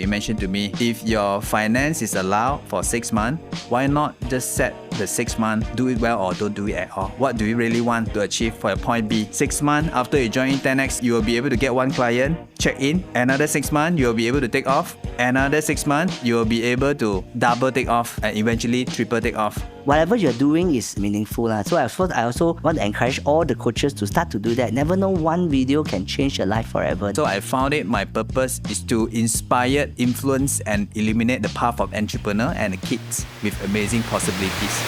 You mentioned to me, if your finance is allowed for 6 months, why not just set the 6 months, do it well or don't do it at all? What do you really want to achieve for your point B? 6 months after you join 10x, you will be able to get one client, check in. Another 6 months, you will be able to take off. Another 6 months, you will be able to double take off and eventually triple take off. Whatever you're doing is meaningful. So I also want to encourage all the coaches to start to do that. Never know one video can change your life forever. So I found it, my purpose is to inspire, influence and illuminate the path of entrepreneur and the kids with amazing possibilities.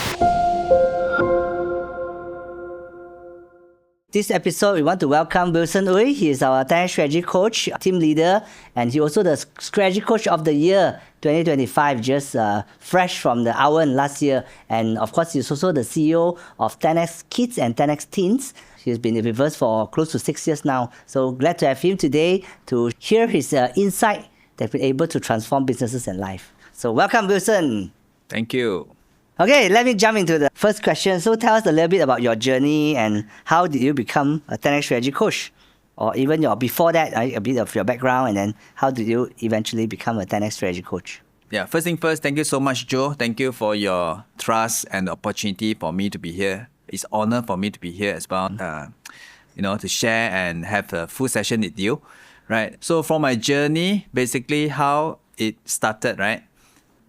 This episode, we want to welcome Wilson Ooi. He is our 10x strategy coach, team leader, and he also the strategy coach of the year 2025, just fresh from the hour last year. And of course, he's also the CEO of 10x Kids and 10x Teens. He's been with us for close to 6 years now. So glad to have him today to hear his insight that we're able to transform businesses and life. So welcome, Wilson. Thank you. Okay, let me jump into the first question. So tell us a little bit about your journey and how did you become a 10x strategy coach? Or even before that, a bit of your background, and then how did you eventually become a 10x strategy coach? Yeah, first thing first, thank you so much, Joe. Thank you for your trust and the opportunity for me to be here. It's an honor for me to be here as well, to share and have a full session with you, right? So from my journey, basically how it started, right?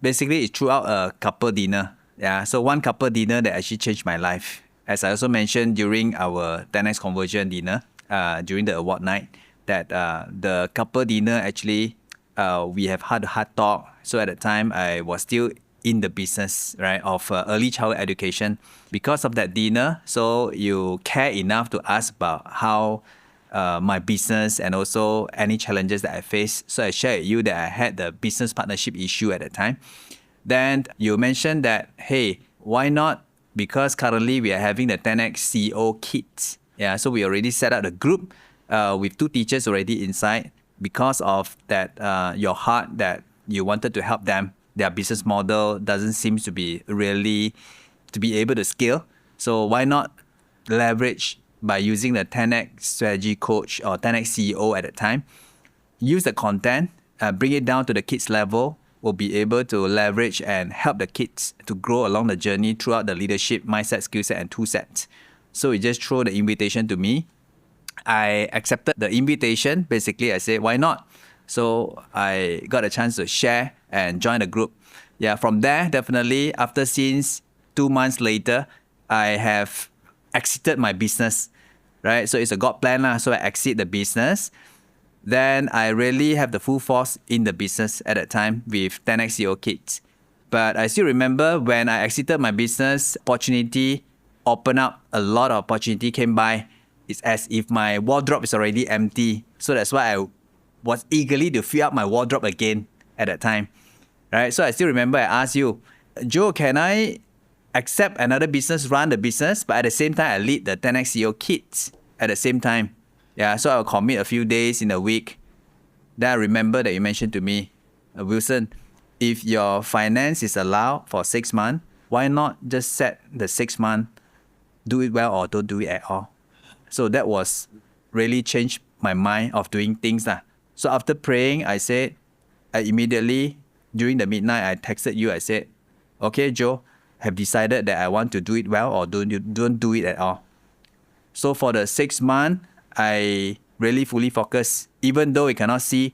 Basically, it's throughout a couple dinner. Yeah, so one couple dinner that actually changed my life. As I also mentioned during our 10x conversion dinner, during the award night, that the couple dinner actually, we have had a hard talk. So at the time, I was still in the business, right, of early childhood education. Because of that dinner, so you care enough to ask about how my business and also any challenges that I face. So I shared with you that I had the business partnership issue at the time. Then you mentioned that, hey, why not? Because currently we are having the 10x CEO Kids. Yeah, so we already set up the group with 2 teachers already inside because of that your heart that you wanted to help them. Their business model doesn't seem to be really to be able to scale. So why not leverage by using the 10x strategy coach or 10x CEO at the time? Use the content, bring it down to the kids level. Will be able to leverage and help the kids to grow along the journey throughout the leadership, mindset, skill set, and tool sets. So he just threw the invitation to me. I accepted the invitation. Basically, I said, why not? So I got a chance to share and join the group. Yeah, from there, definitely, after since 2 months later, I have exited my business, right? So it's a God plan. So I exit the business. Then I really have the full force in the business at that time with 10x CEO Kids. But I still remember when I exited my business, opportunity opened up, a lot of opportunity came by. It's as if my wardrobe is already empty. So that's why I was eagerly to fill up my wardrobe again at that time. Right? So I still remember I asked you, Joe, can I accept another business, run the business, but at the same time I lead the 10x CEO Kids at the same time? Yeah, so I'll commit a few days in a week. Then I remember that you mentioned to me, Wilson, if your finance is allowed for 6 months, why not just set the 6 months, do it well or don't do it at all? So that was really changed my mind of doing things. So after praying, I immediately, during the midnight, I texted you, I said, okay, Joe, have decided that I want to do it well or don't do it at all. So for the 6 months, I really fully focus, even though we cannot see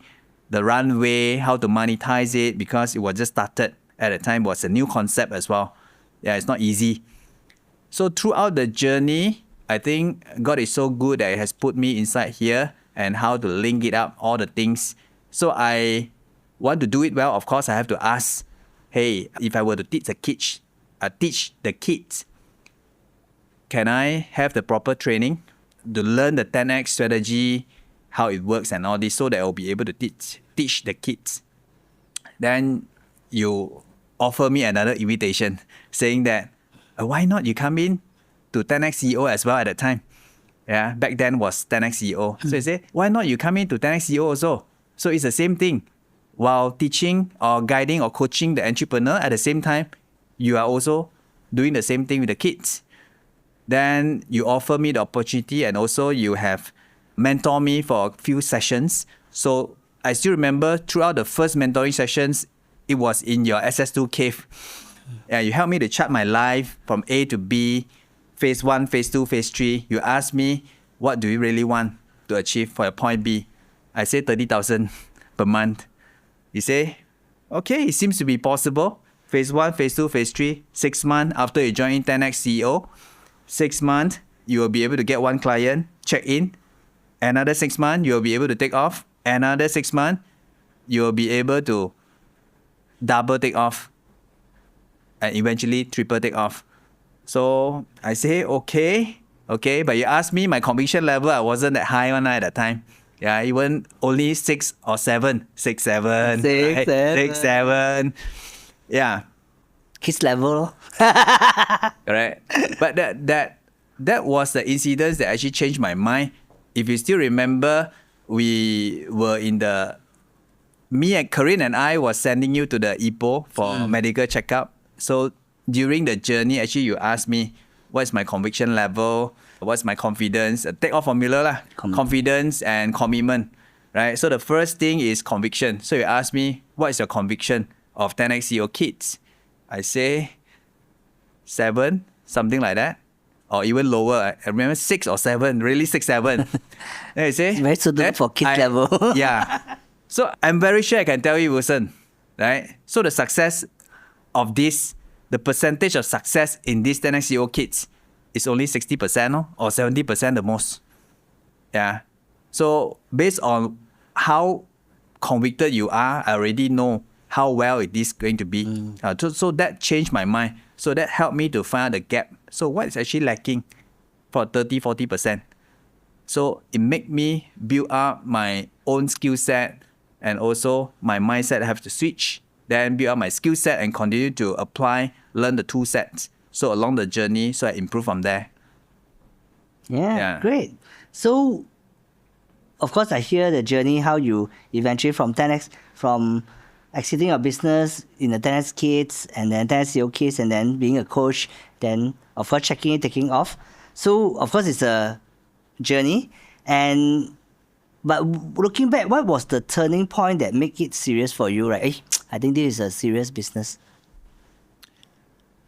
the runway, how to monetize it, because it was just started at the time, was a new concept as well. Yeah, it's not easy. So throughout the journey, I think God is so good that He has put me inside here and how to link it up, all the things. So I want to do it well. Of course, I have to ask, hey, if I were to teach the kids, can I have the proper training to learn the 10x strategy, how it works and all this, so that I'll be able to teach the kids? Then you offer me another invitation saying that, why not you come in to 10x CEO as well at that time? Yeah, back then was 10x CEO. So you say, why not you come in to 10x CEO also? So it's the same thing. While teaching or guiding or coaching the entrepreneur, at the same time, you are also doing the same thing with the kids. Then you offer me the opportunity and also you have mentor me for a few sessions. So I still remember throughout the first mentoring sessions, it was in your SS2 cave. Yeah, you helped me to chart my life from A to B, phase 1, phase 2, phase 3. You asked me, what do you really want to achieve for your point B? I say 30,000 per month. You say, okay, it seems to be possible. Phase 1, phase 2, phase 3, 6 months after you join 10x CEO, 6 months, you will be able to get one client, check in. Another 6 months, you will be able to take off. Another 6 months, you will be able to double take off and eventually triple take off. So I say, okay, but you asked me, my conviction level, I wasn't that high one at that time. Yeah, even only 6 or 7. 6, 7. 6, right? 7. 6, 7. Yeah. Kids level. Correct. But that was the incident that actually changed my mind. If you still remember, we were me and Corinne and I was sending you to the IPO for medical checkup. So during the journey, actually you asked me, what's my conviction level? What's my confidence? Take off formula lah. Confidence and commitment, right? So the first thing is conviction. So you ask me, what is your conviction of 10x CEO kids? I say 7, something like that, or even lower. I remember 6 or 7, really 6, 7. Then I say, It's very suitable for kids level. Yeah. So I'm very sure I can tell you, Wilson, right? So the success of this, the percentage of success in this 10x CEO kids is only 60% or 70% the most. Yeah. So based on how convicted you are, I already know how well it is going to be. So that changed my mind. So that helped me to find out the gap. So what is actually lacking for 30-40%? So it made me build up my own skill set, and also my mindset have to switch, then build up my skill set and continue to apply, learn the tool sets. So along the journey, so I improve from there. Yeah, great. So, of course, I hear the journey, how you eventually from 10x, from exiting your business in the 10x kids, and then 10x CEO kids, and then being a coach, then of course checking in, taking off. So, of course, it's a journey. But looking back, what was the turning point that make it serious for you, right? I think this is a serious business.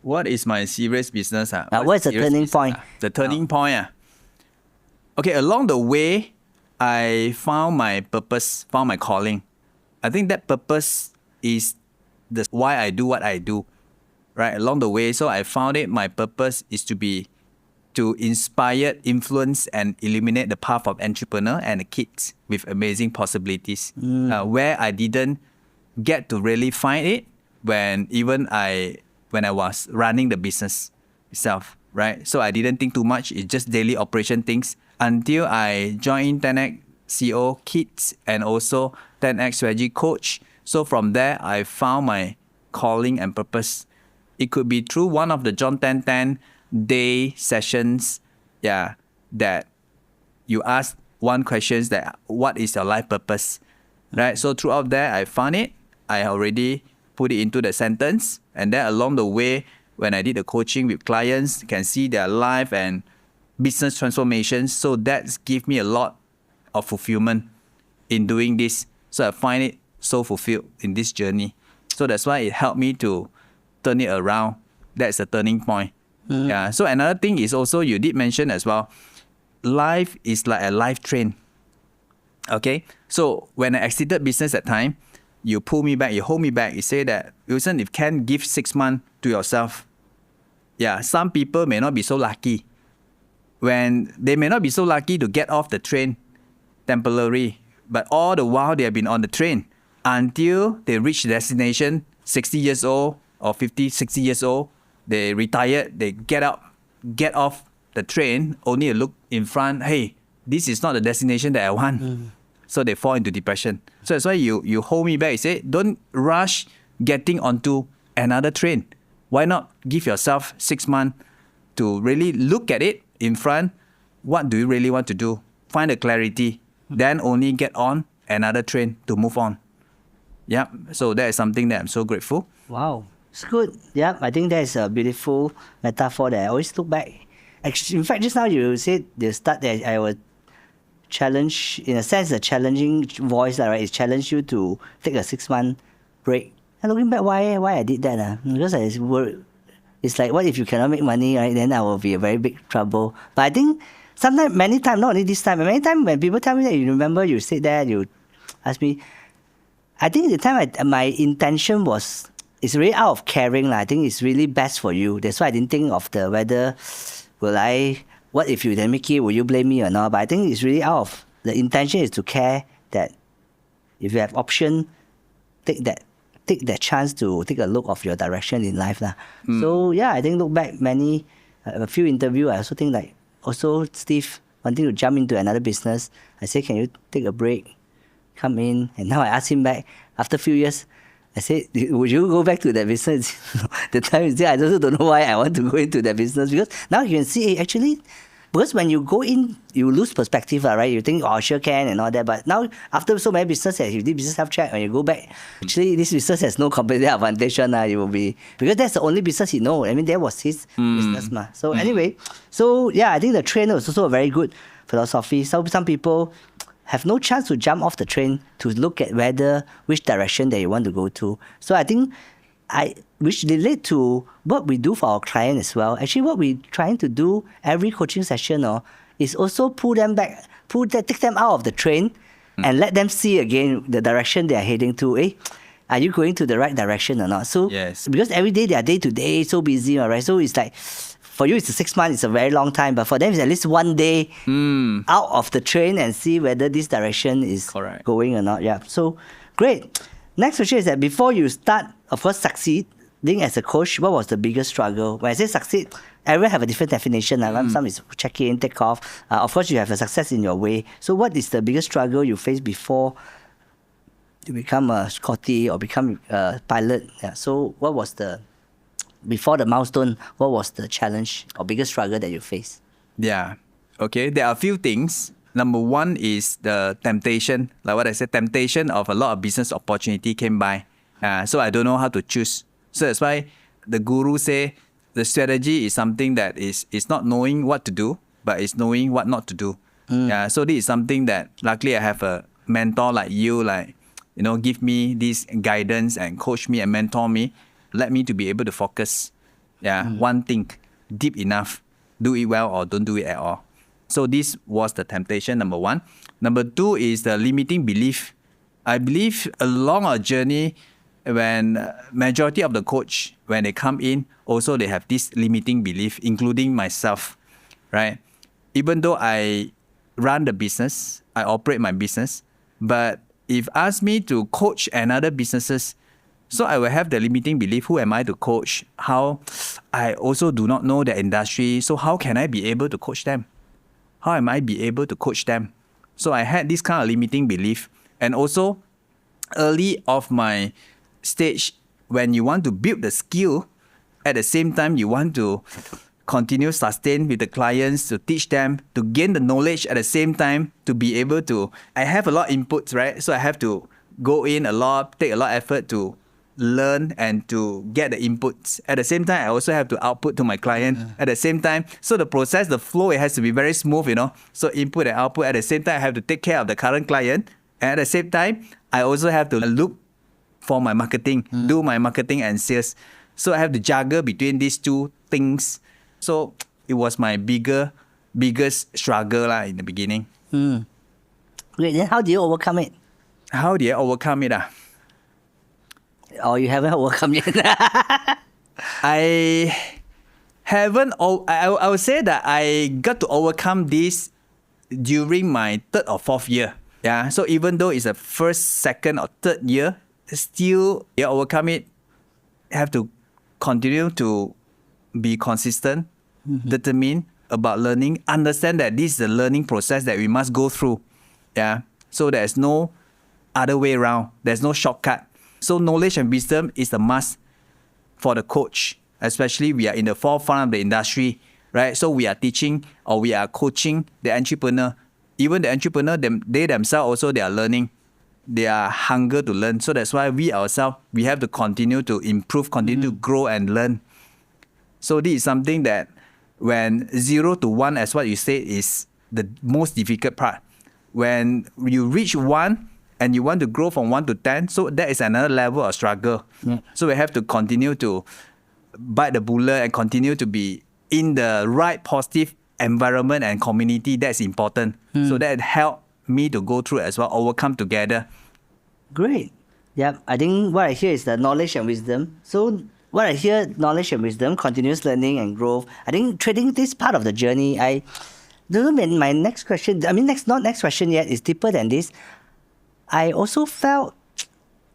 What is my serious business? What is the turning point? The turning point. Okay, along the way, I found my purpose, found my calling. I think that purpose is the why I do what I do, right? Along the way, so I found it. My purpose is to inspire, influence, and illuminate the path of entrepreneur and the kids with amazing possibilities. Where I didn't get to really find it when I was running the business itself, right? So I didn't think too much. It's just daily operation things until I joined 10x CEO Kids and also 10x Strategy Coach. So from there, I found my calling and purpose. It could be through one of the John 10:10 day sessions, that you ask one question that what is your life purpose, right? So throughout that, I found it. I already put it into the sentence, and then along the way, when I did the coaching with clients, you can see their life and business transformations. So that's give me a lot of fulfillment in doing this. So I find it so fulfilled in this journey. So that's why it helped me to turn it around. That's a turning point. Yeah. So another thing is also, you did mention as well, life is like a life train. Okay. So when I exited business at time, you pull me back, you hold me back. You say that, Wilson, if can give 6 months to yourself. Yeah. Some people may not be so lucky. When they may not be so lucky to get off the train temporarily, but all the while they have been on the train until they reach the destination, 60 years old or 50, 60 years old. They retired, they get off the train, only to look in front, hey, this is not the destination that I want. So they fall into depression. So that's why you hold me back. You say, don't rush getting onto another train. Why not give yourself 6 months to really look at it in front? What do you really want to do? Find the clarity. Then only get on another train to move on. Yeah. So that is something that I'm so grateful. Wow. It's good. Yeah, I think that is a beautiful metaphor that I always look back. Actually, in fact, just now you said the start that I was challenge, in a sense, a challenging voice, right? It challenged you to take a 6-month break. And looking back, why I did that? Because I worried. It's like, what if you cannot make money, right? Then I will be a very big trouble. But I think sometimes, many times, not only this time, many times when people tell me that, you remember you said that, you ask me, I think at the time my intention was, it's really out of caring. I think it's really best for you. That's why I didn't think of the whether, what if you didn't make it, will you blame me or not? But I think it's really out of, the intention is to care that if you have option, take that chance to take a look of your direction in life. So yeah, I think look back a few interviews, I also think like, also Steve wanting to jump into another business. I said, can you take a break, come in? And now I asked him back after a few years, I said, would you go back to that business? The time is there. I also don't know why I want to go into that business, because now you can see, actually, because when you go in, you lose perspective, right? You think, oh, sure can and all that. But now, after so many businesses, you did business health check, when you go back, actually, this business has no competitive advantage. You will be, because that's the only business he knows. I mean, that was his business. So anyway, so yeah, I think the train was also a very good philosophy. So some people have no chance to jump off the train to look at which direction that you want to go to. So I think which relate to what we do for our client as well. Actually, what we're trying to do every coaching session is also take them out of the train and let them see again the direction they are heading to. Are you going to the right direction or not? So yes, because every day they are day to day, so busy, right? So it's like, for you, it's 6 months, it's a very long time, but for them, it's at least one day out of the train and see whether this direction is correct going or not. Yeah. So great. Next question is that before you start, of course, succeeding as a coach, what was the biggest struggle? When I say succeed, everyone have a different definition. Some is check in, take off. Of course, you have a success in your way. So what is the biggest struggle you face before you become a Scotty or become a pilot? Yeah. So what was before the milestone, what was the challenge or biggest struggle that you faced? Yeah. Okay. There are a few things. Number one is the temptation. Like what I said, temptation of a lot of business opportunity came by. So I don't know how to choose. So that's why the guru say the strategy is something that is not knowing what to do, but it's knowing what not to do. So this is something that luckily I have a mentor like you, give me this guidance and coach me and mentor me. Let me to be able to focus, one thing deep enough, do it well or don't do it at all. So this was the temptation, number one. Number two is the limiting belief. I believe along our journey, when majority of the coach, when they come in, also they have this limiting belief, including myself, right? Even though I run the business, I operate my business, but if ask me to coach another businesses, so I will have the limiting belief, who am I to coach? How I also do not know the industry, so how can I be able to coach them? How am I be able to coach them? So I had this kind of limiting belief. And also, early of my stage, when you want to build the skill, at the same time, you want to continue sustain with the clients, to teach them, to gain the knowledge at the same time, to be able to, I have a lot of inputs, right? So I have to go in a lot, take a lot of effort to learn and to get the inputs. At the same time, I also have to output to my client at the same time. So the process, the flow, it has to be very smooth, So input and output. At the same time, I have to take care of the current client. And at the same time, I also have to look for my marketing, do my marketing and sales. So I have to juggle between these two things. So it was my biggest struggle in the beginning. Great. Then how do you overcome it? How did I overcome it? Or you haven't overcome yet? I haven't. I would say that I got to overcome this during my 3rd or 4th year. Yeah. So even though it's the 1st, 2nd, or 3rd year, still overcome it. Have to continue to be consistent, determined about learning. Understand that this is a learning process that we must go through. Yeah. So there's no other way around. There's no shortcut. So knowledge and wisdom is a must for the coach, especially we are in the forefront of the industry, right? So we are teaching or we are coaching the entrepreneur. Even the entrepreneur, they themselves also, they are learning. They are hunger to learn. So that's why we ourselves, we have to continue to improve, continue to grow and learn. So this is something that when 0 to 1, as what you said, is the most difficult part. when you reach 1 and you want to grow from 1 to 10, so that is another level of struggle. So we have to continue to bite the bullet and continue to be in the right positive environment and community. That's important. So that helped me to go through as well, overcome together. Great. Yeah, I think what I hear is the knowledge and wisdom. So what I hear, knowledge and wisdom, continuous learning and growth. I think trading this part of the journey, my next question, not next question yet, is deeper than this. I also felt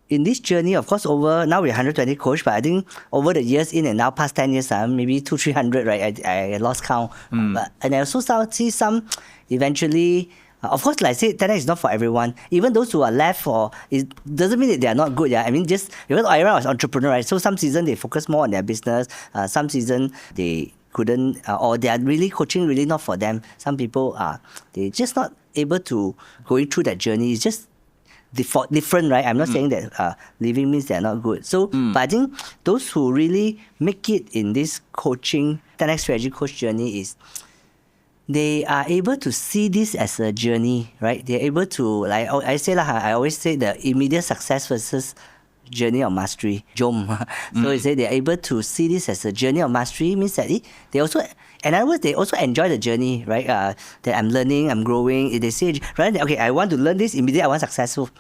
in this journey, of course, now we're 120 coach, but I think over the years in and now, past 10 years, maybe 200-300, right? I lost count. And I also see some eventually. Of course, like I said, 10x is not for everyone. Even those who are left it doesn't mean that they are not good. Yeah, I mean, just because everyone was entrepreneur, right? So some season they focus more on their business. Some season they couldn't, or they are really coaching really not for them. Some people they just not able to going through that journey. It's just different, right? I'm not saying that leaving means they're not good. So, but I think those who really make it in this coaching 10x strategy coach journey is, they are able to see this as a journey, right? They're able to, like I always say the immediate success versus journey of mastery. So they say they're able to see this as a journey of mastery, means that they also, in other words, they also enjoy the journey, right? That I'm learning, I'm growing. If they say, rather than, okay, I want to learn this immediately, I want successful.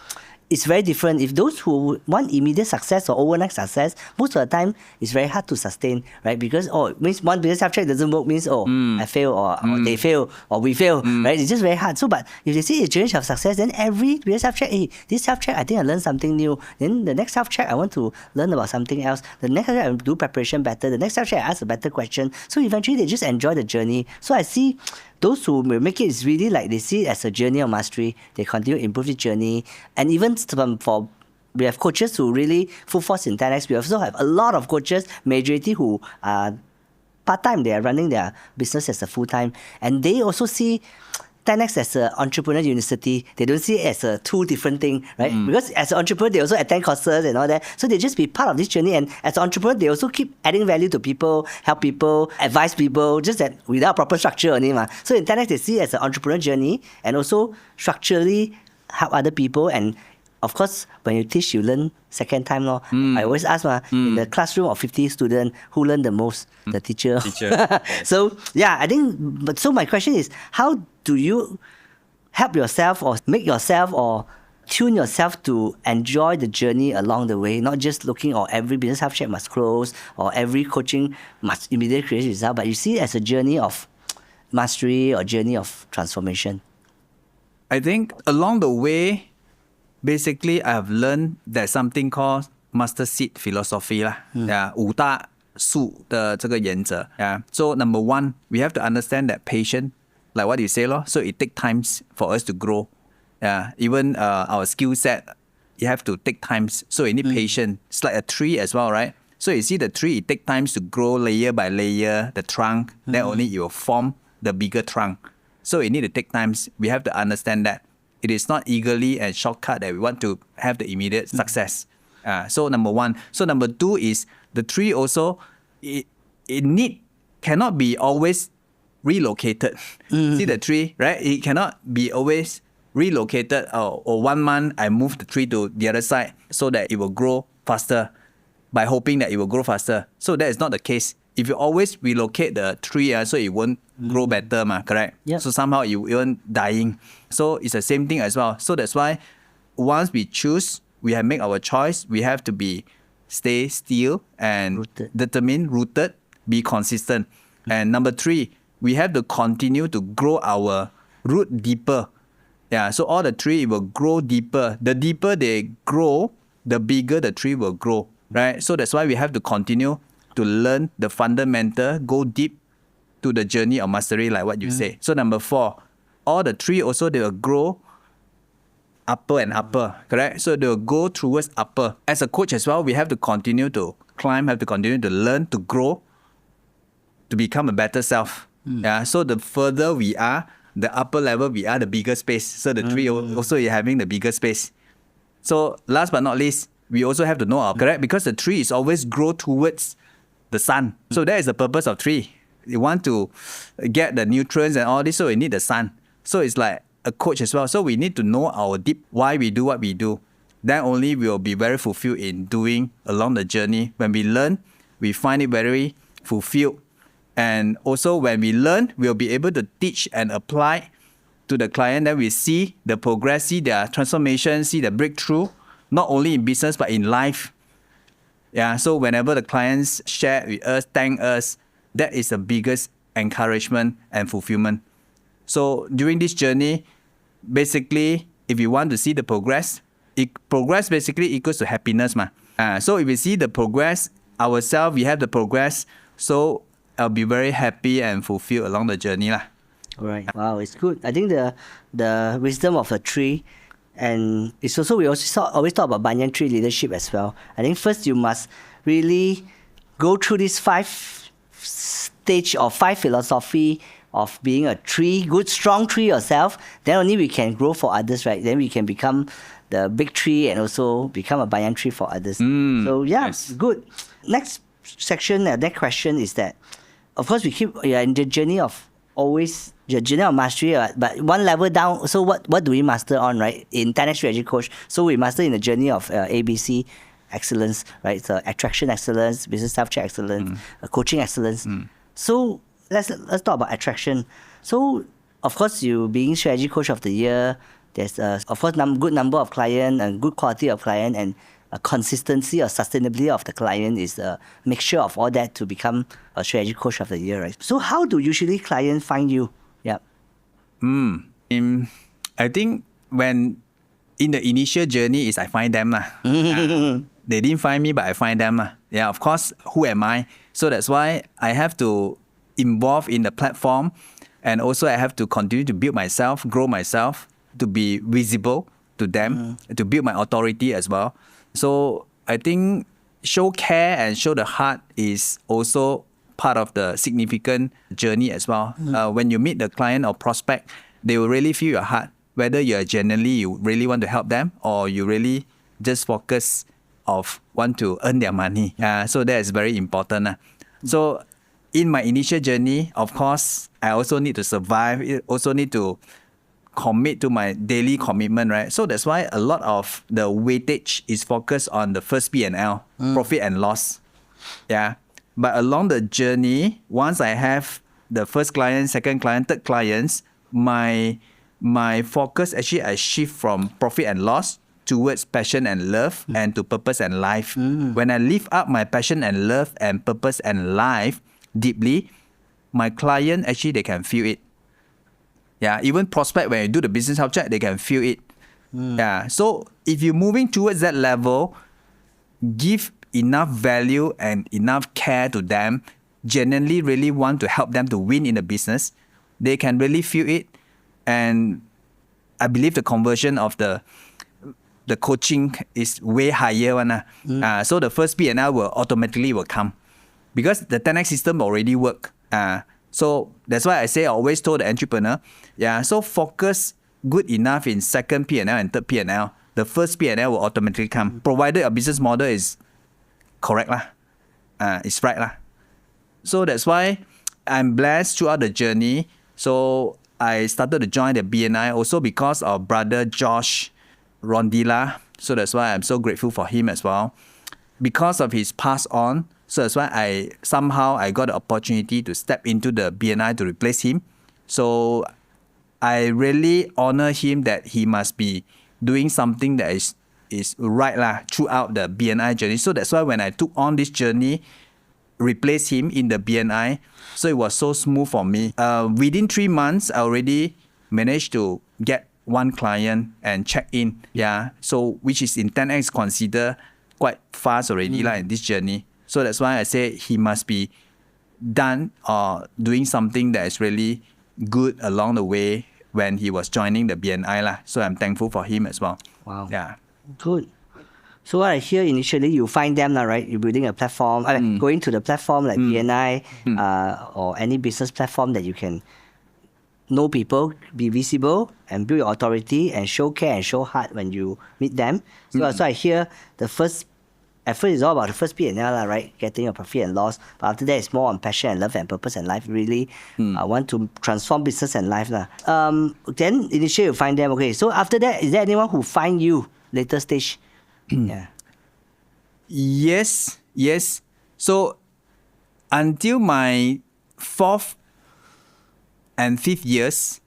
It's very different. If those who want immediate success or overnight success, most of the time it's very hard to sustain, right? Because means one business subject doesn't work, means I fail or they fail or we fail, right? It's just very hard. So, but if they see a journey of success, then every business subject, this subject I think I learned something new. Then the next subject I want to learn about something else. The next subject I do preparation better. The next subject I ask a better question. So eventually they just enjoy the journey. So I see those who make it is really like they see it as a journey of mastery. They continue to improve the journey. And even we have coaches who really full force in 10x. We also have a lot of coaches, majority who are part-time. They are running their business as a full-time. And they also see 10x as an entrepreneur university. They don't see it as a two different thing, right? Because as an entrepreneur, they also attend courses and all that. So they just be part of this journey. And as an entrepreneur, they also keep adding value to people, help people, advise people, just that without proper structure only. So in 10x, they see it as an entrepreneur journey and also structurally help other people. And of course, when you teach, you learn second time. I always ask, in the classroom of 50 students, who learn the most? The teacher. So, yeah, I think, so my question is, how do you help yourself or make yourself or tune yourself to enjoy the journey along the way, not just looking every business subject must close or every coaching must immediately create result, but you see it as a journey of mastery or journey of transformation? I think along the way, basically, I have learned there's something called master seed philosophy 五大术的这个原则 So number one, we have to understand that patient, like what you say so it takes times for us to grow. Even our skill set, you have to take times. So you need patience. It's like a tree as well, right? So you see the tree, it takes times to grow layer by layer, the trunk, then only it will form the bigger trunk. So it need to take times. We have to understand that. It is not eagerly and shortcut that we want to have the immediate success. So number one. So number two is the tree also, it cannot be always relocated. See the tree, right? It cannot be always relocated or 1 month I move the tree to the other side so that it will grow faster by hoping that it will grow faster. So that is not the case. If you always relocate the tree, so it won't grow better, correct? Yep. So somehow you even dying. So it's the same thing as well. So that's why once we choose, we have made our choice, we have to stay still and determined, rooted, be consistent. And number three, we have to continue to grow our root deeper. So all the tree will grow deeper. The deeper they grow, the bigger the tree will grow, right? So that's why we have to continue to learn the fundamental, go deep to the journey of mastery, like what you say. So number four, all the tree also, they will grow upper and upper, correct? So they will go towards upper. As a coach as well, we have to continue to climb, have to continue to learn, to grow, to become a better self. So the further we are, the upper level we are, the bigger space. So the tree also is having the bigger space. So last but not least, we also have to know correct? Because the tree is always grow towards the sun. So that is the purpose of tree. You want to get the nutrients and all this, so you need the sun. So it's like a coach as well. So we need to know our deep why we do what we do. Then only we will be very fulfilled in doing along the journey. When we learn, we find it very fulfilled. And also when we learn, we'll be able to teach and apply to the client. Then we see the progress, see their transformation, see the breakthrough, not only in business but in life. Yeah, so whenever the clients share with us, thank us, that is the biggest encouragement and fulfillment. So during this journey, basically, if you want to see the progress basically equals to happiness. So if we see the progress ourselves, we have the progress, so I'll be very happy and fulfilled along the journey. Right. Wow, it's good. I think the wisdom of a tree, and it's also, we also always talk about banyan tree leadership as well. I think first you must really go through this 5 stage or 5 philosophy of being a tree, good strong tree yourself. Then only we can grow for others, right? Then we can become the big tree and also become a banyan tree for others. So yeah, yes. Good. Next section, next question is that, of course, we keep in the journey of always the journey of mastery, but one level down. So what do we master on, right? In 10x Strategy Coach, so we master in the journey of ABC excellence, right? So attraction excellence, business self-check excellence, coaching excellence. So let's talk about attraction. So of course, you being strategy coach of the year, there's of course good number of client and good quality of client, and a consistency or sustainability of the client is a mixture of all that to become a strategy coach of the year, right? So how do usually clients find you? Yeah. I think when in the initial journey is I find them. They didn't find me, but I find them. Yeah, of course, who am I? So that's why I have to involve in the platform, and also I have to continue to build myself, grow myself, to be visible to them, to build my authority as well. So I think show care and show the heart is also part of the significant journey as well. When you meet the client or prospect, they will really feel your heart, whether you really want to help them, or you really just focus of want to earn their money. So that is very important. So in my initial journey, of course, I also need to survive. I also need to commit to my daily commitment, right? So that's why a lot of the weightage is focused on the first P&L, profit and loss. Yeah. But along the journey, once I have the first client, second client, third clients, my focus actually I shift from profit and loss towards passion and love and to purpose and life. When I lift up my passion and love and purpose and life deeply, my client actually they can feel it. Yeah, even prospect when you do the business health check, they can feel it. Yeah, so if you're moving towards that level, give enough value and enough care to them, genuinely really want to help them to win in the business, they can really feel it. And I believe the conversion of the coaching is way higher. So the first P&L will automatically come because the 10x system already work. So that's why I say I always told the entrepreneur, so focus good enough in second P&L and third P&L. The first P&L will automatically come, provided your business model is correct it's right . So that's why I'm blessed throughout the journey. So I started to join the BNI also because of brother Josh Rondila. So that's why I'm so grateful for him as well. Because of his pass on, so that's why I got the opportunity to step into the BNI to replace him. So I really honor him that he must be doing something that is right throughout the BNI journey. So that's why when I took on this journey, replace him in the BNI, so it was so smooth for me. Within 3 months, I already managed to get one client and check in. So which is in 10x considered quite fast already in this journey. So that's why I say he must be done or doing something that is really good along the way when he was joining the BNI . So I'm thankful for him as well. Wow. Yeah. Good. So what I hear initially, you find them now, right? You're building a platform, going to the platform like BNI or any business platform that you can know people, be visible, and build your authority and show care and show heart when you meet them. So I hear the first at first it's all about the first P&L, right? Getting your profit and loss. But after that, it's more on passion and love and purpose and life. Really, I want to transform business and life. Then initially you find them. Okay, so after that, is there anyone who find you later stage? Yeah. Yes. So until my 4th and 5th years,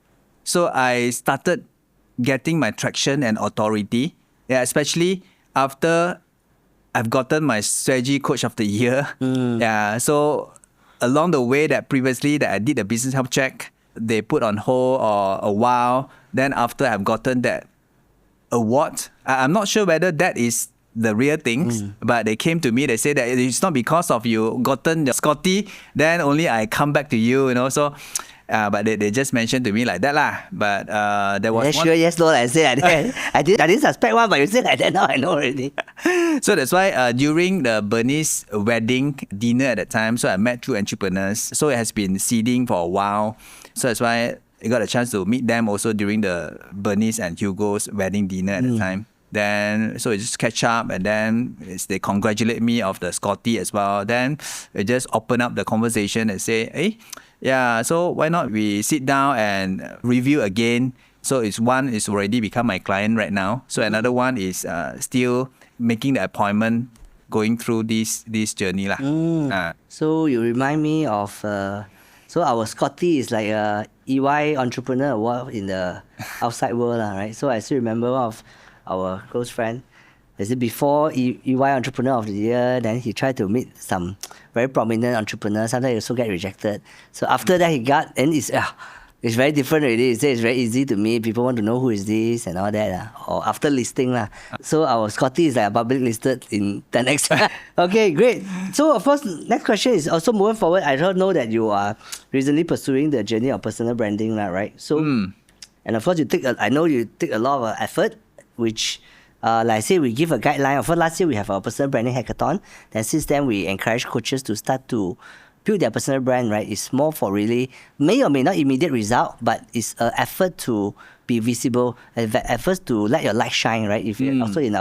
so I started getting my traction and authority. Yeah, especially after I've gotten my strategy coach of the year. Yeah, so along the way that previously that I did a business health check, they put on hold or a while. Then after I've gotten that award, I'm not sure whether that is the real things, but they came to me, they say that it's not because of you gotten the Scotty, then only I come back to you, so but they just mentioned to me like that lah. But there was one... Sure, yes, Lord, I say I didn't suspect one, but you said like that, now I know already. So that's why during the Bernice wedding dinner at that time, so I met 2 entrepreneurs, so it has been seeding for a while, so that's why I got a chance to meet them also during the Bernice and Hugo's wedding dinner at the time. Then, so it just catch up, and then they congratulate me of the Scotty as well. Then it just open up the conversation and say, hey, yeah, so why not we sit down and review again? So one is already become my client right now. So another one is still making the appointment, going through this journey lah. So you remind me of so our Scotty is like a EY Entrepreneur Award in the outside world, right? So I still remember one of our close friend. Is it before EY Entrepreneur of the Year? Then he tried to meet some very prominent entrepreneurs. Sometimes he also get rejected. So after that he got, and it's very different already. He said it's very easy to meet. People want to know who is this and all that. Or after listing. So our Scotty is like a public listed in the next. Okay, great. So of course, next question is also moving forward. I don't know that you are recently pursuing the journey of personal branding, right? So, and of course I know you take a lot of effort, which like I say, we give a guideline. Of course, last year we have our personal branding hackathon. Then since then, we encourage coaches to start to build their personal brand, right? It's more for really, may or may not immediate result, but it's an effort to be visible, an effort to let your light shine, right? If you're also in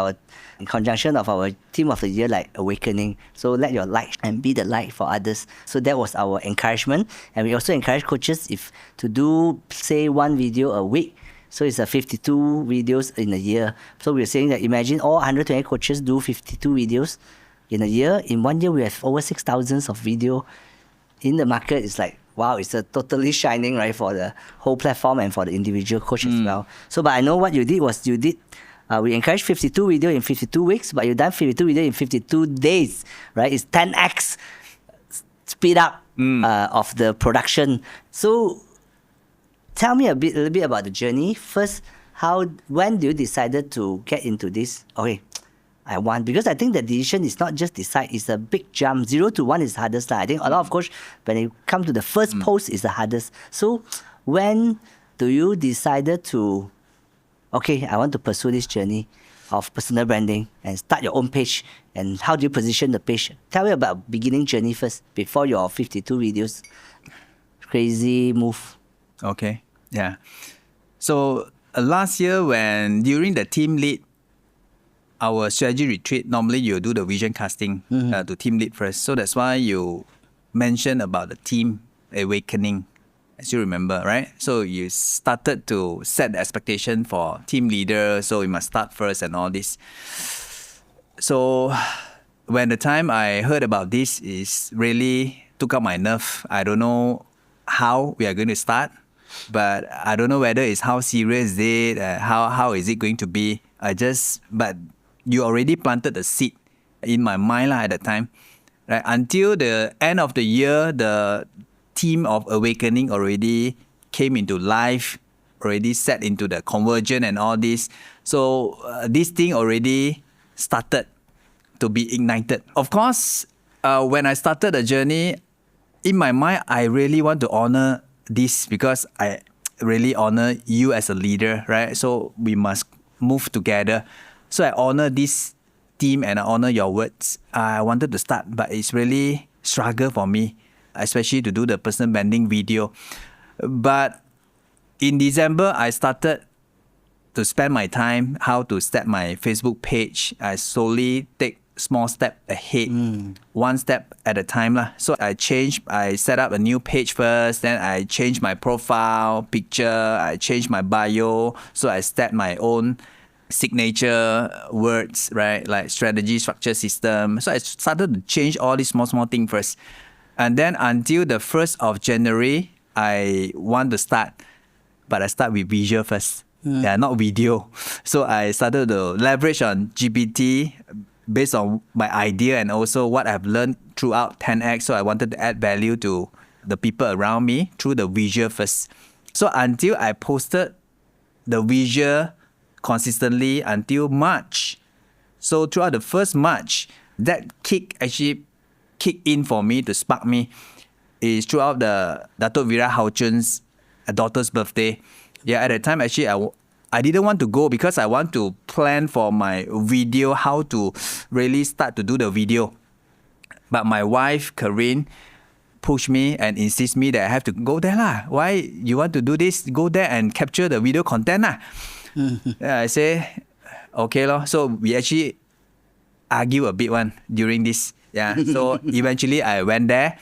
conjunction of our theme of the year, like awakening. So let your light and be the light for others. So that was our encouragement. And we also encourage coaches to do, say, 1 video a week. So it's 52 videos in a year. So we're saying that imagine all 120 coaches do 52 videos in a year. In 1 year, we have over 6,000 of video in the market. It's like, wow, it's a totally shining, right, for the whole platform and for the individual coach as well. So, but I know what you did was we encouraged 52 video in 52 weeks, but you've done 52 video in 52 days, right? It's 10x speed up of the production. So tell me a little bit about the journey. First, when do you decided to get into this? Okay, I want, because I think the decision is not just decide, it's a big jump. 0 to 1 is the hardest. I think a lot of course, when you come to the first post, is the hardest. So when do you decided to, okay, I want to pursue this journey of personal branding and start your own page, and how do you position the page? Tell me about beginning journey first before your 52 videos. Crazy move. Okay, yeah. So last year, during the team lead, our strategy retreat, normally you do the vision casting to team lead first. So that's why you mentioned about the team awakening, as you remember, right? So you started to set the expectation for team leader. So we must start first and all this. So when the time I heard about this, is really took up my nerve. I don't know how we are going to start, but I don't know whether it's how serious is it, how is it going to be. But you already planted the seed in my mind at that time. Right? Until the end of the year, the team of awakening already came into life, already set into the conversion and all this. So this thing already started to be ignited. Of course, when I started the journey, in my mind, I really want to honor this, because I really honor you as a leader, right? So we must move together. So I honor this team and I honor your words. I wanted to start, but it's really struggle for me, especially to do the personal branding video. But in December, I started to spend my time how to start my Facebook page. I slowly take small step ahead, one step at a time lah. So I set up a new page first, then I changed my profile picture, I changed my bio, so I set my own signature words, right? Like strategy, structure, system. So I started to change all these small things first. And then until the 1st of January, I want to start, but I start with visual first. Yeah, not video. So I started to leverage on GPT based on my idea and also what I've learned throughout 10X. So I wanted to add value to the people around me through the visual first. So until I posted the visual consistently until March. So throughout the first March, that actually kicked in for me to spark me is throughout the Dato' Vira Hauchun's daughter's birthday. Yeah, at the time, actually, I didn't want to go because I want to plan for my video, how to really start to do the video. But my wife, Corinne, pushed me and insist me that I have to go there lah. Why you want to do this? Go there and capture the video content lah. I say, okay lor. So we actually argue a bit during this. Yeah. So eventually I went there.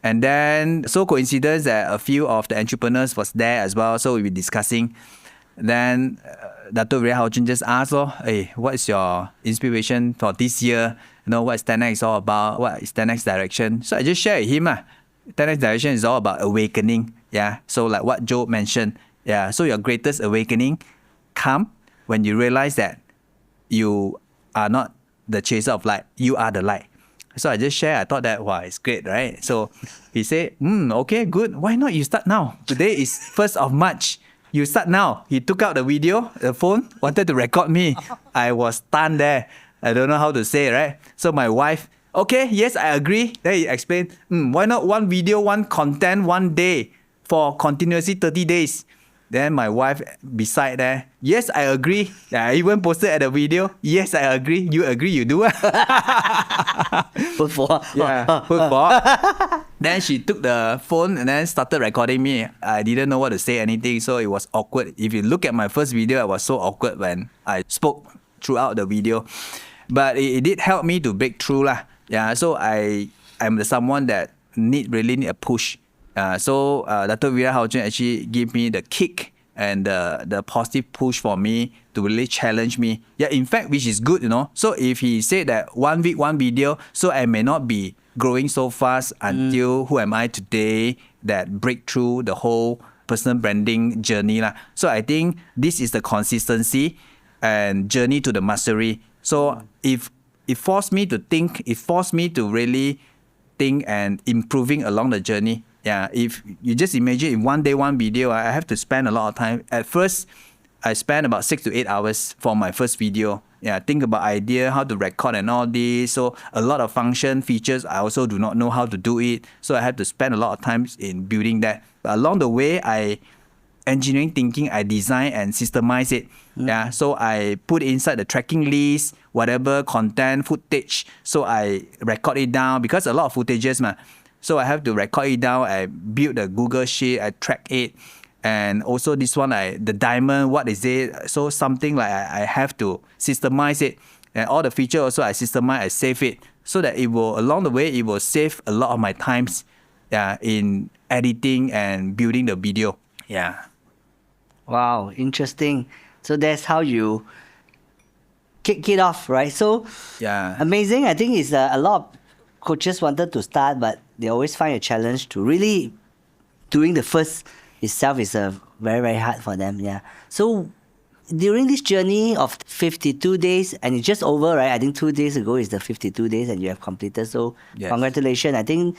And then, so coincidence that a few of the entrepreneurs was there as well. So we were discussing. Then, Dato' Ray Hao Chun just asked, hey, what is your inspiration for this year? You know, what is 10X all about? What is 10X direction? So I just shared with him. 10X direction is all about awakening. Yeah. So like what Joe mentioned. Yeah. So your greatest awakening come when you realize that you are not the chaser of light. You are the light. So I just shared. I thought that, wow, it's great, right? So he said, okay, good. Why not you start now? Today is 1st of March. You start now. He took out the video, the phone, wanted to record me. I was stunned there. I don't know how to say, right? So my wife, okay, yes, I agree. Then he explained, why not one video, one content, one day for continuously 30 days? Then my wife beside there, yes, I agree. I even posted at the video, yes, I agree. You agree, you do. Put for. Yeah, put for. Then she took the phone and then started recording me. I didn't know what to say anything, so it was awkward. If you look at my first video, I was so awkward when I spoke throughout the video. But it did help me to break through lah. Yeah, so I'm someone that really need a push. So Dato' Vira Hao Chun actually gave me the kick and the positive push for me to really challenge me. Yeah, in fact, which is good, you know. So if he said that 1 week, 1 video, so I may not be growing so fast until who am I today that break through the whole personal branding journey lah. So I think this is the consistency and journey to the mastery. So if it forced me to think, it forced me to really think and improving along the journey. Yeah, if you just imagine in 1 day, 1 video, I have to spend a lot of time. At first, I spent about 6 to 8 hours for my first video. Yeah, think about idea, how to record and all this. So a lot of function features, I also do not know how to do it. So I have to spend a lot of time in building that. But along the way, engineering thinking, I design and systemize it. Yeah, so I put inside the tracking list, whatever content, footage. So I record it down because a lot of footages, so I have to record it down. I build a Google Sheet. I track it. And also this one, the diamond, what is it? So something like I have to systemize it. And all the features also I systemize, I save it. So that it will, along the way, it will save a lot of my times in editing and building the video. Yeah. Wow, interesting. So that's how you kick it off, right? So yeah, amazing. I think it's a lot of coaches wanted to start, but they always find a challenge to really doing the first itself is very, very hard for them. Yeah. So during this journey of 52 days, and it's just over, right? I think 2 days ago is the 52 days and you have completed. So yes. Congratulations. I think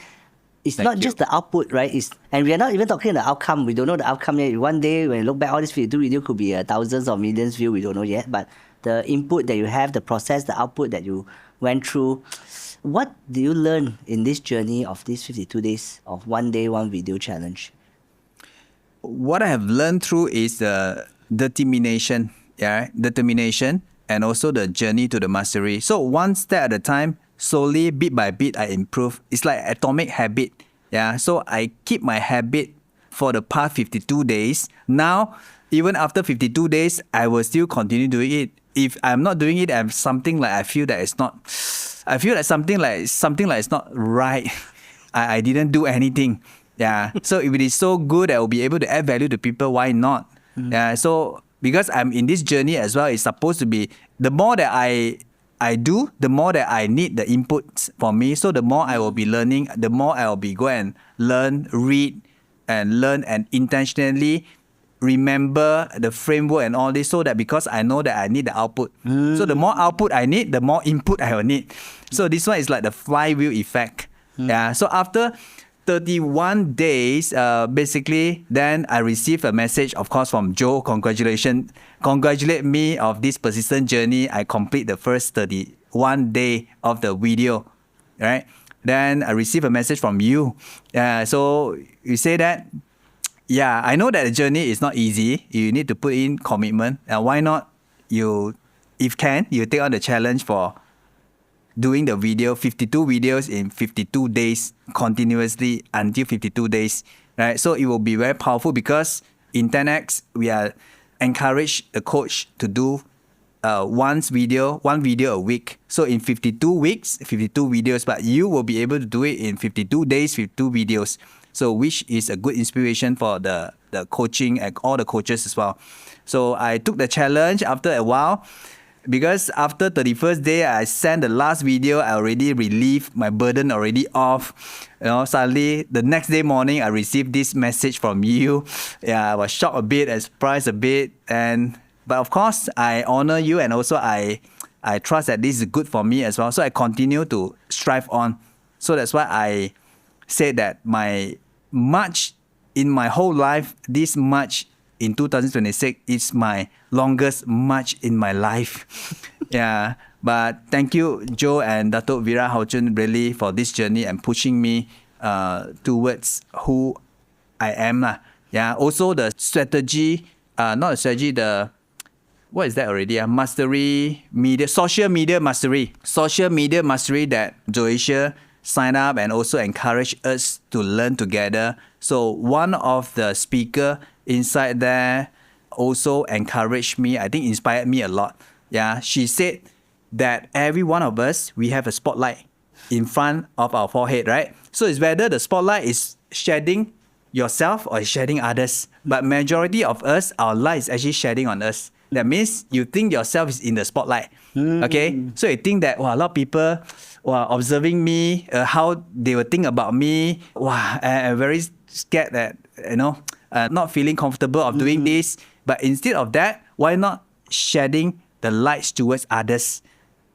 it's Thank not you. Just the output, right? And we are not even talking the outcome. We don't know the outcome yet. One day when you look back, all this 52 video could be thousands or millions views. We don't know yet. But the input that you have, the process, the output that you went through, what do you learn in this journey of these 52 days of 1 day, 1 video challenge? What I have learned through is determination, and also the journey to the mastery. So one step at a time, slowly, bit by bit, I improve. It's like atomic habit. Yeah. So I keep my habit for the past 52 days. Now, even after 52 days, I will still continue doing it. if I'm not doing it, I'm something like I feel that it's not. I feel like something like it's not right. I didn't do anything. Yeah. So if it is so good, I will be able to add value to people. Why not? Yeah. So because I'm in this journey as well, it's supposed to be the more that I do, the more that I need the inputs for me. So the more I will be learning, the more I will be go and learn, read, and learn and intentionally remember the framework and all this, so that because I know that I need the output. So the more output I need, the more input I will need. So this one is like the flywheel effect. Yeah. So after 31 days, basically, then I received a message, of course, from Joe. Congratulate me of this persistent journey. I complete the first 31 day of the video, right? Then I received a message from you. So you say that, yeah, I know that the journey is not easy. You need to put in commitment. Why not you take on the challenge for doing the video, 52 videos in 52 days, continuously until 52 days, right? So it will be very powerful because in 10X, we are encourage the coach to do one video a week. So in 52 weeks, 52 videos, but you will be able to do it in 52 days, 52 videos. So which is a good inspiration for the coaching and all the coaches as well. So I took the challenge after a while. Because after 31st day, I sent the last video, I already relieved my burden already off. Suddenly the next day morning, I received this message from you. Yeah, I was shocked a bit, I surprised a bit. But of course, I honor you, and also I trust that this is good for me as well. So I continue to strive on. So that's why I said that my March in my whole life, this March in 2026 is my longest March in my life. Yeah. But thank you, Joe and Dato' Vira Hauchun, really for this journey and pushing me towards who I am. Yeah. Also the strategy, not a strategy, what is that already? Social media mastery. Social media mastery that Joasia signed up and also encourage us to learn together. So one of the speaker inside there also encouraged me, I think inspired me a lot. Yeah, she said that every one of us, we have a spotlight in front of our forehead, right? So it's whether the spotlight is shedding yourself or shedding others. But majority of us, our light is actually shedding on us. That means you think yourself is in the spotlight. Okay? So you think that, a lot of people observing me, how they will think about me. I'm very scared that, not feeling comfortable of doing this. But instead of that, why not shedding the lights towards others?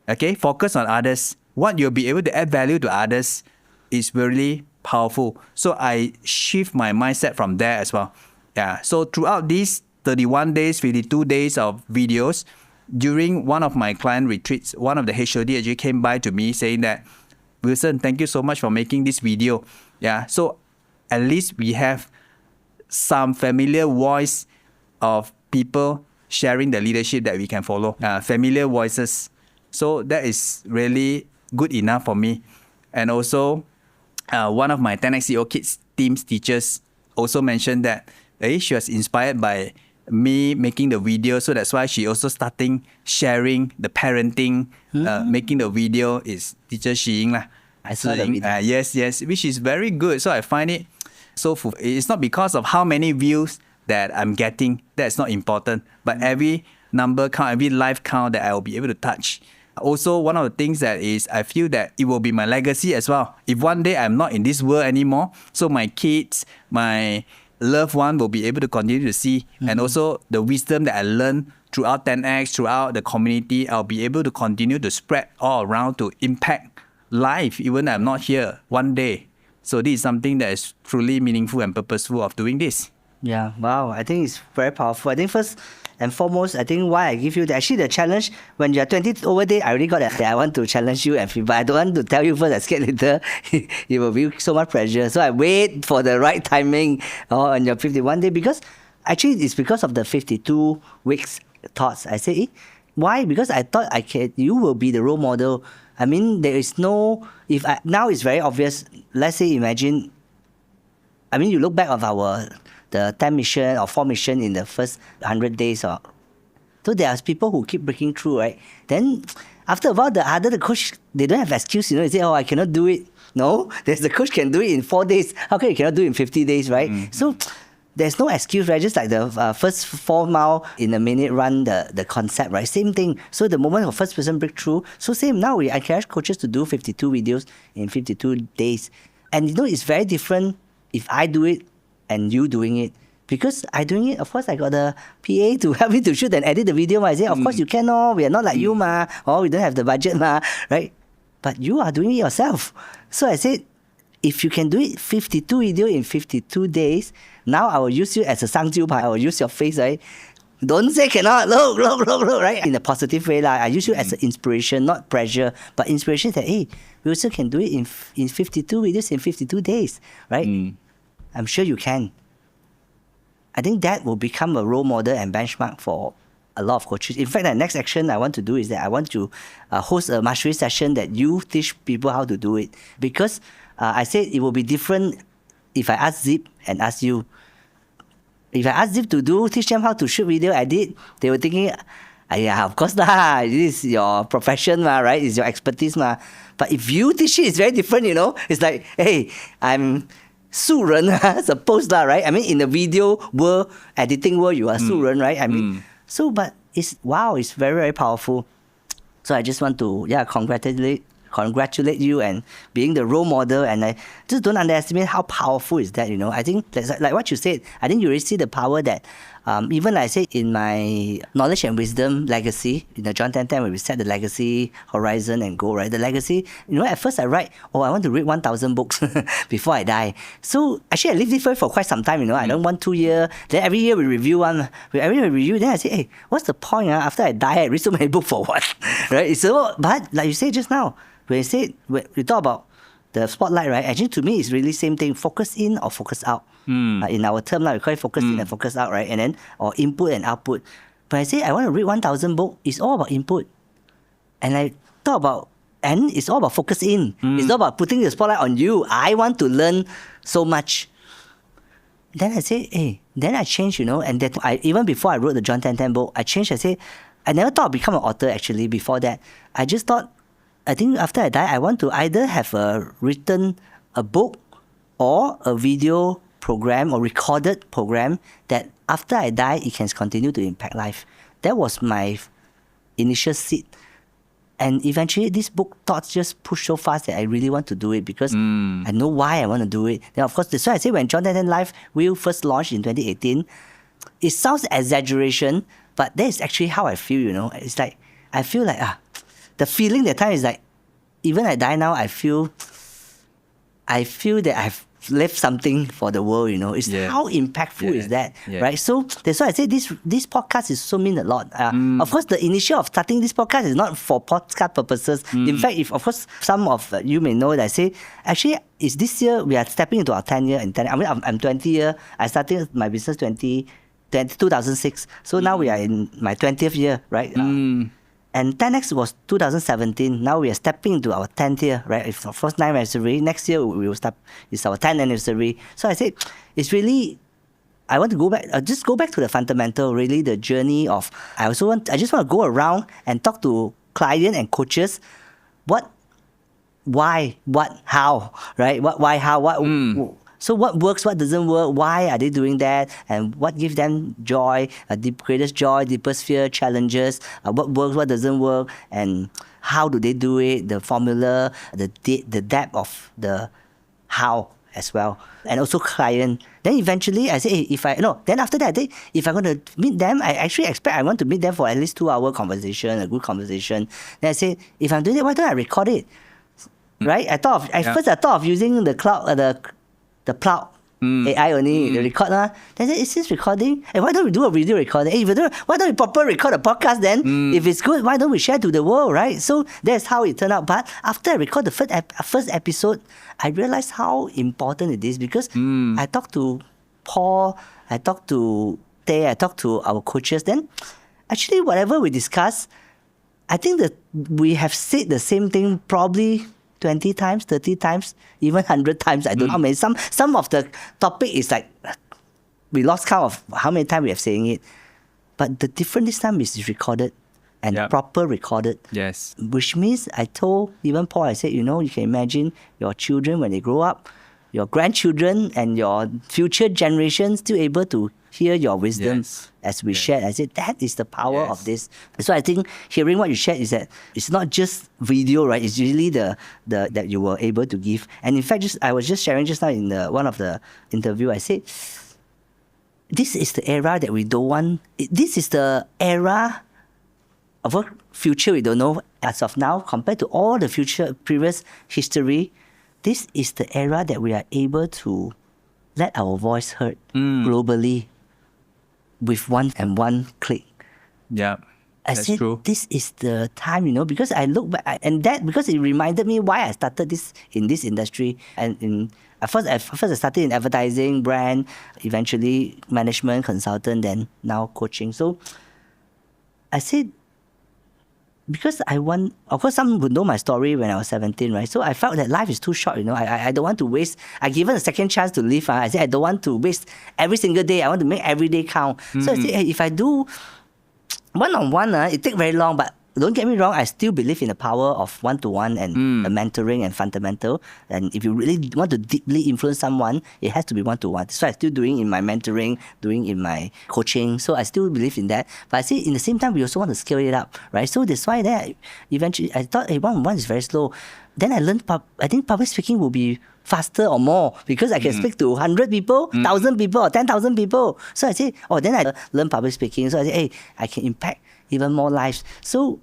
Okay? Focus on others. What you'll be able to add value to others is really powerful. So I shift my mindset from there as well. Yeah. So throughout these 31 days, 52 days of videos, during one of my client retreats, one of the HOD actually came by to me saying that, Wilson, thank you so much for making this video. Yeah. So at least we have some familiar voice of people sharing the leadership that we can follow. Familiar voices. So that is really good enough for me. And also, one of my 10X CEO Kids team's teachers also mentioned that she was inspired by me making the video. So that's why she also starting sharing the parenting, making the video is teacher Xi Ying. I saw the video. Yes, which is very good. So I find it so it's not because of how many views that I'm getting. That's not important. But every number count, every life count that I will be able to touch. Also, one of the things that is, I feel that it will be my legacy as well. If one day I'm not in this world anymore, so my kids, my loved one will be able to continue to see. And also the wisdom that I learned throughout 10X, throughout the community, I'll be able to continue to spread all around to impact life, even if I'm not here one day. So this is something that is truly meaningful and purposeful of doing this. Yeah, wow. I think it's very powerful. I think first and foremost, I think why I give you the challenge, when you're 20 over day, I already got that I want to challenge you, but I don't want to tell you first. I scared later it will be so much pressure. So I wait for the right timing on your 51 day, because actually it's because of the 52 weeks thoughts. I say, why? Because I thought you will be the role model. I mean, there is no, now it's very obvious. Let's say, imagine, you look back of the 10 mission or 4 mission in the first 100 days, or So there are people who keep breaking through, right? Then after a while, the coach, they don't have excuse, They say, I cannot do it. No, there's the coach can do it in 4 days. How come you cannot do it in 50 days, right? So there's no excuse, right? Just like the first 4 mile in a minute run, the concept, right? Same thing. So the moment of first person breakthrough, so same now, we encourage coaches to do 52 videos in 52 days. And it's very different if I do it and you doing it. Because I doing it, of course, I got a PA to help me to shoot and edit the video. I say, of course you can, we are not like you, or we don't have the budget, right? But you are doing it yourself. So I said, if you can do it 52 video in 52 days, now I will use you as a 上酒牌. I will use your face, right? Don't say cannot. Look, right? In a positive way, I use you as an inspiration, not pressure. But inspiration that, hey, Wilson can do it in 52 videos in 52 days, right? I'm sure you can. I think that will become a role model and benchmark for a lot of coaches. In fact, the next action I want to do is that I want to host a mastery session that you teach people how to do it. Because I said it will be different if I ask Zip and ask you. If I ask Zip to teach them how to shoot video edit, they were thinking, yeah, of course lah, this is your profession, right? It's your expertise. But if you teach it, it's very different, It's like, hey, I'm 素人, suppose lah, right? I mean, in the video world, editing world, you are 素人, right? I mean, so, but it's very, very powerful. So I just want to, congratulate you and being the role model, and I just don't underestimate how powerful is that, I think that's like what you said. I think you really see the power that even like I said in my knowledge and wisdom legacy, in the John 10:10, where we set the legacy horizon and goal, right? The legacy, at first I write, I want to read 1,000 books before I die. So actually I lived this way for quite some time, I don't want 2 years. Then every year we review one. Every year we review, then I say, hey, what's the point? After I die, I read so many books for what? Right? So, but like you said just now, when we talk about the spotlight, right? Actually, to me, it's really same thing. Focus in or focus out. In our term, we call it focus in and focus out, right? And then, or input and output. But I say I want to read 1,000 books. It's all about input. And I talk about, and it's all about focus in. It's all about putting the spotlight on you. I want to learn so much. Then I say, hey, then I changed, and that even before I wrote the John 10:10 book, I changed. I say, I never thought I'd become an author actually before that. I just thought, I think after I die, I want to either have written a book or a video program or recorded program that after I die, it can continue to impact life. That was my initial seed. And eventually, this book thoughts just pushed so fast that I really want to do it because I know why I want to do it. Then, of course, that's why I say when John 10:10 Live will first launched in 2018, it sounds exaggeration, but that is actually how I feel, It's like, I feel like, the feeling that time is like, even I die now, I feel that I've left something for the world, It's how impactful is that, right? So that's why I say this podcast is so mean a lot. Of course, the initial of starting this podcast is not for podcast purposes. In fact, if of course some of you may know that I say, actually, is this year we are stepping into our 10 year and 10. I mean, I'm 20 year. I started my business 2006. So now we are in my 20th year, right? And 10X was 2017. Now we are stepping into our 10th year, right? It's our first 9th anniversary. Next year we will start. It's our 10th anniversary. So I said, it's really, I want to go back. Just go back to the fundamental. Really, the journey of. I just want to go around and talk to clients and coaches. What, why, what, how, right? What, why, how, what. So what works, what doesn't work, why are they doing that, and what gives them joy, greatest joy, deepest fear, challenges, what works, what doesn't work, and how do they do it, the formula, the depth of the how as well, and also client. Then eventually I say, hey, then after that, if I'm going to meet them, I actually expect I want to meet them for at least 2 hour conversation, a good conversation. Then I say, if I'm doing it, why don't I record it? Right? First I thought of using the cloud, the cloud AI only, the record. Then I said, is this recording? Hey, why don't we do a video recording? Hey, why don't we proper record a podcast then? If it's good, why don't we share to the world, right? So that's how it turned out. But after I record the first episode, I realized how important it is because I talked to Paul, I talked to Tay, I talked to our coaches. Then actually whatever we discuss, I think that we have said the same thing probably 20 times, 30 times, even 100 times. I don't know how many. Some of the topic is like, we lost count of how many times we have saying it. But the difference this time is recorded and Yep. proper recorded. Yes. Which means I told even Paul, I said, you can imagine your children when they grow up, your grandchildren and your future generations still able to hear your wisdom Yes. as we Yes. shared. I said, that is the power Yes. of this. So I think hearing what you shared is that it's not just video, right? It's really the that you were able to give. And in fact, I was just sharing just now in one of the interview, I said, this is the era that we don't want. This is the era of a future we don't know as of now compared to all the future previous history. This is the era that we are able to let our voice heard globally with one click. Yeah. I That's said, true. this is the time, because I look back, because it reminded me why I started in this industry. And at first I started in advertising, brand, eventually management, consultant, then now coaching. So I said, because of course, some would know my story when I was 17, right? So I felt that life is too short, I don't want to waste. I given a second chance to live. I said, I don't want to waste every single day. I want to make every day count. So I said, hey, if I do one-on-one, it takes very long, but don't get me wrong, I still believe in the power of one-to-one and the mentoring and fundamental. And if you really want to deeply influence someone, it has to be one-to-one. So I'm still doing in my mentoring, doing in my coaching. So I still believe in that. But I say in the same time, we also want to scale it up, right? So that's why then eventually I thought, hey, one-on-one is very slow. Then I learned, I think public speaking will be faster or more because I can speak to 100 people, 1,000 people, or 10,000 people. So I say, then I learn public speaking. So I say, hey, I can impact even more lives. So,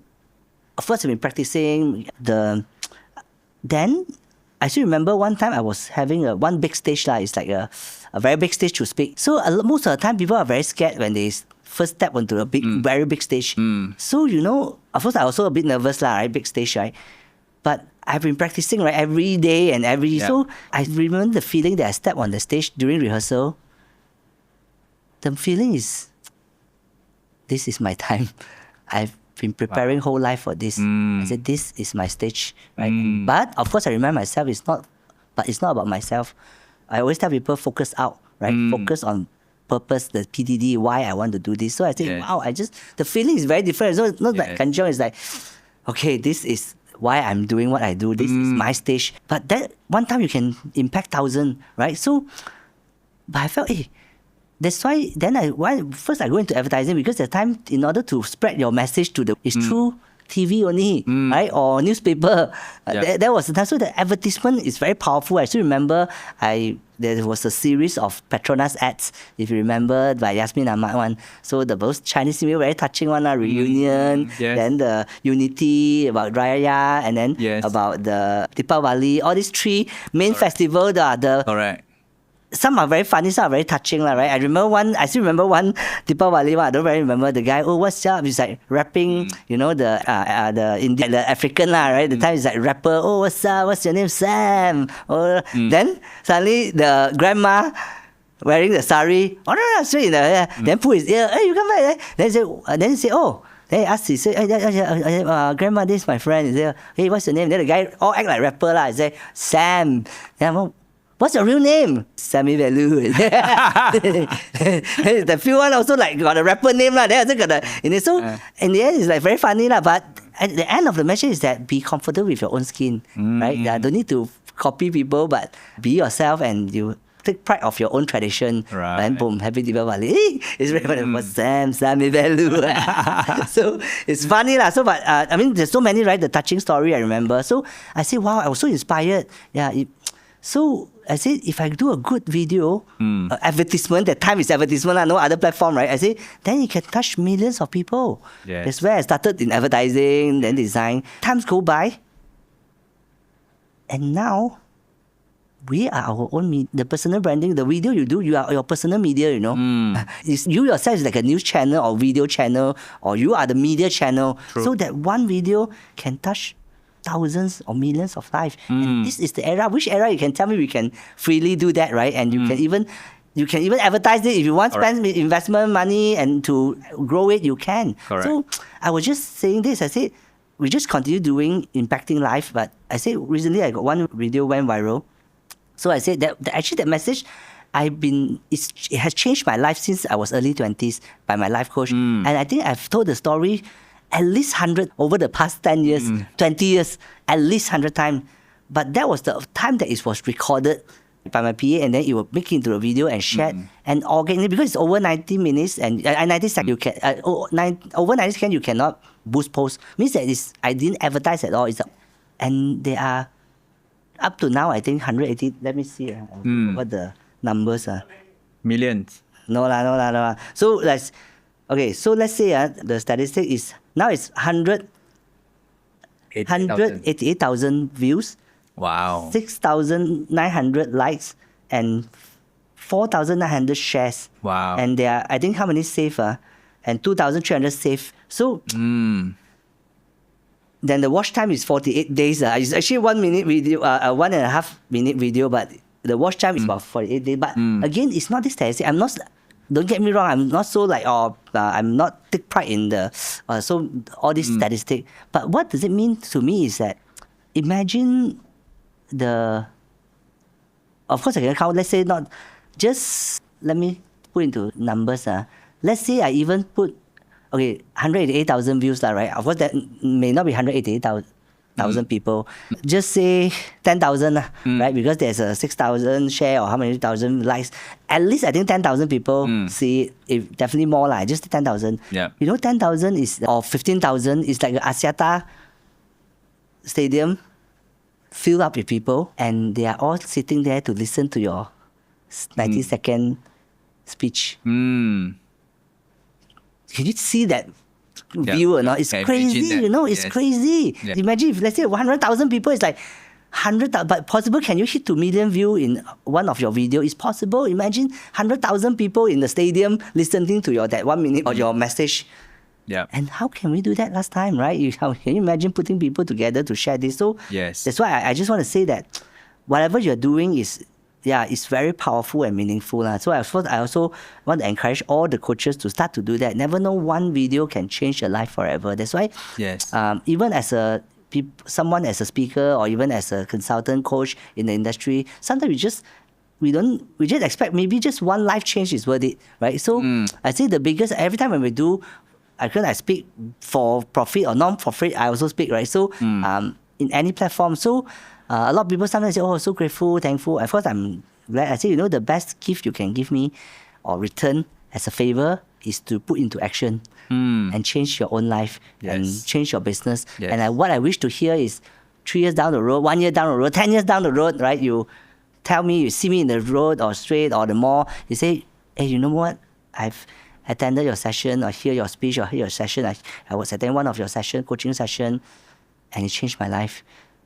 of course, I've been practicing then I still remember one time I was having one big stage. It's like a very big stage to speak. So most of the time, people are very scared when they first step onto a very big stage. So, of course, I was also a bit nervous, right? Big stage, right? But I've been practicing, right, every day and so I remember the feeling that I stepped on the stage during rehearsal. The feeling is, this is my time. I've been preparing whole life for this. I said, this is my stage, right? But of course, I remind myself, it's not about myself. I always tell people, focus out, right? Focus on purpose, the PDD, why I want to do this. So I say, wow, the feeling is very different. So it's not like Kanjong is like, okay, this is why I'm doing what I do. This is my stage. But that one time you can impact 1,000, right? So, but I felt, that's why then first I go into advertising because at the time, in order to spread your message it's through TV only, right? Or newspaper. That was the time. So the advertisement is very powerful. I still remember there was a series of Petronas ads, if you remember, by Yasmin Ahmad one. So those Chinese New Year, very touching one, reunion, then the unity about Raya, and then about the Deepavali, all these three main festivals. Correct. Some are very funny, some are very touching, right? I still remember one Deepavali one. I don't really remember the guy. Oh, what's up? He's like rapping, the Indian, the African, right? The time he's like rapper. Oh, what's up? What's your name? Sam. Oh, then suddenly the grandma wearing the sari. Oh no, straight in the then put his ear. Hey, you come back. Then he say, oh. Then he asked, grandma, this is my friend. He said, hey, what's your name? Then the guy all act like rapper lah. He say, Sam. Then what's your real name? Sammy Velu. The few one also like got a rapper name lah. Then also got so in the end it's like very funny lah. But at the end of the message is that be comfortable with your own skin, right? Don't need to copy people, but be yourself and you take pride of your own tradition. Right. And boom, happy Deepavali. It's very funny. For Sammy Velu. So it's funny lah. So but there's so many, right? The touching story I remember. So I say, wow, I was so inspired. So I said, if I do a good video, advertisement, that time is advertisement, no other platform, right? I said, then it can touch millions of people. Yes. That's where I started in advertising, then design. Times go by. And now, we are our own the personal branding. The video you do, you are your personal media, You yourself is like a news channel or video channel, or you are the media channel. True. So that one video can touch thousands or millions of lives. And this is the era. Which era you can tell me we can freely do that, right? And you can even advertise it if you want to spend investment money and to grow it, you can. Correct. So I was just saying this. I said we just continue doing impacting life. But I said recently I got one video went viral. So I said that actually that message it has changed my life since I was early 20s by my life coach. And I think I've told the story at least 100 over the past 10 years, 20 years, at least 100 times. But that was the time that it was recorded by my PA, and then it will make it into a video and shared and organic, because it's over 90 minutes and 90 seconds. You can over 90 seconds you cannot boost post. Means that I didn't advertise at all. And they are up to now, I think 180. Let me see what the numbers are. Millions. No lah. So let's say the statistic is now it's 188,000 views. Wow. 6,900 likes and 4,900 shares. Wow. And there are, I think, how many saved? And 2,300 saved. So then the watch time is 48 days. It's actually 1 minute video, 1.5 minute video, but the watch time is about 48 days. But again, it's not this statistic. Don't get me wrong, I'm not so I'm not take pride in the, so all this statistic. But what does it mean to me is that, imagine of course I can count, let's say not, just let me put into numbers. Let's say I even put, 188,000 views, right? Of course that may not be 188,000 people. Just say 10,000, right? Because there's a 6,000 share or how many thousand likes. At least I think 10,000 people see it. If definitely more, just 10,000. Yeah. 10,000 is, or 15,000 is like Axiata Stadium filled up with people, and they are all sitting there to listen to your 90-second speech. Can you see that view or not? It's crazy, it's crazy. Yeah. Imagine if, let's say, 100,000 people, it's like 100,000, but possible, can you hit 2 million views in one of your videos? It's possible. Imagine 100,000 people in the stadium listening to that 1 minute of your message. Yeah. And how can we do that last time, right? Can you imagine putting people together to share this? So that's why I just want to say that whatever you're doing is very powerful and meaningful. So I also want to encourage all the coaches to start to do that. Never know one video can change your life forever. That's why even as someone as a speaker or even as a consultant coach in the industry, sometimes we just expect maybe just one life change is worth it, right? So I say the biggest, every time when we do, I speak for profit or non-profit, I also speak, right? So in any platform. So a lot of people sometimes say, so grateful, thankful. Of course, I'm glad. I say, the best gift you can give me or return as a favor is to put into action and change your own life and change your business. And what I wish to hear is 3 years down the road, 1 year down the road, 10 years down the road, right? You tell me, you see me in the road or street or the mall, you say, hey, you know what? I've attended your session or hear your speech or hear your session. I was attending one of your coaching session, and it changed my life.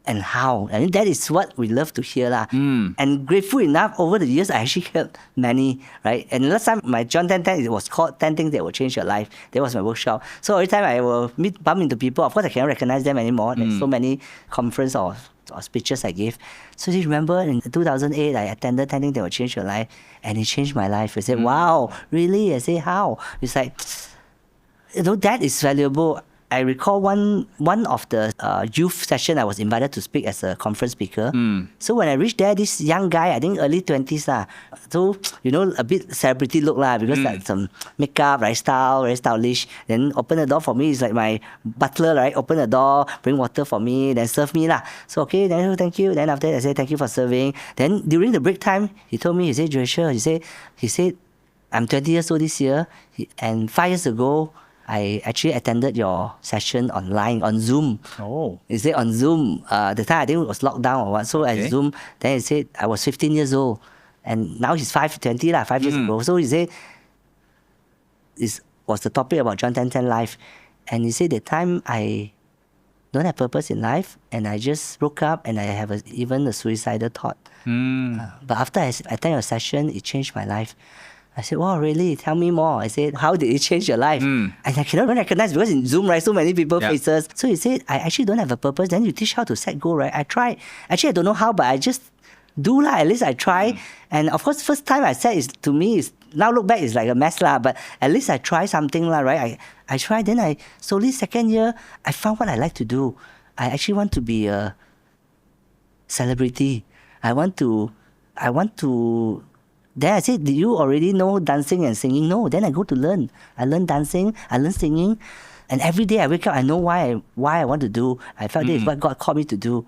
And how? I mean, that is what we love to hear. And grateful enough, over the years, I actually heard many, right? And last time, my John 10, it was called 10 Things That Will Change Your Life. That was my workshop. So every time I will bump into people, of course, I cannot recognize them anymore. There's so many conference or speeches I gave. So do you remember in 2008, I attended 10 Things That Will Change Your Life, and it changed my life. I said, wow, really? I say, how? It's like, that is valuable. I recall one of the youth session I was invited to speak as a conference speaker. So when I reached there, this young guy, I think early 20s, so a bit celebrity look because like some makeup, right, style, very stylish. Then open the door for me. It's like my butler, right? Open the door, bring water for me, then serve me So then thank you. Then after that, I said thank you for serving. Then during the break time, he told me, he said, Joshua, he said, I'm 20 years old this year, and 5 years ago, I actually attended your session online on Zoom. He said on Zoom. The time I think it was locked down or what. So at Zoom, then he said I was 15 years old, and now he's 5 years ago. So he said this was the topic about John 10:10 life, and he said the time I don't have purpose in life, and I just woke up and I have even a suicidal thought. But after I attended your session, it changed my life. I said, wow, really? Tell me more. I said, how did it change your life? And I cannot recognize because in Zoom, right, so many people faces. So he said, I actually don't have a purpose. Then you teach how to set goal, right? I try. Actually, I don't know how, but I just do at least I try. And of course, first time I said is to me is now look back is like a mess but at least I try something right? I tried. Then I slowly second year I found what I like to do. I actually want to be a celebrity. I want to Then I said, do you already know dancing and singing? No. Then I go to learn. I learn dancing, I learn singing. And every day I wake up, I know why I want to do. I felt that is what God called me to do.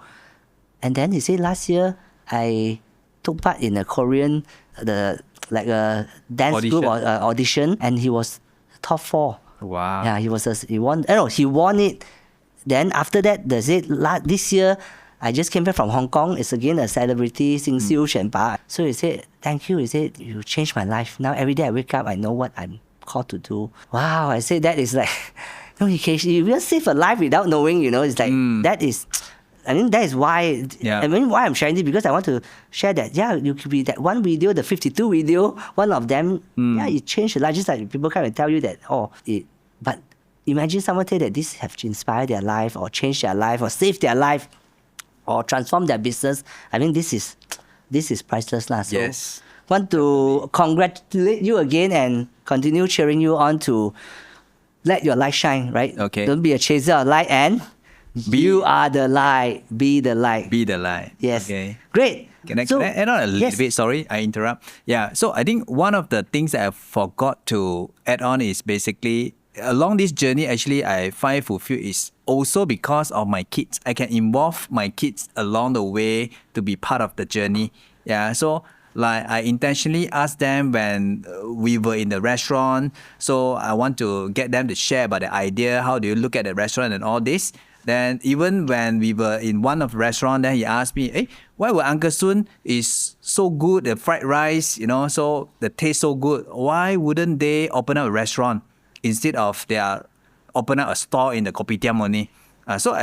And then he said last year, I took part in a Korean, like a dance group audition, and he was top 4. Wow. Yeah, he won. He won it. Then after that, this year, I just came back from Hong Kong. It's again a celebrity, Sing Siu Shen Ba. So he said, thank you. He said, you changed my life. Now every day I wake up, I know what I'm called to do. Wow, I said that is like, you will save a life without knowing, it's like, that is why, why I'm sharing this, because I want to share that, you could be that one video, the 52 video, one of them, it changed your life. Just like people come and tell you that, but imagine someone say that this have inspired their life or changed their life or saved their life or transformed their business. I mean, this is priceless. So Yes. Want to congratulate you again and continue cheering you on to let your light shine, right? Okay. Don't be a chaser of light, and you are the light. Be the light. Be the light. Yes. Okay. Great. Can I add on a little bit? Sorry, I interrupt. Yeah, so I think one of the things that I forgot to add on is basically along this journey, actually, I find fulfilled is also because of my kids. I can involve my kids along the way to be part of the journey. Yeah, so like I intentionally asked them when we were in the restaurant. So I want to get them to share about the idea. How do you look at the restaurant and all this? Then even when we were in one of the restaurant, then he asked me, hey, why would Uncle Sun is so good, the fried rice, so the taste so good. Why wouldn't they open up a restaurant instead of they are open up a store in the kopitiam only? So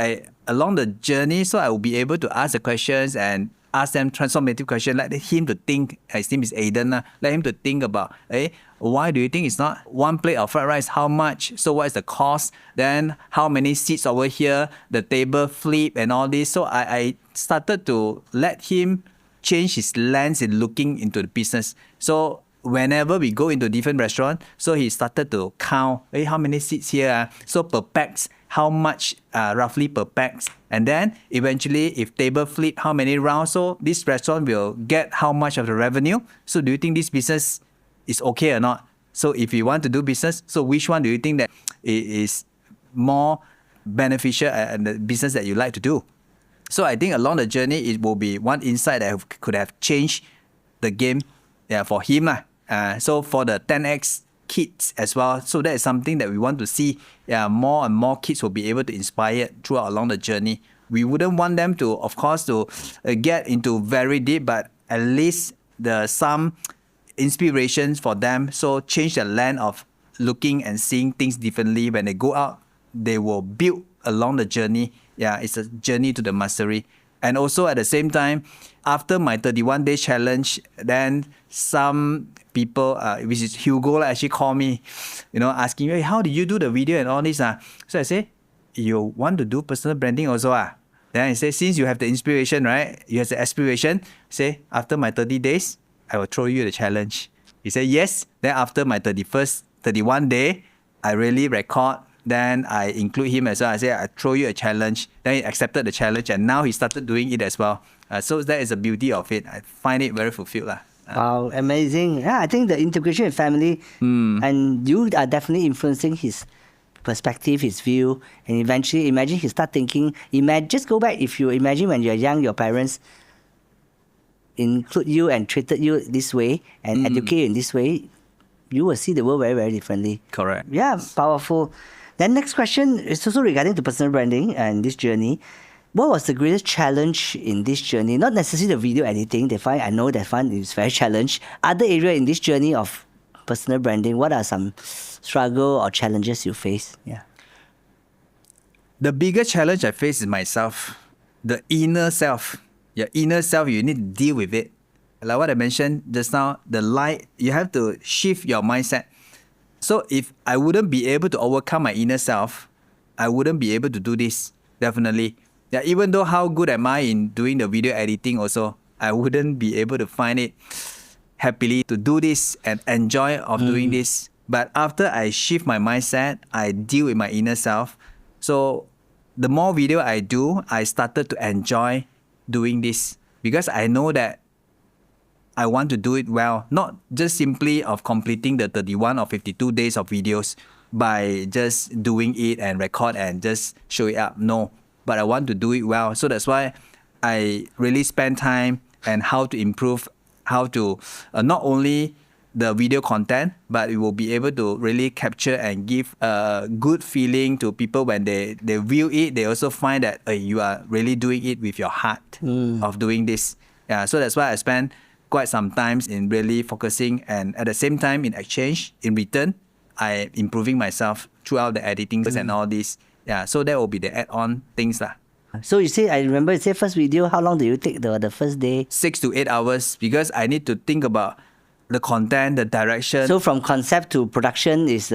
along the journey, so I will be able to ask the questions and ask them transformative questions, let him to think. His name is Aiden. Let him to think about, why do you think it's not one plate of fried rice? How much? So what is the cost? Then how many seats over here? The table flip and all this. So I started to let him change his lens in looking into the business. So whenever we go into different restaurant, so he started to count, how many seats here? So per pax, how much roughly per pax? And then eventually, if table flip, how many rounds? So this restaurant will get how much of the revenue? So do you think this business is okay or not? So if you want to do business, so which one do you think that is more beneficial and the business that you like to do? So I think along the journey, it will be one insight that could have changed the game for him. So for the 10X kids as well. So that is something that we want to see. More and more kids will be able to inspire throughout along the journey. We wouldn't want them to, of course, to get into very deep, but at least some inspirations for them. So change the lens of looking and seeing things differently. When they go out, they will build along the journey. It's a journey to the mastery. And also at the same time, after my 31-day challenge, then some people, which is Hugo, actually called me, asking, hey, how did you do the video and all this? So I say, you want to do personal branding also? Then I say, since you have the inspiration, right? You have the aspiration. Say, after my 30 days, I will throw you the challenge. He said, yes. Then after my 31 day, I really record. Then I include him as well. I say, I throw you a challenge. Then he accepted the challenge, and now he started doing it as well. So that is the beauty of it. I find it very fulfilled. Wow, amazing. Yeah, I think the integration with family, and you are definitely influencing his perspective, his view, and eventually imagine he start thinking, just go back, if you imagine when you're young, your parents include you and treated you this way and educate you in this way, you will see the world very, very differently. Correct. Yeah, powerful. Then next question is also regarding to personal branding and this journey. What was the greatest challenge in this journey? Not necessarily the video editing. I know that fun is very challenged. Other area in this journey of personal branding, what are some struggle or challenges you face? Yeah. The biggest challenge I face is myself. The inner self. Your inner self, you need to deal with it. Like what I mentioned just now, the light, you have to shift your mindset. So if I wouldn't be able to overcome my inner self, I wouldn't be able to do this, definitely. Even though how good am I in doing the video editing also, I wouldn't be able to find it happily to do this and enjoy of doing this. But after I shift my mindset, I deal with my inner self. So the more video I do, I started to enjoy doing this because I know that I want to do it well, not just simply of completing the 31 or 52 days of videos by just doing it and record and just show it up. No, but I want to do it well. So that's why I really spend time and how to improve, how to not only the video content, but it will be able to really capture and give a good feeling to people when they view it. They also find that you are really doing it with your heart of doing this. Yeah, so that's why I spend quite some time in really focusing, and at the same time in exchange, in return, I improving myself throughout the editing and all this. Yeah, so that will be the add-on things lah. So you say, I remember you say first video, how long do you take the first day? 6 to 8 hours, because I need to think about the content, the direction. So from concept to production is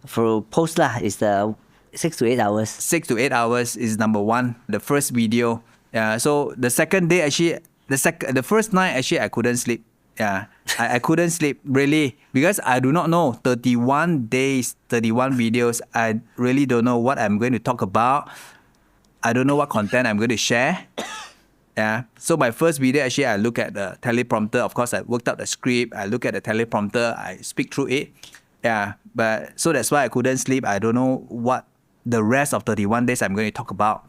for post lah, is the 6 to 8 hours. 6 to 8 hours is number one, the first video. Yeah, so the second day actually, the first night actually I couldn't sleep. Yeah, I couldn't sleep really, because I do not know 31 days, 31 videos. I really don't know what I'm going to talk about. I don't know what content I'm going to share. Yeah. So my first video, actually, I look at the teleprompter. Of course, I worked out the script. I look at the teleprompter. I speak through it. Yeah. But so that's why I couldn't sleep. I don't know what the rest of 31 days I'm going to talk about.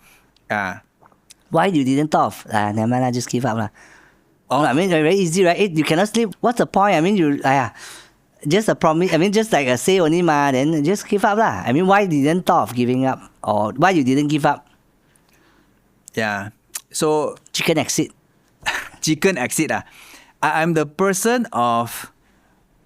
Yeah. Why you didn't talk? Never mind, I just give up lah. Oh, I mean, very easy, right? You cannot sleep. What's the point? I mean, just a promise. I mean, just like a say only ma. Then just give up lah. I mean, why didn't thought of giving up, or why you didn't give up? Yeah. So Chicken exit. chicken exit. I'm the person of,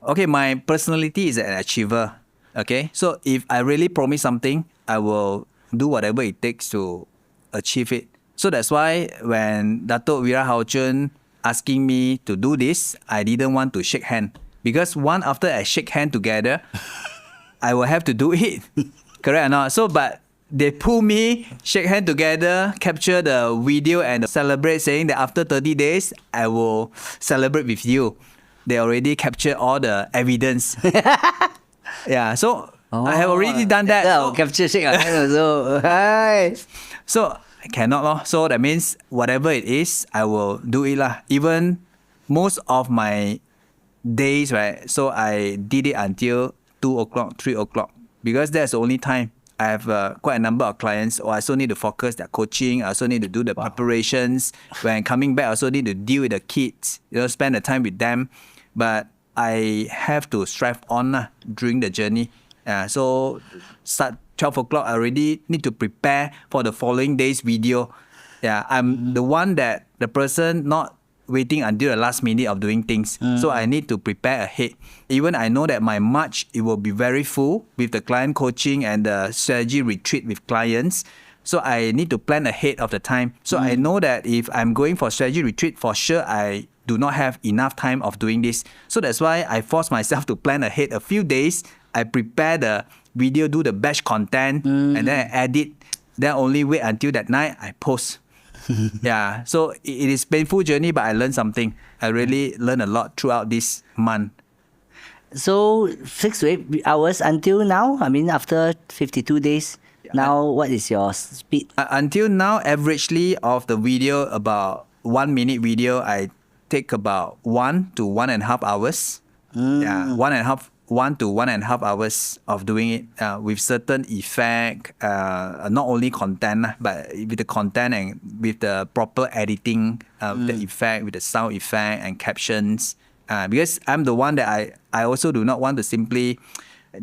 okay, my personality is an achiever. Okay. So if I really promise something, I will do whatever it takes to achieve it. So that's why when Dato' Wira Hauchun asking me to do this, I didn't want to shake hand. Because after I shake hand together, I will have to do it. Correct or not? So, but they pull me, shake hand together, capture the video and celebrate, saying that after 30 days, I will celebrate with you. They already captured all the evidence. Yeah, so I have already done that. Yeah, capture shake hand also. Hi. So I cannot lor. So that means whatever it is, I will do it lah. Even most of my days, right? So I did it until 2 o'clock, 3 o'clock, because that's the only time. I have quite a number of clients, or I also need to focus their coaching. I also need to do the preparations. When coming back, I also need to deal with the kids, spend the time with them. But I have to strive on during the journey. So start 12 o'clock, I already need to prepare for the following day's video. Yeah, I'm the one that the person not waiting until the last minute of doing things. So I need to prepare ahead. Even I know that my March, it will be very full with the client coaching and the strategy retreat with clients. So I need to plan ahead of the time. So I know that if I'm going for strategy retreat, for sure I do not have enough time of doing this. So that's why I force myself to plan ahead a few days. I prepare the video, do the batch content, and then I edit. Then only wait until that night, I post. Yeah, so it is painful journey, but I learned something. I really learned a lot throughout this month. So 6 to 8 hours until now? I mean, after 52 days, now what is your speed? Until now, averagely of the video, about 1 minute video, I take about 1 to 1.5 hours. Yeah, 1 to 1.5 hours of doing it with certain effect, not only content, but with the content and with the proper editing, with the effect, with the sound effect and captions. Because I'm the one that I also do not want to simply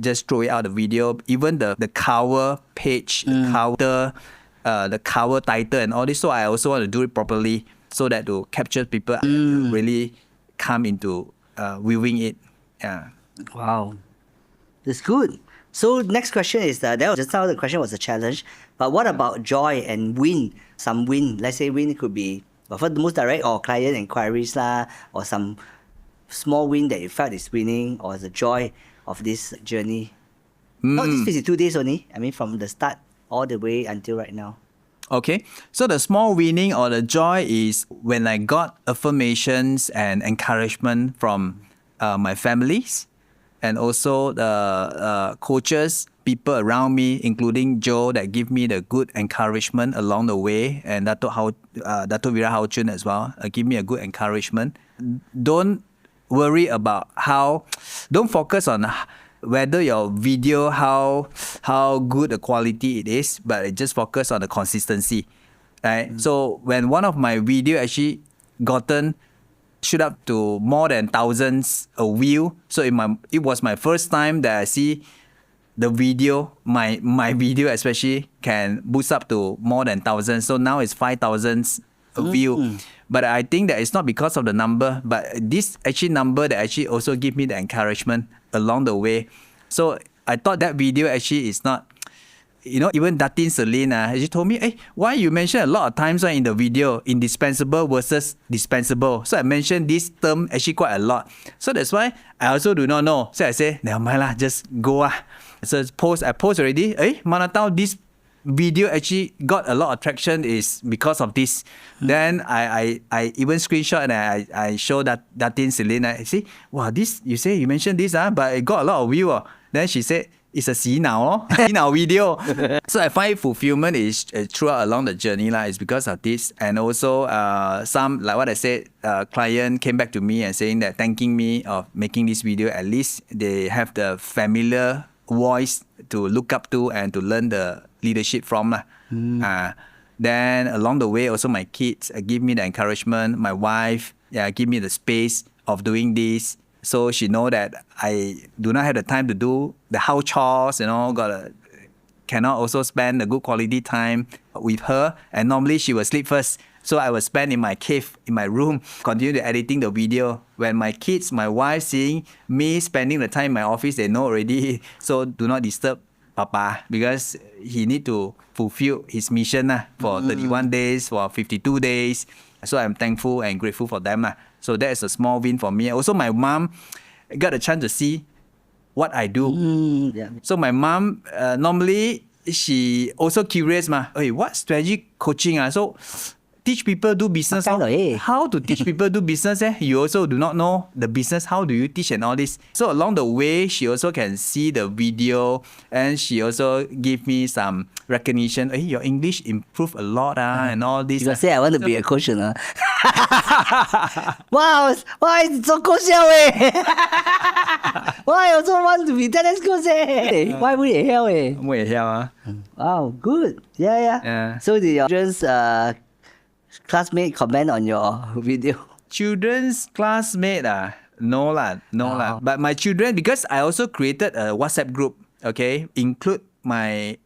just throw it out the video. Even the cover page, the cover title and all this. So I also want to do it properly so that to capture people really come into viewing it. Yeah. Wow, that's good. So next question is that was just now the question was a challenge, but what about joy and win? Some win, let's say win could be for the most direct or client inquiries lah, or some small win that you felt is winning, or the joy of this journey. Not just 52 days only. I mean, from the start all the way until right now. Okay, so the small winning or the joy is when I got affirmations and encouragement from my families. and also the coaches, people around me, including Joe, that give me the good encouragement along the way, and Dato Vira Hao Chun as well, give me a good encouragement. Don't worry about don't focus on whether your video, how good the quality it is, but just focus on the consistency. Right? So when one of my video actually shoot up to more than thousands a view. So it was my first time that I see the video, my video especially, can boost up to more than thousands. So now it's 5,000 a view. But I think that it's not because of the number, but this actually number that actually also give me the encouragement along the way. So I thought that video actually is not, even Datin Celine, she told me, hey, why you mention a lot of times in the video, indispensable versus dispensable. So I mentioned this term actually quite a lot. So that's why I also do not know. So I say, never mind lah, just go. So I post already. Mana tahu this video actually got a lot of traction is because of this. Then I even screenshot and I show that Datin Celine. I see, wow, this, you say you mentioned this, but it got a lot of view. Then she said, it's a 洗脑 video. So I find fulfillment is throughout along the journey is because of this. And also some, like what I said, client came back to me and saying that thanking me of making this video. At least they have the familiar voice to look up to and to learn the leadership from. Then along the way also my kids give me the encouragement. My wife give me the space of doing this. So she know that I do not have the time to do the house chores, cannot also spend a good quality time with her. And normally she will sleep first. So I will spend in my cave, in my room, continue to editing the video. When my kids, my wife seeing me spending the time in my office, they know already. So do not disturb Papa, because he need to fulfill his mission for 31 days, for 52 days. So I'm thankful and grateful for them. So that is a small win for me. Also, my mom got a chance to see what I do. So my mom, normally, she also curious. Hey, what strategy coaching? So teach people do business. How to teach people do business? You also do not know the business. How do you teach and all this? So along the way, she also can see the video, and she also give me some recognition. Hey, your English improved a lot and all this. You say I want to be a coach. Wow, why so coach? Why I also want to be tennis coach? Why would you help? Wow, good. Yeah. So did your children's classmate comment on your video? Children's classmate? No lah. But my children, because I also created a WhatsApp group, okay, include my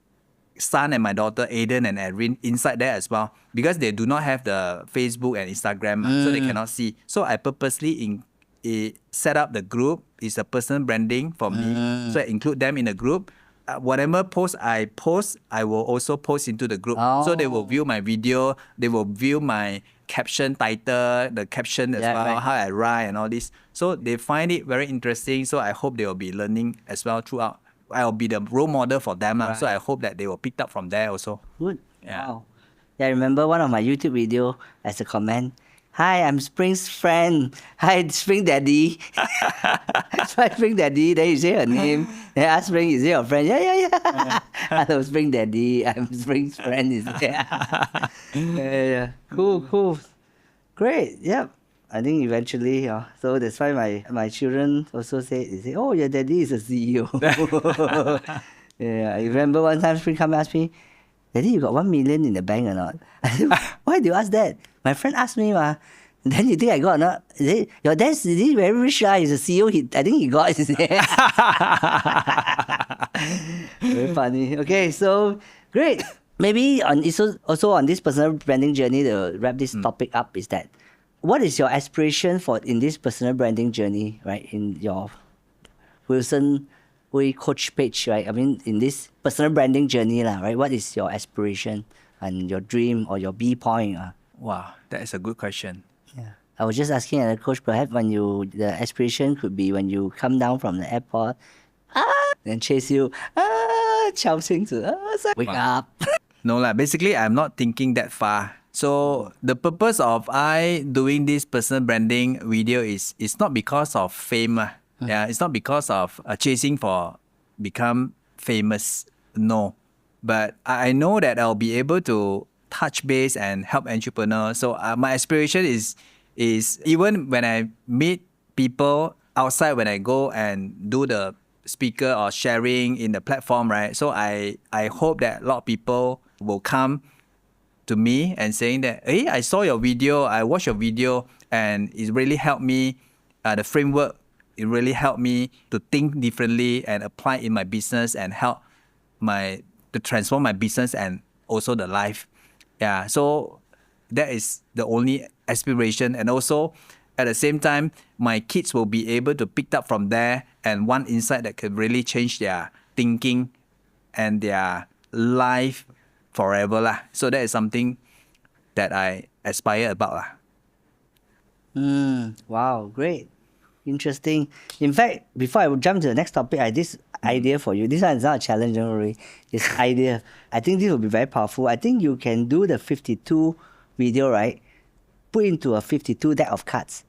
son and my daughter, Aiden and Erin, inside there as well, because they do not have the Facebook and Instagram, so they cannot see. So I purposely set up the group. It's a personal branding for me. So I include them in the group. Whatever post, I will also post into the group. So they will view my video, they will view my caption title, the caption as well, how I write and all this. So they find it very interesting. So I hope they will be learning as well throughout. I'll be the role model for them. So I hope that they will pick up from there also. Good. Wow. I remember one of my YouTube video as a comment. Hi, I'm Spring's friend. Hi, Spring Daddy. Hi, Spring Daddy. Then you say her name. Then ask Spring, is it your friend? Yeah. Hello, Spring Daddy. I'm Spring's friend. Yeah. Cool. Great. Yep. I think eventually, so that's why my children also say, oh, your daddy is a CEO. I remember one time Spring come and ask me, Daddy, you got 1 million in the bank or not? I said, why do you ask that? My friend asked me, then you think I got or not? Your dad's very rich, he's a CEO. I think he got. Very funny. Okay, so great. Maybe also on this personal branding journey, to wrap this topic up, is that what is your aspiration in this personal branding journey, right? In your Wilson Ooi coach page, right? I mean, in this personal branding journey, right? What is your aspiration and your dream or your B point? Wow, that is a good question. Yeah. I was just asking the coach, perhaps the aspiration could be when you come down from the airport, then chase you, wake up. No lah. Basically, I'm not thinking that far. So the purpose of I doing this personal branding video is not because of fame. Yeah, it's not because of chasing for become famous. No, but I know that I'll be able to touch base and help entrepreneurs. So my aspiration is even when I meet people outside, when I go and do the speaker or sharing in the platform, right? So I hope that a lot of people will come to me and saying that, hey, I saw your video, I watched your video, and it really helped me. The framework, it really helped me to think differently and apply in my business and help to transform my business and also the life. Yeah, so that is the only aspiration. And also, at the same time, my kids will be able to pick up from there and one insight that could really change their thinking and their life forever lah. So that is something that I aspire about lah. Wow, great. Interesting. In fact, before I would jump to the next topic, I had this idea for you. This one is not a challenge, don't worry. This idea. I think this will be very powerful. I think you can do the 52 video, right? Put into a 52 deck of cards.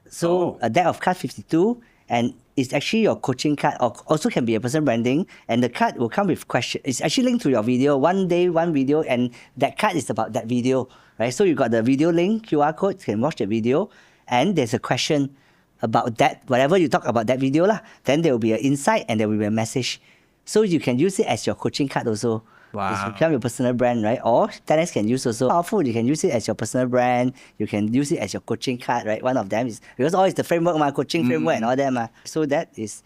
So a deck of cards 52, and it's actually your coaching card, or also can be a personal branding, and the card will come with question. It's actually linked to your video, one day, one video, and that card is about that video, right? So you got the video link, QR code, you can watch the video, and there's a question about that, whatever you talk about that video lah. Then there will be an insight and there will be a message. So you can use it as your coaching card also. Wow. It's become your personal brand, right? Or 10x can use also. Powerful, you can use it as your personal brand. You can use it as your coaching card, right? One of them is, because all is the framework, coaching framework and all that. So that is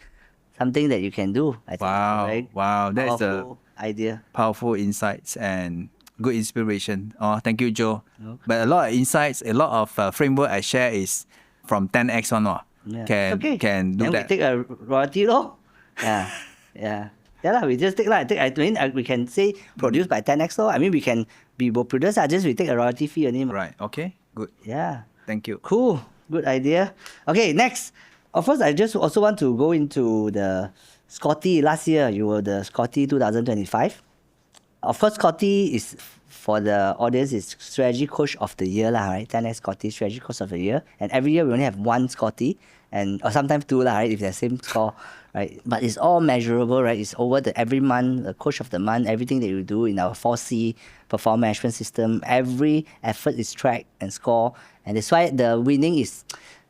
something that you can do. I think. Wow, Right? wow, that is the idea. Powerful insights and good inspiration. Oh, thank you, Joe. Okay. But a lot of insights, a lot of framework I share is from 10x on. Yeah. Can do then that. We take a royalty law. Yeah, yeah. Yeah lah, we just take lah. We can say produced by 10x law. I mean, we will produce. Just we take a royalty fee only. Right. Okay. Good. Yeah. Thank you. Cool. Good idea. Okay, next. Of course, I just also want to go into the Scotty. Last year, you were the Scotty 2025. Of course, Scotty is, for the audience, is Strategy Coach of the Year lah, right? 10x Scotty Strategy Coach of the Year. And every year we only have one Scotty, or sometimes two lah, right? If they're same score, right? But it's all measurable, right? It's over every month, the Coach of the Month, everything that you do in our 4C performance management system. Every effort is tracked and scored. And that's why the winning is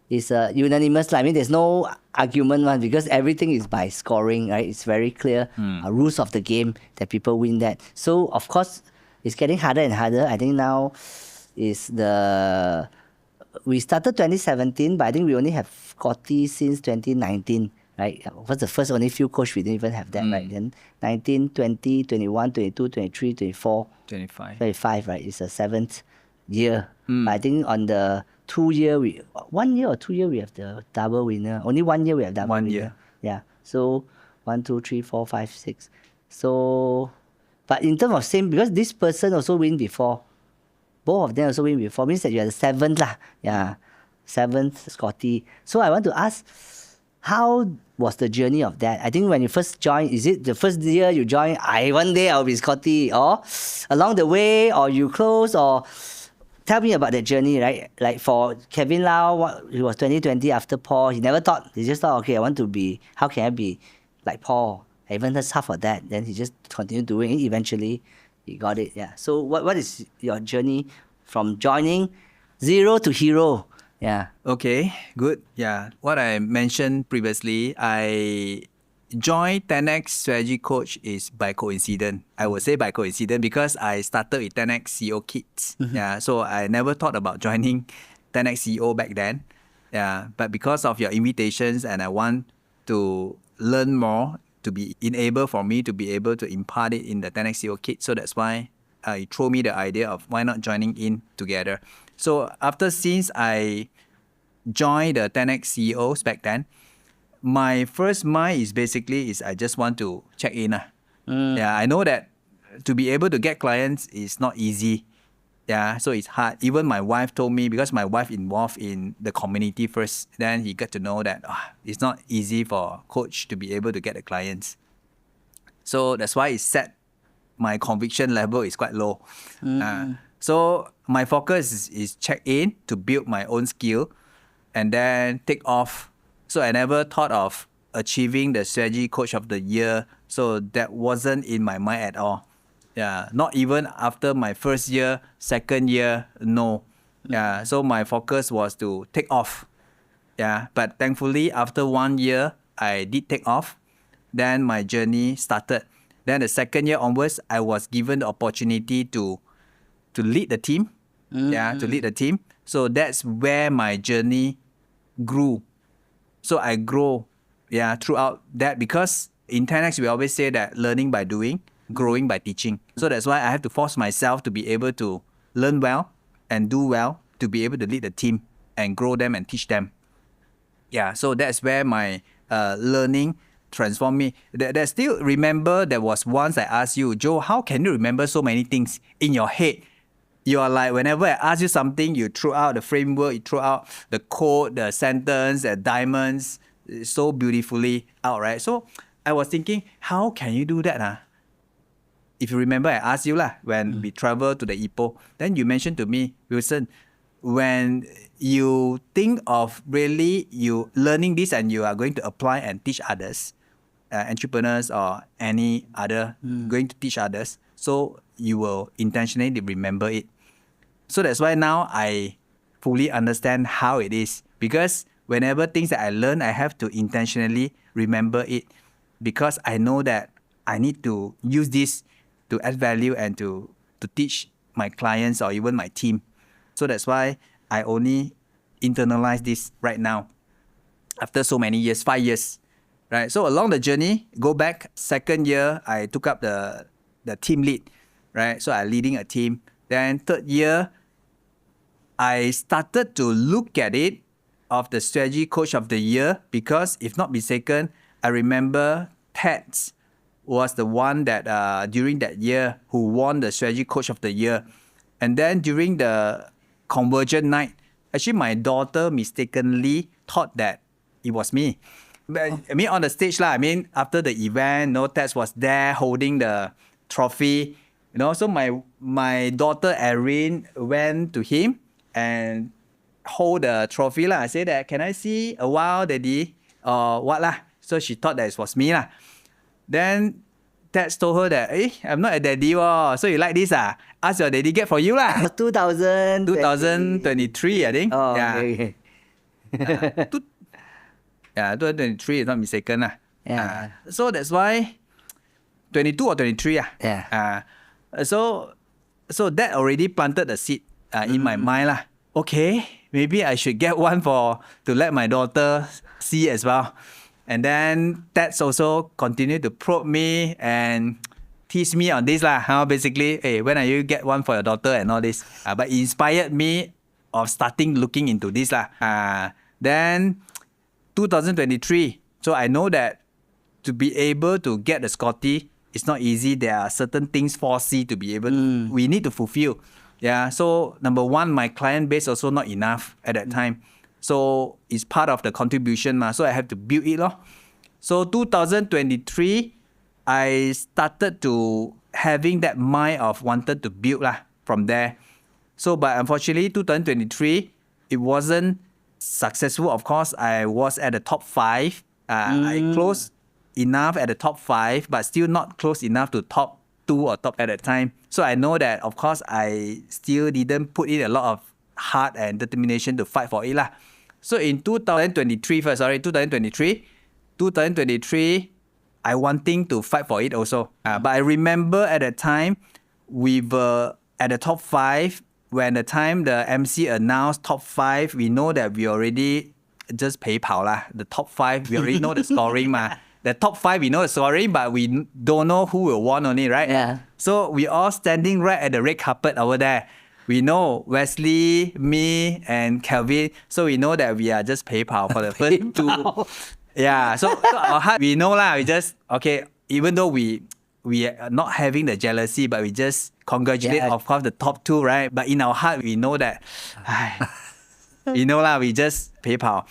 unanimous. I mean, there's no argument one, because everything is by scoring, right? It's very clear rules of the game that people win that. So of course, it's getting harder and harder. I think now is we started 2017, but I think we only have Scotty since 2019, right? Was the first only few coach we didn't even have that, right? Then 19, 20, 21, 22, 23, 24, 25, right? It's the 7th year. But I think on the 1 year or 2 year we have the double winner. Only 1 year we have double winner. 1 year. Yeah. So 1, 2, 3, 4, 5, 6. So, but in terms of same, because this person also win before. Both of them also win before. Means that you are the 7th lah. Yeah. 7th Scotty. So I want to ask, how was the journey of that? I think when you first joined, is it the first year you joined, one day I'll be Scotty, or along the way, or you close, or tell me about that journey, right? Like for Kevin Lau, he was 2020 after Paul. He never thought, he just thought, okay, how can I be like Paul? I even that's half of that. Then he just continued doing it. Eventually, he got it. Yeah. So what is your journey from joining 0 to hero? Yeah. Okay, good. Yeah. What I mentioned previously, I joined 10x Strategy Coach is by coincidence. I would say by coincidence because I started with 10x CEO Kids. Yeah. So I never thought about joining 10x CEO back then. Yeah. But because of your invitations and I want to learn more, to be enabled for me to be able to impart it in the 10x CEO Kids. So that's why it threw me the idea of why not joining in together. So since I joined the 10x CEOs back then, my first mind is basically I just want to check in. Yeah, I know that to be able to get clients is not easy. Yeah, so it's hard. Even my wife told me, because my wife involved in the community first, then he got to know that it's not easy for coach to be able to get the clients. So that's why it set my conviction level is quite low. So my focus is check in to build my own skill and then take off So I never thought of achieving the strategy coach of the year. So that wasn't in my mind at all. Yeah, not even after my first year, second year, no. Yeah, so my focus was to take off. Yeah, but thankfully after 1 year, I did take off. Then my journey started. Then the second year onwards, I was given the opportunity to lead the team. Yeah, to lead the team. So that's where my journey grew. So I grow, throughout that, because in 10X we always say that learning by doing, growing by teaching. So that's why I have to force myself to be able to learn well and do well to be able to lead the team and grow them and teach them. Yeah, so that's where my learning transformed me. That still remember there was once I asked you, Joe, how can you remember so many things in your head? You are like, whenever I ask you something, you throw out the framework, you throw out the code, the sentence, the diamonds, so beautifully out, right? So I was thinking, how can you do that? If you remember, I asked you when we traveled to the IPO, then you mentioned to me, Wilson, when you think of really you learning this and you are going to apply and teach others, entrepreneurs or any other, going to teach others, so you will intentionally remember it. So that's why now I fully understand how it is. Because whenever things that I learn, I have to intentionally remember it. Because I know that I need to use this to add value and to teach my clients or even my team. So that's why I only internalize this right now. After so many years, 5 years. Right? So along the journey, go back, second year, I took up the team lead. Right? So I'm leading a team. Then third year, I started to look at it of the strategy coach of the year, because if not mistaken, I remember Ted was the one that during that year who won the strategy coach of the year. And then during the conversion night, actually my daughter mistakenly thought that it was me. But, I mean, on the stage after the event, Ted was there holding the trophy. So my daughter Erin went to him and hold the trophy I said that, can I see a while, daddy? Or what So she thought that it was me Then Ted told her that, I'm not a daddy. So you like this Ask your daddy get for you 2023, I think. Oh, okay. 2023, if not mistaken. Yeah. So that's why 22 or 23. Yeah. So that already planted the seed in my mind. Okay, maybe I should get one to let my daughter see as well. And then that's also continued to probe me and tease me on this basically, hey, when are you get one for your daughter and all this. But it inspired me of starting looking into this. Then 2023, so I know that to be able to get the Scotty, it's not easy. There are certain things 4C to be able we need to fulfill. Yeah, so number one, my client base also not enough at that time. So it's part of the contribution. So I have to build it. So 2023, I started to having that mind of wanted to build from there. So but unfortunately, 2023, it wasn't successful. Of course, I was at the top 5. I closed enough at the top 5, but still not close enough to top 2 or top at that time. So I know that, of course, I still didn't put in a lot of heart and determination to fight for it. So in 2023, I wanting to fight for it also. But I remember at that time, we were at the top 5. When the time the MC announced top 5, we know that we already just 陪跑 The top 5, we already know the scoring The top 5, we know the scoring, but we don't know who will won only, right? Yeah. So we all standing right at the red carpet over there. We know Wesley, me, and Kelvin. So we know that we are just 陪跑 for the first 2. Yeah. So our heart, we know we just, okay, even though we are not having the jealousy, but we just congratulate, of course, the top 2, right? But in our heart, we know that, we just 陪跑.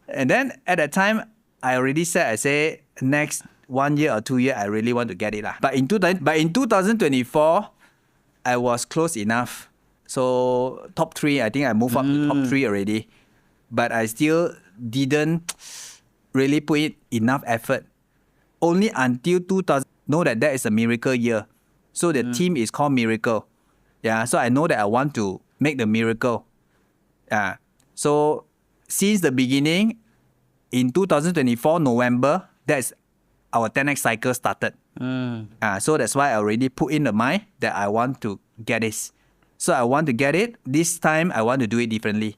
And then at that time, I already said, I say next 1 year or 2 years, I really want to get it. But in 2024, I was close enough. So top 3, I think I moved up to top 3 already. But I still didn't really put in enough effort. Only until 2000, know that is a miracle year. So the team is called Miracle. Yeah, so I know that I want to make the miracle. Yeah. So since the beginning, in 2024 November, that's our 10x cycle started. So that's why I already put in the mind that I want to get this. So I want to get it. This time I want to do it differently.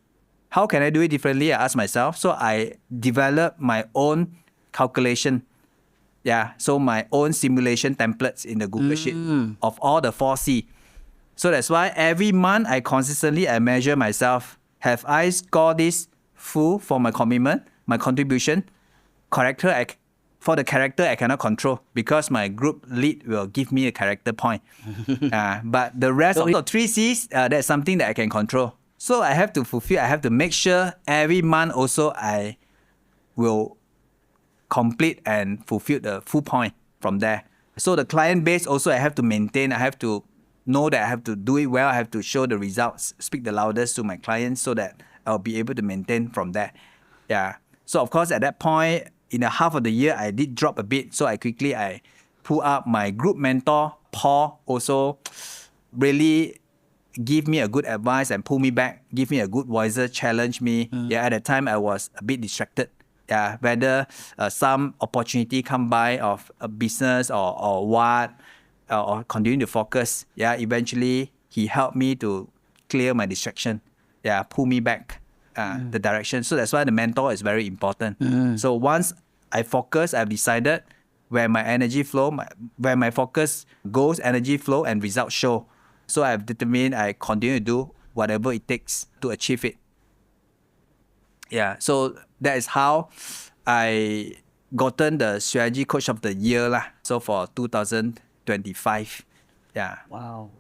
How can I do it differently? I ask myself. So I develop my own calculation. Yeah. So my own simulation templates in the Google Sheet of all the 4C. So that's why every month I consistently measure myself. Have I scored this full for my commitment, my contribution? For the character, I cannot control because my group lead will give me a character point. But the rest of the 3Cs, that's something that I can control. So I have to fulfill, I have to make sure every month also I will complete and fulfill the full point from there. So the client base also I have to maintain, I have to know that I have to do it well, I have to show the results, speak the loudest to my clients so that I'll be able to maintain from there. Yeah. So of course at that point, in the half of the year, I did drop a bit. So I pull up my group mentor, Paul, also really give me a good advice and pull me back, give me a good voicer, challenge me. Yeah, at that time I was a bit distracted. Yeah, whether some opportunity come by of a business or what, or continue to focus. Yeah, eventually he helped me to clear my distraction. Yeah, pull me back the direction. So that's why the mentor is very important. So once I focus, I've decided where my energy flow, where my focus goes, energy flow and results show. So I've determined I continue to do whatever it takes to achieve it. Yeah, so that is how I gotten the strategy coach of the year lah. So for 2025. Yeah. Wow.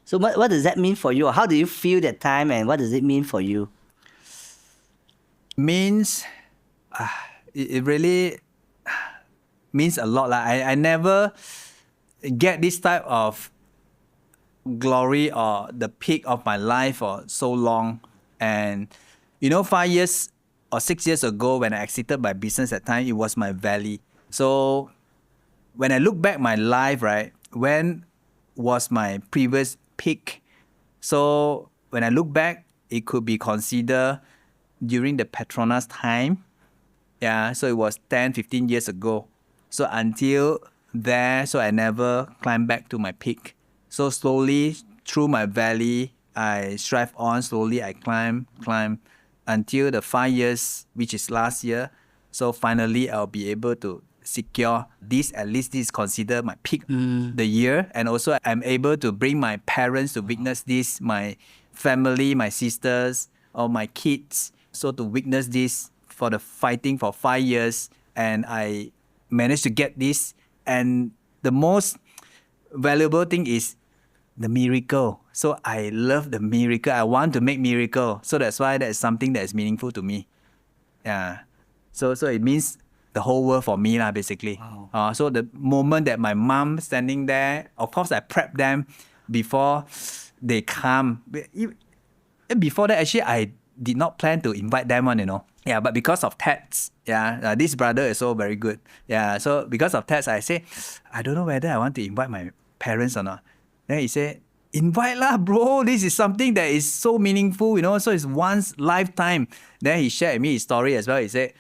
So what does that mean for you? How do you feel that time and what does it mean for you? Means it really means a lot. I never get this type of glory or the peak of my life for so long. And 5 years or 6 years ago when I exited my business at time, it was my valley. So when I look back my life, right, when was my previous peak? So when I look back, it could be considered during the Petronas time. Yeah, so it was 10, 15 years ago. So until there, so I never climbed back to my peak. So slowly through my valley, I strive on. Slowly I climb until the 5 years, which is last year. So finally I'll be able to secure this. At least this is considered my peak the year. And also I'm able to bring my parents to witness this, my family, my sisters, or my kids. So to witness this for the fighting for 5 years, and I managed to get this. And the most valuable thing is the miracle. So I love the miracle. I want to make miracle. So that's why that is something that is meaningful to me. Yeah. So it means the whole world for me lah, basically. Wow. So the moment that my mom standing there, of course I prep them before they come. Before that, actually, I did not plan to invite them on, Yeah, but because of Tats, this brother is so very good. Yeah, so because of Tats, I say, I don't know whether I want to invite my parents or not. Then he said, invite lah, bro. This is something that is so meaningful, So it's once lifetime. Then he shared with me his story as well. He said,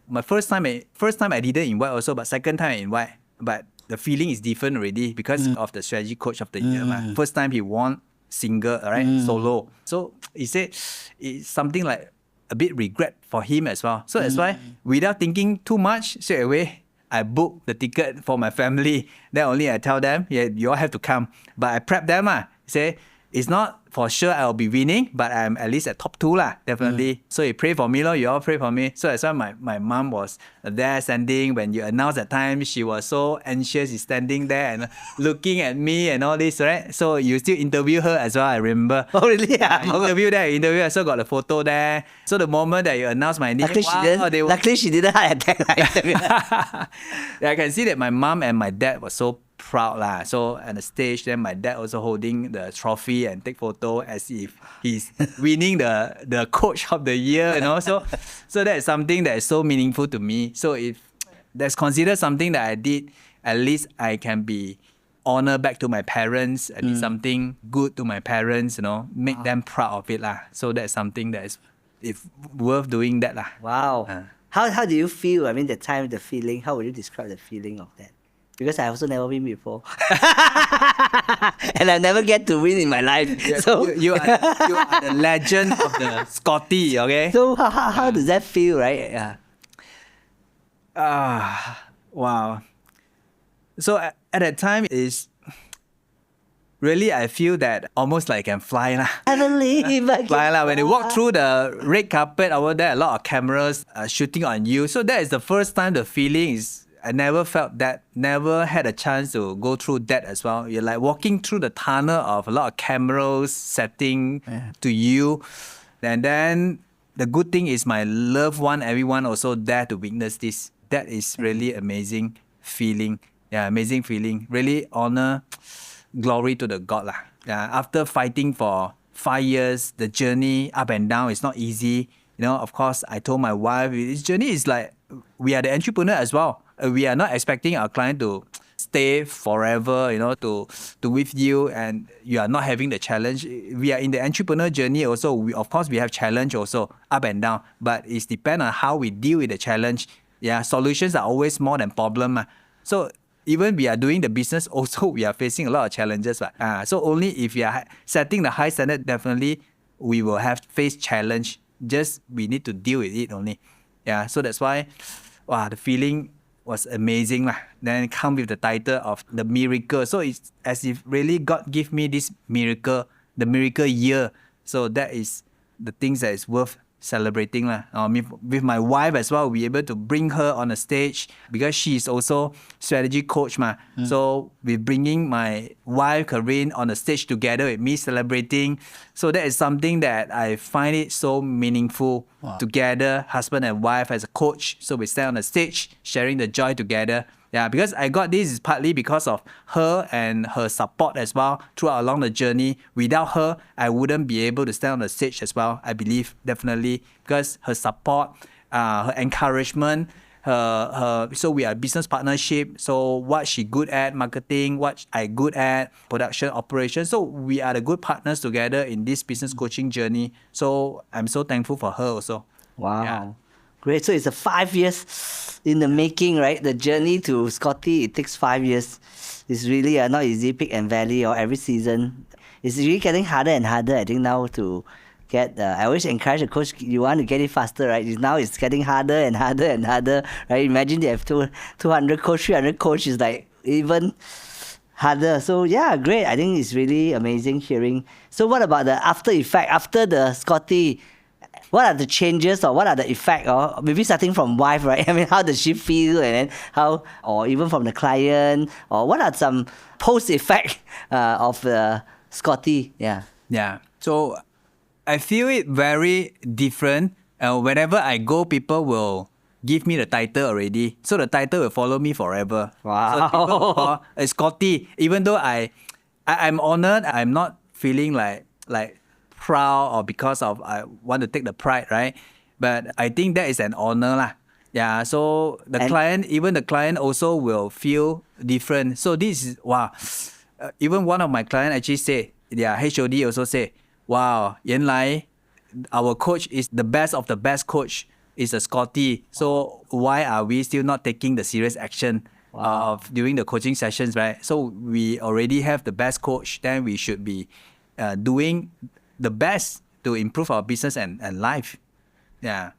my first time I didn't invite also, but second time I invite. But the feeling is different already because of the strategy coach of the year. First time he won single, right? Solo. So he said it's something like a bit regret for him as well. So that's why without thinking too much, straight away, I booked the ticket for my family. Then only I tell them, yeah, you all have to come. But I prep them. Say, it's not for sure I'll be winning, but I'm at least at top 2 lah, definitely. So you pray for me, you all pray for me. So that's why my mom was there standing. When you announced that time, she was so anxious, she's standing there and looking at me and all this, right? So you still interview her as well, I remember. Oh, really? Interview, I also got a photo there. So the moment that you announced my name, luckily she didn't heart attack. Yeah, I can see that my mom and my dad were so proud lah. So at the stage, then my dad also holding the trophy and take photo as if he's winning the coach of the year, So that is something that is so meaningful to me. So if that's considered something that I did, at least I can be honor back to my parents and did something good to my parents, make them proud of it lah. So that's something that is worth doing that lah. Wow. How do you feel? I mean, the time, the feeling. How would you describe the feeling of that? Because I also never win before, and I never get to win in my life. So you are the legend of the Scotty. Okay. So how does that feel, right? Yeah. Wow. So at that time is really I feel that almost like I can fly lah. I believe I can Fly lah. When you walk through the red carpet over there, a lot of cameras shooting on you. So that is the first time the feeling is. I never felt that, never had a chance to go through that as well. You're like walking through the tunnel of a lot of cameras setting to you. And then the good thing is my loved one, everyone also there to witness this. That is really amazing feeling. Yeah, amazing feeling. Really honor, glory to the God lah. Yeah, after fighting for 5 years, the journey up and down is not easy. Of course, I told my wife, this journey is like, we are the entrepreneur as well. We are not expecting our client to stay forever, to with you, and you are not having the challenge. We are in the entrepreneur journey also. Of course, we have challenge also, up and down. But it depends on how we deal with the challenge. Yeah, solutions are always more than problem. So even we are doing the business, also we are facing a lot of challenges. So only if we are setting the high standard, definitely we will have face challenge. Just we need to deal with it only. Yeah, so that's why, the feeling was amazing lah. Then it come with the title of the miracle. So it's as if really God give me this miracle, the miracle year. So that is the things that is worth celebrating lah. With my wife as well, we able to bring her on a stage because she is also strategy coach ma. So we're bringing my wife Corinne on the stage together with me celebrating. So that is something that I find it so meaningful. Wow. Together, husband and wife as a coach. So we stand on the stage sharing the joy together. Yeah, because I got this is partly because of her and her support as well throughout along the journey. Without her, I wouldn't be able to stand on the stage as well, I believe, definitely. Because her support, her encouragement, so we are business partnership. So what she good at, marketing, what I good at, production, operation. So we are the good partners together in this business coaching journey. So I'm so thankful for her also. Wow. Yeah. Great. So it's 5 years in the making, right? The journey to Scotty, it takes 5 years. It's really not easy, peak and valley or every season. It's really getting harder and harder, I think, now to get... I always encourage the coach, you want to get it faster, right? Now it's getting harder and harder and harder, right? Imagine they have 200 coach, 300 coach is like even harder. So yeah, great. I think it's really amazing hearing. So what about the after effect? After the Scotty, what are the changes or what are the effect, or maybe starting from wife, right? I mean, how does she feel, and then how, or even from the client, or what are some post effect of the Scotty? Yeah. So I feel it very different. Whenever I go, people will give me the title already. So the title will follow me forever. Wow. So people will call Scotty. Even though I'm honored, I'm not feeling like proud or because of I want to take the pride, right? But I think that is an honor lah. Yeah, so the client also will feel different. So this is, wow. Even one of my clients actually say, their HOD also say, wow, 原来 our coach is the best of the best coach is a Scotty. So why are we still not taking the serious action of during the coaching sessions, right? So we already have the best coach, then we should be doing the best to improve our business and life. Yeah.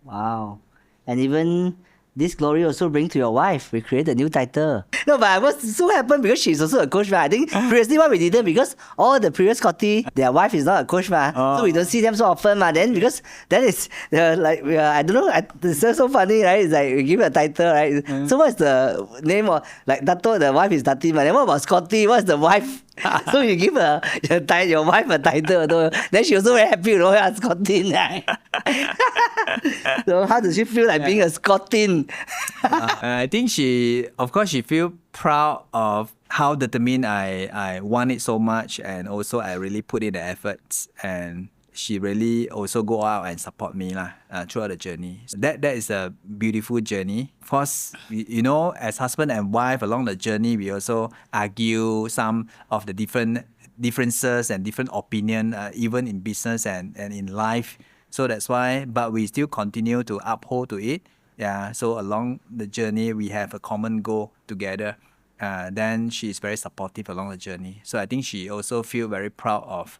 Wow. And even this glory also bring to your wife. We create a new title. No, but I was so happy because she's also a coach, right? I think previously why we didn't, because all the previous Scotty, their wife is not a coach, so we don't see them so often, Then because then it's like I don't know. It's so funny, right? It's like we give a title, right? So what's the name of like Dato? The wife is Tati, Then what about Scotty? What's the wife So you give your wife a title, then she also very happy, Scottin. Right? So how does she feel like being a Scottin? I think of course, she feel proud of how determined I want it so much, and also I really put in the efforts, and she really also go out and support me throughout the journey. So that is a beautiful journey. Of course, as husband and wife along the journey, we also argue some of the differences and different opinion, even in business and in life. So that's why, but we still continue to uphold to it. Yeah. So along the journey, we have a common goal together. Then she is very supportive along the journey. So I think she also feel very proud of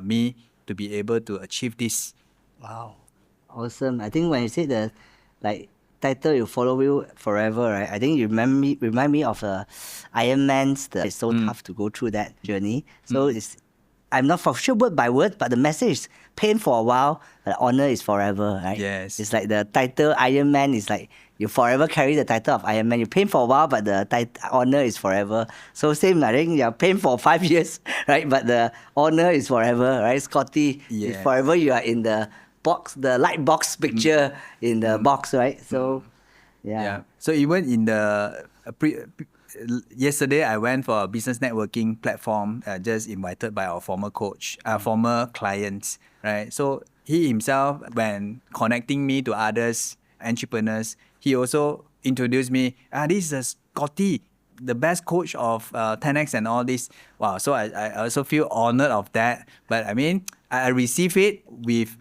me to be able to achieve this. Wow, awesome! I think when you say the title will follow you forever, right? I think you remind me of Iron Man's. It's so tough to go through that journey. So I'm not for sure word by word, but the message is pain for a while, but honor is forever, right? Yes. It's like the title Iron Man is like you forever carry the title of Iron Man. You pain for a while, but the honor is forever. So same, I think you're pain for 5 years, right? But the honor is forever, right? Scotty, Yes. forever you are in the box, the light box picture in the box, right? So, yeah. So even in the yesterday, I went for a business networking platform, just invited by our former coach, former clients, right? So he himself, when connecting me to others, entrepreneurs, he also introduced me, this is Scotty, the best coach of 10X and all this. Wow. So I also feel honored of that. But I mean, I receive it,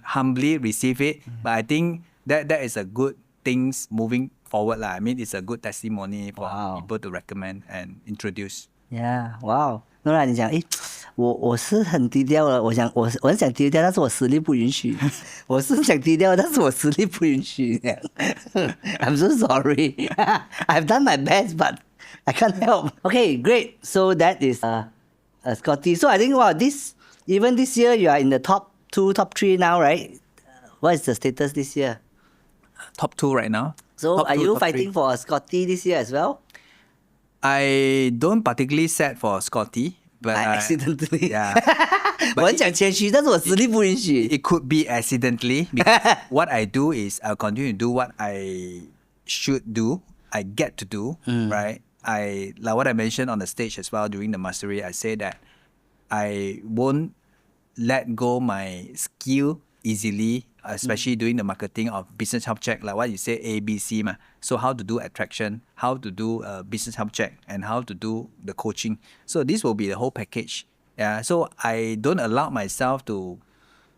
humbly receive it. But I think that is a good things moving forward. I mean, it's a good testimony for people to recommend and introduce. Yeah, wow. Nora， 你讲，我是很低调的，我很想低调，但是我实力不允许。我是想低调，但是我实力不允许。I'm so sorry. I've done my best, but I can't help. Okay, great. So that is Scotty. So I think even this year you are in the top 2, top 3 now, right? What is the status this year? Top 2 right now. So top are 2, you top fighting 3. for a Scotty this year as well? I don't particularly set for Scotty, but accidentally. Yeah. 我很讲谦虚，但是我实力不允许。It could be accidentally. Because what I do is I'll continue to do what I should do. I get to do, right? Like what I mentioned on the stage as well during the mastery, I say that I won't let go my skill easily, especially doing the marketing of business health check, like what you say, ABC. So how to do attraction, how to do business health check, and how to do the coaching. So this will be the whole package. Yeah. So I don't allow myself to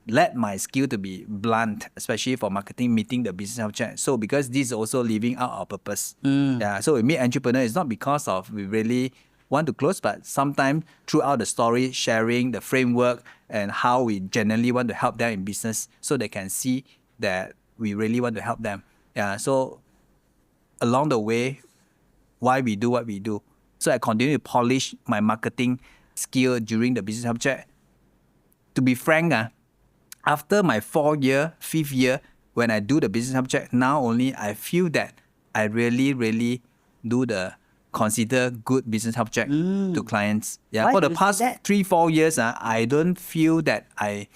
let my skill to be blunt, especially for marketing, meeting the business health check. So because this is also living out our purpose. Yeah. So we meet entrepreneurs, it's not because of we really want to close, but sometimes throughout the story, sharing the framework and how we generally want to help them in business, so they can see that we really want to help them. Yeah. So along the way, why we do what we do. So I continue to polish my marketing skill during the business health check. To be frank, after my 5th year, when I do the business health check, now only I feel that I really, really do consider good business health check to clients. Yeah, Why for do the you past say that? 3-4 years, I don't feel that I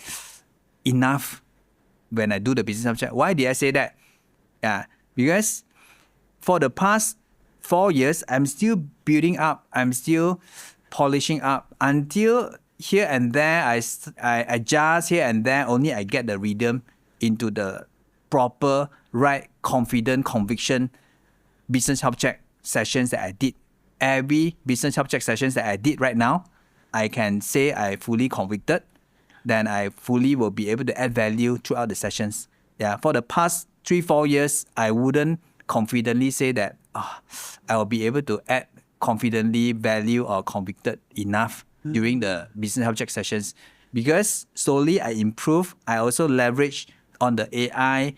enough when I do the business health check. Why did I say that? Yeah, because for the past 4 years, I'm still building up. I'm still polishing up until here and there, I adjust here and there. Only I get the rhythm into the proper, right, confident, conviction business health check sessions that I did. Every business health check sessions that I did right now, I can say I fully convicted. Then I fully will be able to add value throughout the sessions. Yeah, for the past 3-4 years, I wouldn't confidently say that I will be able to add confidently value or convicted enough during the business health check sessions, because slowly I improve. I also leverage on the AI.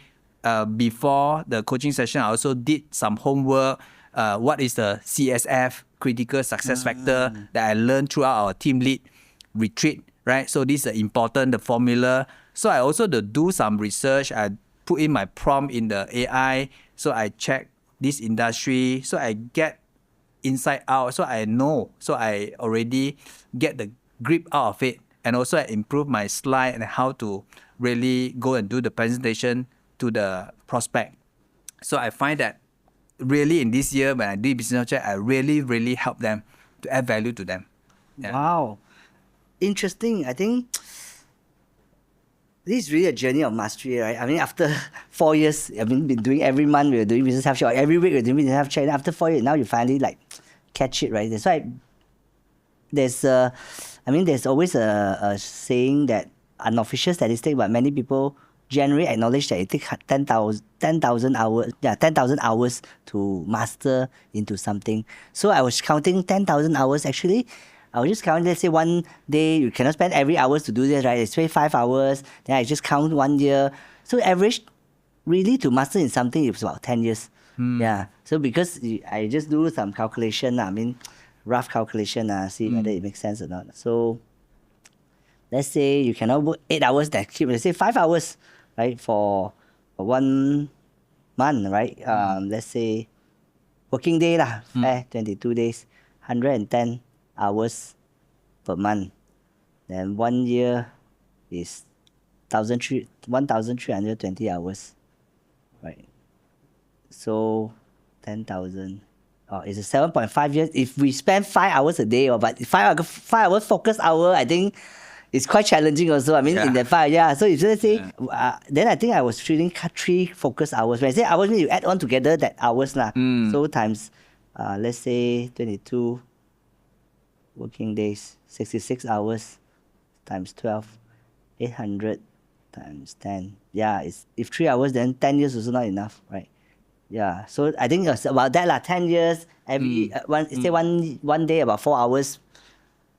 Before the coaching session, I also did some homework. What is the CSF, critical success factor, that I learned throughout our team lead retreat, right? So this is important, the formula. So I also do some research. I put in my prompt in the AI. So I check this industry. So I get inside out. So I know. So I already get the grip out of it. And also I improve my slide and how to really go and do the presentation to the prospect. So I find that really in this year when I do business check, I really help them to add value to them. Yeah. Wow. Interesting. I think this is really a journey of mastery, right? I mean, after 4 years, I've been doing every month, we're doing business health check, or every week we're doing business health check. After 4 years, now you finally like catch it, right? That's why there's always a saying that unofficial statistic, but many people generally acknowledge that it takes 10,000 hours, 10,000 hours to master into something. So I was counting 10,000 hours actually. I was just counting, let's say one day, you cannot spend every hours to do this, right? It's 5 hours, then I just count 1 year. So average, really to master in something, it's about 10 years. Yeah. So because I just do some calculation, I mean, rough calculation, see whether it makes sense or not. So let's say you cannot work 8 hours, that keep, let's say 5 hours, right, for 1 month, right? Let's say working day lah, 22 days, 110 hours per month. Then 1 year is 1,320 hours, right? So 10,000. Oh, it's a 7.5 years. If we spend 5 hours a day, but 5 hours focus hour, I think it's quite challenging also. I mean, in the 5, So if let's say, then I think I was treating 3 focus hours. When I say hours, you add on together that hours lah. So times, let's say 22 working days, 66 hours times 12, 800 times 10. Yeah, if 3 hours, then 10 years also not enough, right? Yeah, so I think it's about that lah. 10 years, every one day about 4 hours,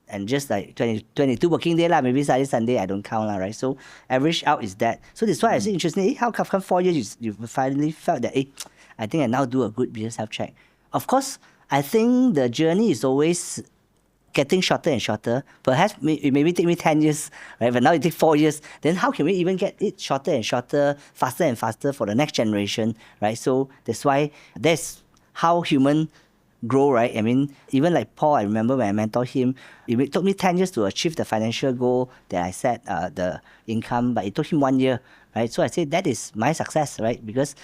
and just like 22 working day lah. Maybe Saturday, Sunday I don't count lah, right? So average out is that. So that's why I say interesting. How come 4 years you finally felt that? I think I now do a good business health check. Of course, I think the journey is always getting shorter and shorter. Perhaps it maybe take me 10 years, right? But now it takes 4 years. Then how can we even get it shorter and shorter, faster and faster for the next generation, right? So that's how human grow, right? I mean, even like Paul, I remember when I mentored him, it took me 10 years to achieve the financial goal that I set, the income, but it took him 1 year, right? So I say that is my success, right? Because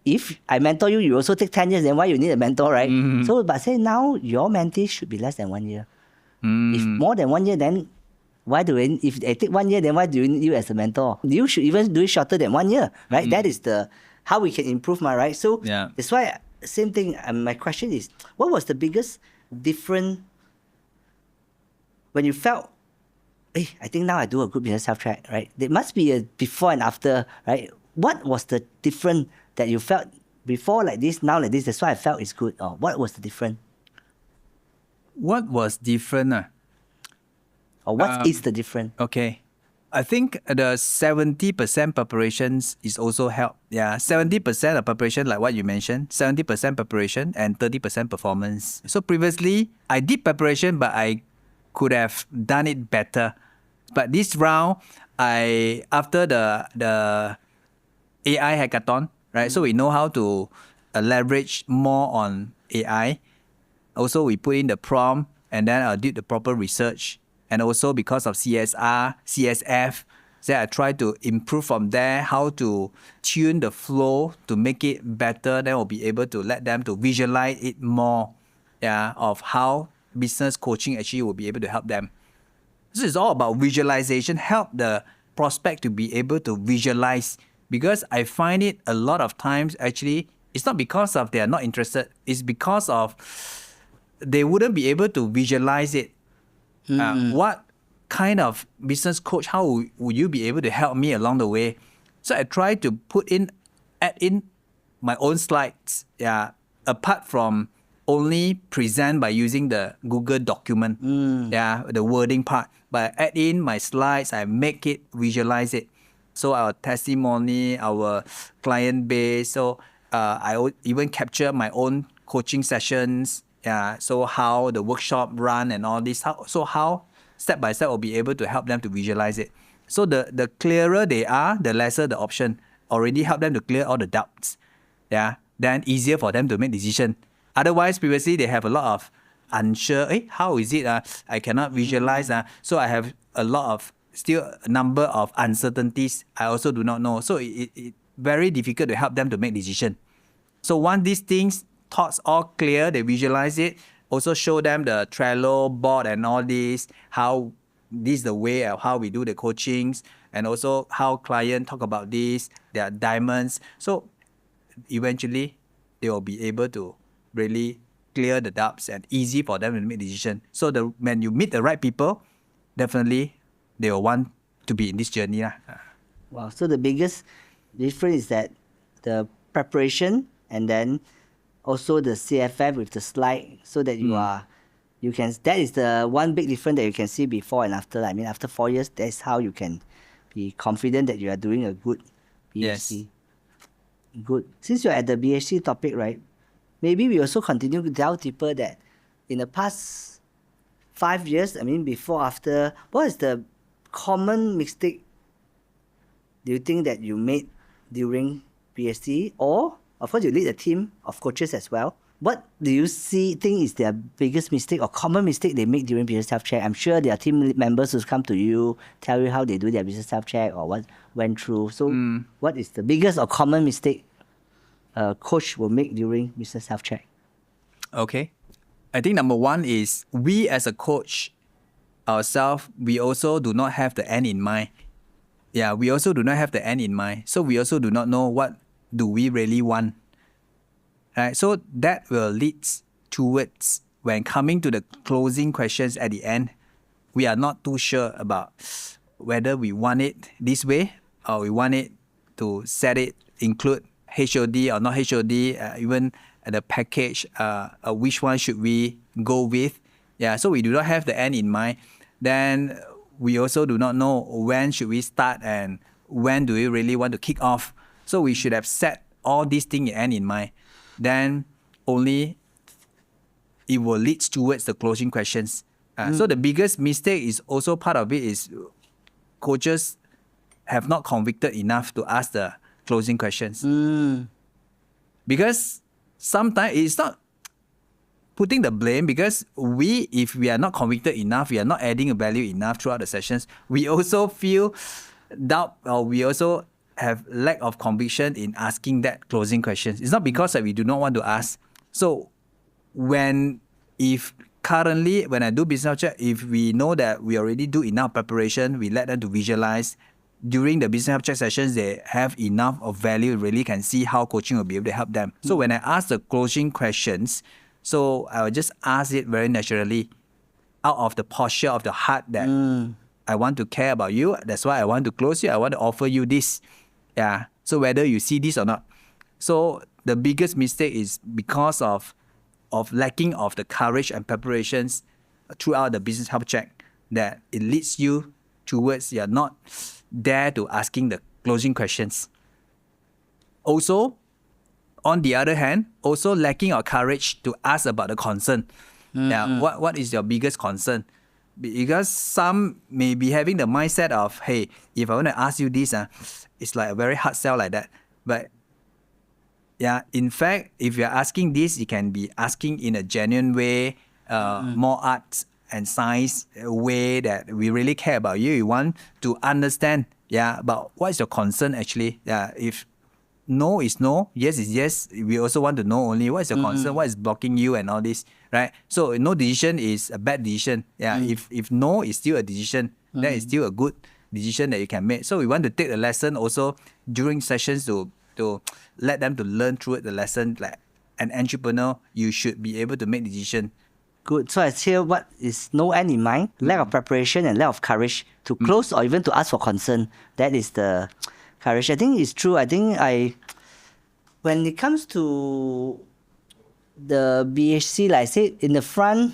if I mentor you, you also take 10 years, then why you need a mentor, right? So, but say now your mentee should be less than 1 year. If more than 1 year, then if they take 1 year, then why do you need you as a mentor? You should even do it shorter than 1 year, right? That is how we can improve, right? So that's why, same thing, my question is, what was the biggest difference when you felt, I think now I do a good business health check, right? There must be a before and after, right? What was the difference that you felt before like this, now like this? That's why I felt it's good. Or what was the difference? What was different? Or what is the difference? Okay. I think the 70% preparations is also help. Yeah, 70% of preparation, like what you mentioned, 70% preparation and 30% performance. So previously, I did preparation, but I could have done it better. But this round, after the AI hackathon, right? So we know how to leverage more on AI. Also, we put in the prompt and then I did the proper research. And also because of CSR, CSF, so I try to improve from there, how to tune the flow to make it better. Then we'll be able to let them to visualize it more, of how business coaching actually will be able to help them. This is all about visualization, help the prospect to be able to visualize. Because I find it a lot of times actually, it's not because of they are not interested, it's because of they wouldn't be able to visualize it. What kind of business coach, how would you be able to help me along the way? So I try to add in my own slides, apart from only present by using the Google document, the wording part. But I add in my slides, I make it, visualize it. So our testimony, our client base, so I even capture my own coaching sessions, so how the workshop run and all this. How step by step will be able to help them to visualize it. So the clearer they are, the lesser the option. Already help them to clear all the doubts. Then easier for them to make decision. Otherwise, previously they have a lot of unsure. How is it? I cannot visualize. So I have a lot of still a number of uncertainties. I also do not know. So it very difficult to help them to make decision. So once these things, thoughts all clear, they visualize it. Also show them the Trello board and all this, how this is the way of how we do the coachings, and also how client talk about this, their diamonds. So eventually they will be able to really clear the doubts and easy for them to make decision. So when you meet the right people, definitely they will want to be in this journey. Wow. So the biggest difference is that the preparation and then also the CFF with the slide, so that that is the one big difference that you can see before and after. I mean, after 4 years, that's how you can be confident that you are doing a good BHC. Yes. Good. Since you're at the BHC topic, right? Maybe we also continue to delve deeper that in the past 5 years, I mean, before, after, what is the common mistake do you think that you made during BHC? Or, of course, you lead a team of coaches as well. What do you think is their biggest mistake or common mistake they make during business self-check? I'm sure there are team members who come to you, tell you how they do their business self-check or what went through. So what is the biggest or common mistake a coach will make during business self-check? Okay. I think number one is we as a coach ourselves, we also do not have the end in mind. Yeah, we also do not have the end in mind. So we also do not know what do we really want. Right? So that will lead towards when coming to the closing questions at the end, we are not too sure about whether we want it this way or we want it to set it, include HOD or not HOD, even the package, which one should we go with. Yeah, so we do not have the end in mind. Then we also do not know when should we start and when do we really want to kick off. So we should have set all these things in mind. Then only it will lead towards the closing questions. So the biggest mistake is also part of it is coaches have not convicted enough to ask the closing questions. Because sometimes it's not putting the blame, because if we are not convicted enough, we are not adding a value enough throughout the sessions, we also feel doubt, or we also have lack of conviction in asking that closing questions. It's not because that we do not want to ask. So if currently when I do business check, if we know that we already do enough preparation, we let them to visualize during the business check sessions, they have enough of value, really can see how coaching will be able to help them. So when I ask the closing questions, so I will just ask it very naturally out of the posture of the heart that I want to care about you. That's why I want to close you. I want to offer you this. Yeah. So whether you see this or not. So the biggest mistake is because of lacking of the courage and preparations throughout the business health check, that it leads you towards you're not there to asking the closing questions. Also, on the other hand, also lacking of courage to ask about the concern. Yeah, what is your biggest concern? Because some may be having the mindset of, hey, if I want to ask you this, it's like a very hard sell like that. But yeah, in fact, if you're asking this, you can be asking in a genuine way, more art and science way that we really care about you. You want to understand, about what is your concern actually. Yeah, if no is no, yes is yes, we also want to know only what is your concern, what is blocking you and all this, right? So no decision is a bad decision. Yeah, if no is still a decision, that is still a good decision that you can make. So we want to take the lesson also during sessions to let them to learn through the lesson. Like an entrepreneur, you should be able to make decision. Good. So I hear what is no end in mind, lack of preparation and lack of courage to close or even to ask for concern. That is the courage. I think it's true. I think when it comes to the BHC, like I said, in the front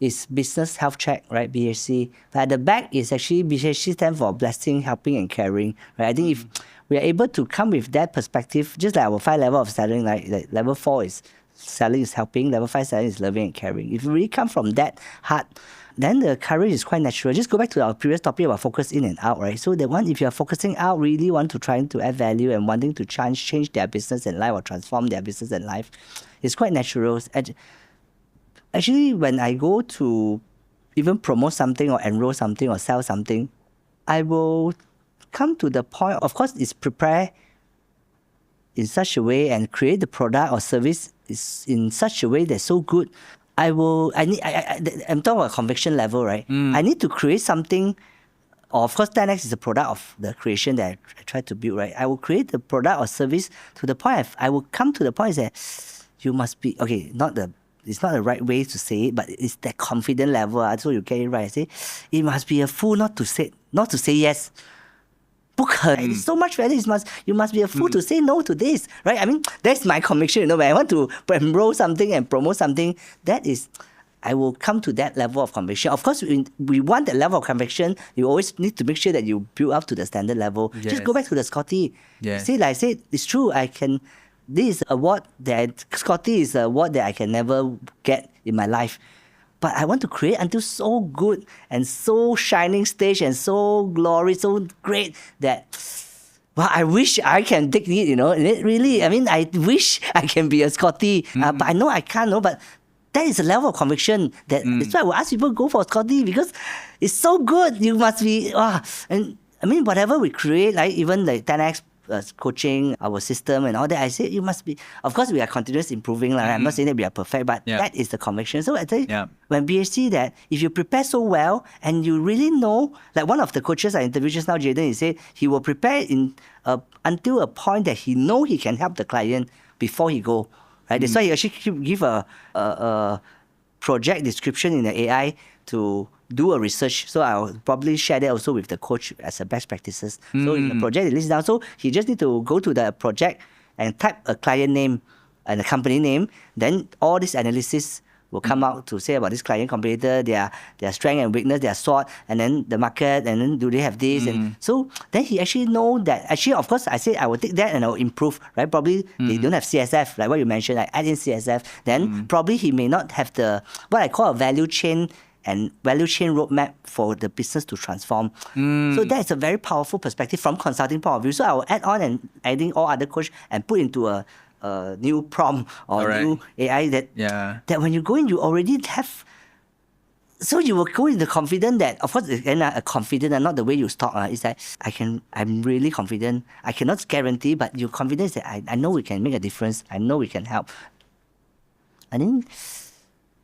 is business health check, right? BHC. But at the back is actually BHC stands for blessing, helping, and caring, right? I think if we are able to come with that perspective, just like our 5 level of selling, like level 4 is selling is helping, level 5 selling is loving and caring. If we really come from that heart, then the courage is quite natural. Just go back to our previous topic about focus in and out, right? So the one, if you're focusing out, really want to try to add value and wanting to change their business and life or transform their business and life, it's quite natural. Actually, when I go to even promote something or enroll something or sell something, I will come to the point, of course, it's prepare in such a way and create the product or service is in such a way that's so good. I'm talking about conviction level, right? I need to create something. Or of course, 10x is a product of the creation that I try to build, right? I will create the product or service to the point I will come to the point that you must be, okay, it's not the right way to say it, but it's that confident level. So you get it right. I say, it must be a fool not to say yes. 不可能, so much value. You must be a fool to say no to this, right? I mean, that's my conviction. When I want to enroll something and promote something, that is, I will come to that level of conviction. Of course, we want that level of conviction. You always need to make sure that you build up to the standard level. Yes. Just go back to the Scotty. Yes. See, like I said, it's true. This is a award that Scotty is a award that I can never get in my life. But I want to create until so good and so shining stage and so glory, so great that, well, I wish I can take it, And it really, I wish I can be a Scotty. But I know I can't, but that is a level of conviction. That's why I will ask people to go for Scotty because it's so good. You must be, and whatever we create, like even like 10x coaching, our system and all that, I say you must be, of course we are continuous improving. I'm not saying that we are perfect, but that is the conviction. So I tell you, when BHC that if you prepare so well and you really know, like one of the coaches I interviewed just now, Jaden, he said he will prepare until a point that he know he can help the client before he go. Right? That's why he actually give a project description in the AI to do a research. So I'll probably share that also with the coach as a best practices. So in the project, it lists down. So he just need to go to the project and type a client name and a company name. Then all this analysis will come out to say about this client, competitor, their strength and weakness, their SWOT, and then the market, and then do they have this? And so then he actually know that, actually, of course, I say I will take that and I will improve, right? Probably they don't have CSF, like what you mentioned, like add in CSF. Then probably he may not have what I call a value chain roadmap for the business to transform. So that's a very powerful perspective from consulting point of view. So I will add on and adding all other coach and put into a new prompt or new AI that when you go in, you already have. So you will go in the confident that, of course, again, confident and not the way you talk. It's like, I'm really confident. I cannot guarantee, but your confidence that I know we can make a difference. I know we can help. I think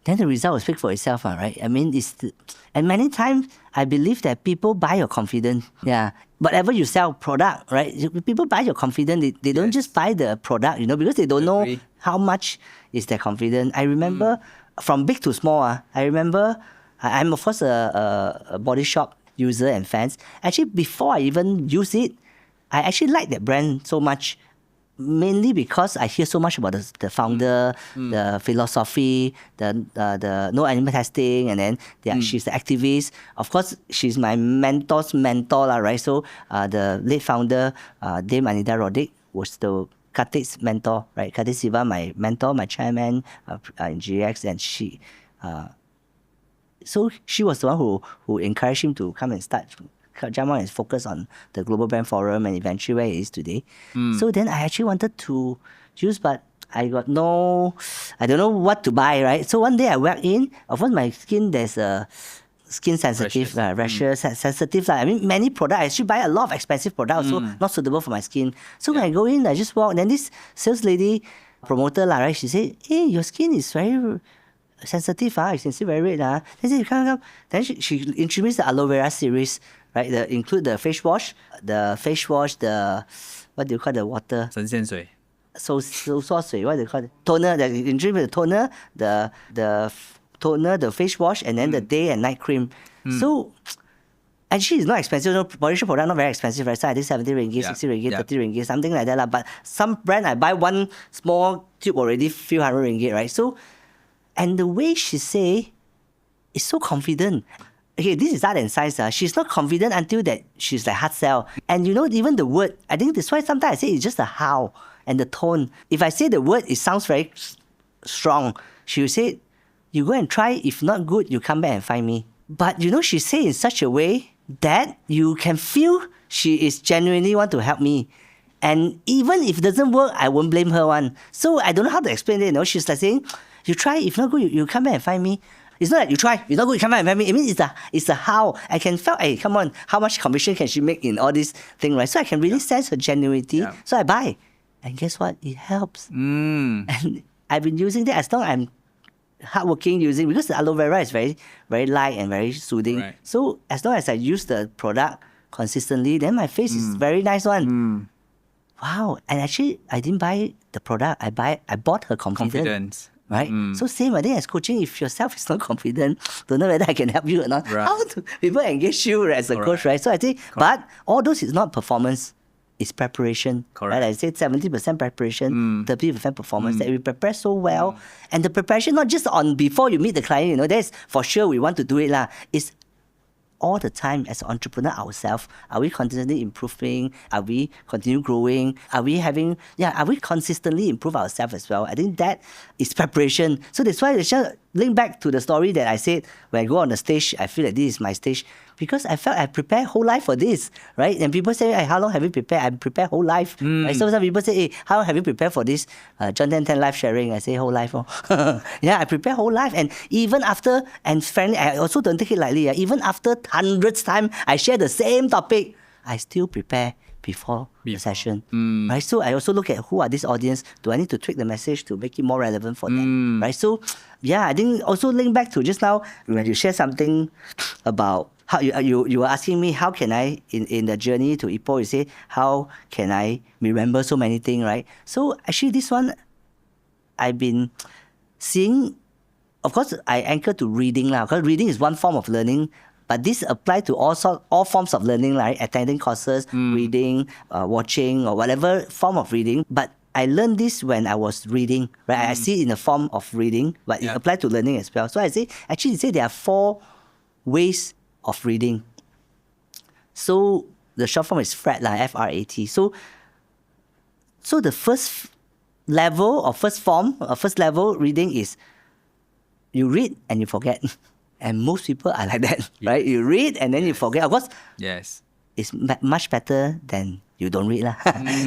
then the result will speak for itself, right? And many times I believe that people buy your confidence. Yeah. Whatever you sell product, right? People buy your confidence. They don't just buy the product, because they don't know how much is their confidence. I remember from big to small, I remember I'm of course a body shop user and fans. Actually, before I even use it, I actually like that brand so much. Mainly because I hear so much about the founder, the philosophy, the no animal testing, and then she's the activist. Of course, she's my mentor's mentor, right? So the late founder, Dame Anita Roddick, was the Karthik's mentor, right? Karthik Siva, my mentor, my chairman in GX, and she. So she was the one who encouraged him to come and jump on and focus on the Global Brand Forum and eventually where it is today. So then I actually wanted to use, but I don't know what to buy, right? So one day I walked in, of course my skin, there's a skin sensitive, rashes, sensitive. Many products, I actually buy a lot of expensive products, so not suitable for my skin. So when I go in, I just walk, then this sales lady, promoter, right? She said, hey, your skin is very sensitive, you can see very red. Then she said, come. Then she introduced the aloe vera series, right? Include the face wash, the what do you call the water? 神仙水. So what do you call it? Toner. Introduce the toner, the toner, the face wash, and then the day and night cream. So actually, it's not expensive. Body shop product not very expensive, right? So I think 70 ringgit, 60 ringgit, 30 ringgit, something like that. But some brand I buy one small tube already few hundred ringgit, right? So, and the way she say is so confident. Okay, this is art and science. She's not confident until that she's like hard sell. And even the word, I think that's why sometimes I say it's just the how and the tone. If I say the word, it sounds very strong. She will say, you go and try. If not good, you come back and find me. But she say in such a way that you can feel she is genuinely want to help me. And even if it doesn't work, I won't blame her one. So I don't know how to explain it. She's like saying, you try, if not good, you come back and find me. It's not like you try, it's not good, you come back and find me. I mean, it's a how. I can feel, hey, come on, how much commission can she make in all this thing, right? So I can really sense her genuinity. Yeah. So I buy. And guess what? It helps. And I've been using that as long as I'm hardworking using, because the aloe vera is very, very light and very soothing. Right. So as long as I use the product consistently, then my face is very nice one. Wow. And actually, I didn't buy the product. I bought her confidence. Right? So same, I think as coaching, if yourself is not confident, don't know whether I can help you or not. Right. How do people engage you as a coach, right? So I think, but all those is not performance, it's preparation. Correct. Right? I said 70% preparation, 30% performance, that we prepare so well. And the preparation, not just on before you meet the client, that's for sure we want to do it. It's all the time as an entrepreneur ourselves. Are we constantly improving? Are we continue growing? Are we consistently improve ourselves as well? I think that is preparation. So that's why I just link back to the story that I said, when I go on the stage, I feel that this is my stage, because I felt I prepared whole life for this, right? And people say, hey, how long have you prepared? I prepared whole life. Right? So some people say, hey, how long have you prepared for this John 10 life sharing? I say whole life. Yeah, I prepare whole life. And even after, and frankly, I also don't take it lightly. Even after hundreds time, I share the same topic, I still prepare before the session. Right? So I also look at who are this audience. Do I need to tweak the message to make it more relevant for them? Right? So yeah, I think also link back to just now when you share something about how you were asking me how can I in the journey to Ipoh, you say how can I remember so many things, right? So actually this one I've been seeing, of course I anchor to reading because reading is one form of learning. But this applies to all forms of learning, like attending courses, reading, watching, or whatever form of reading. But I learned this when I was reading, right? I see it in the form of reading, but it applies to learning as well. So I say, actually, there are 4 ways of reading. So the short form is FRAT, F-R-A-T. So the first level or first level reading is you read and you forget. And most people are like that, right? You read and then you forget. Of course, it's much better than you don't read.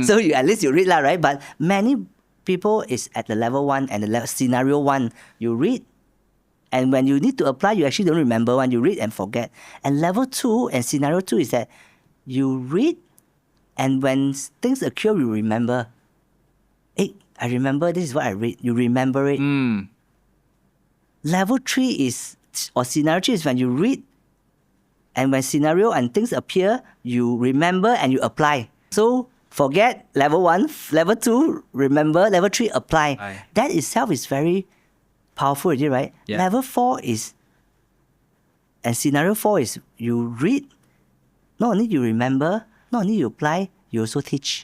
So at least you read, right? But many people is at the level 1 and the scenario 1. You read, and when you need to apply, you actually don't remember one. You read and forget. And level 2 and scenario 2 is that you read, and when things occur, you remember. Hey, I remember this is what I read. You remember it. Level 3 is, or scenario 3 is when you read, and when scenario and things appear, you remember and you apply. So forget, level 1, level 2, remember, level 3, apply. That itself is very powerful, right? Yeah. Level 4 is, and scenario 4 is you read, not only you remember, not only you apply, you also teach.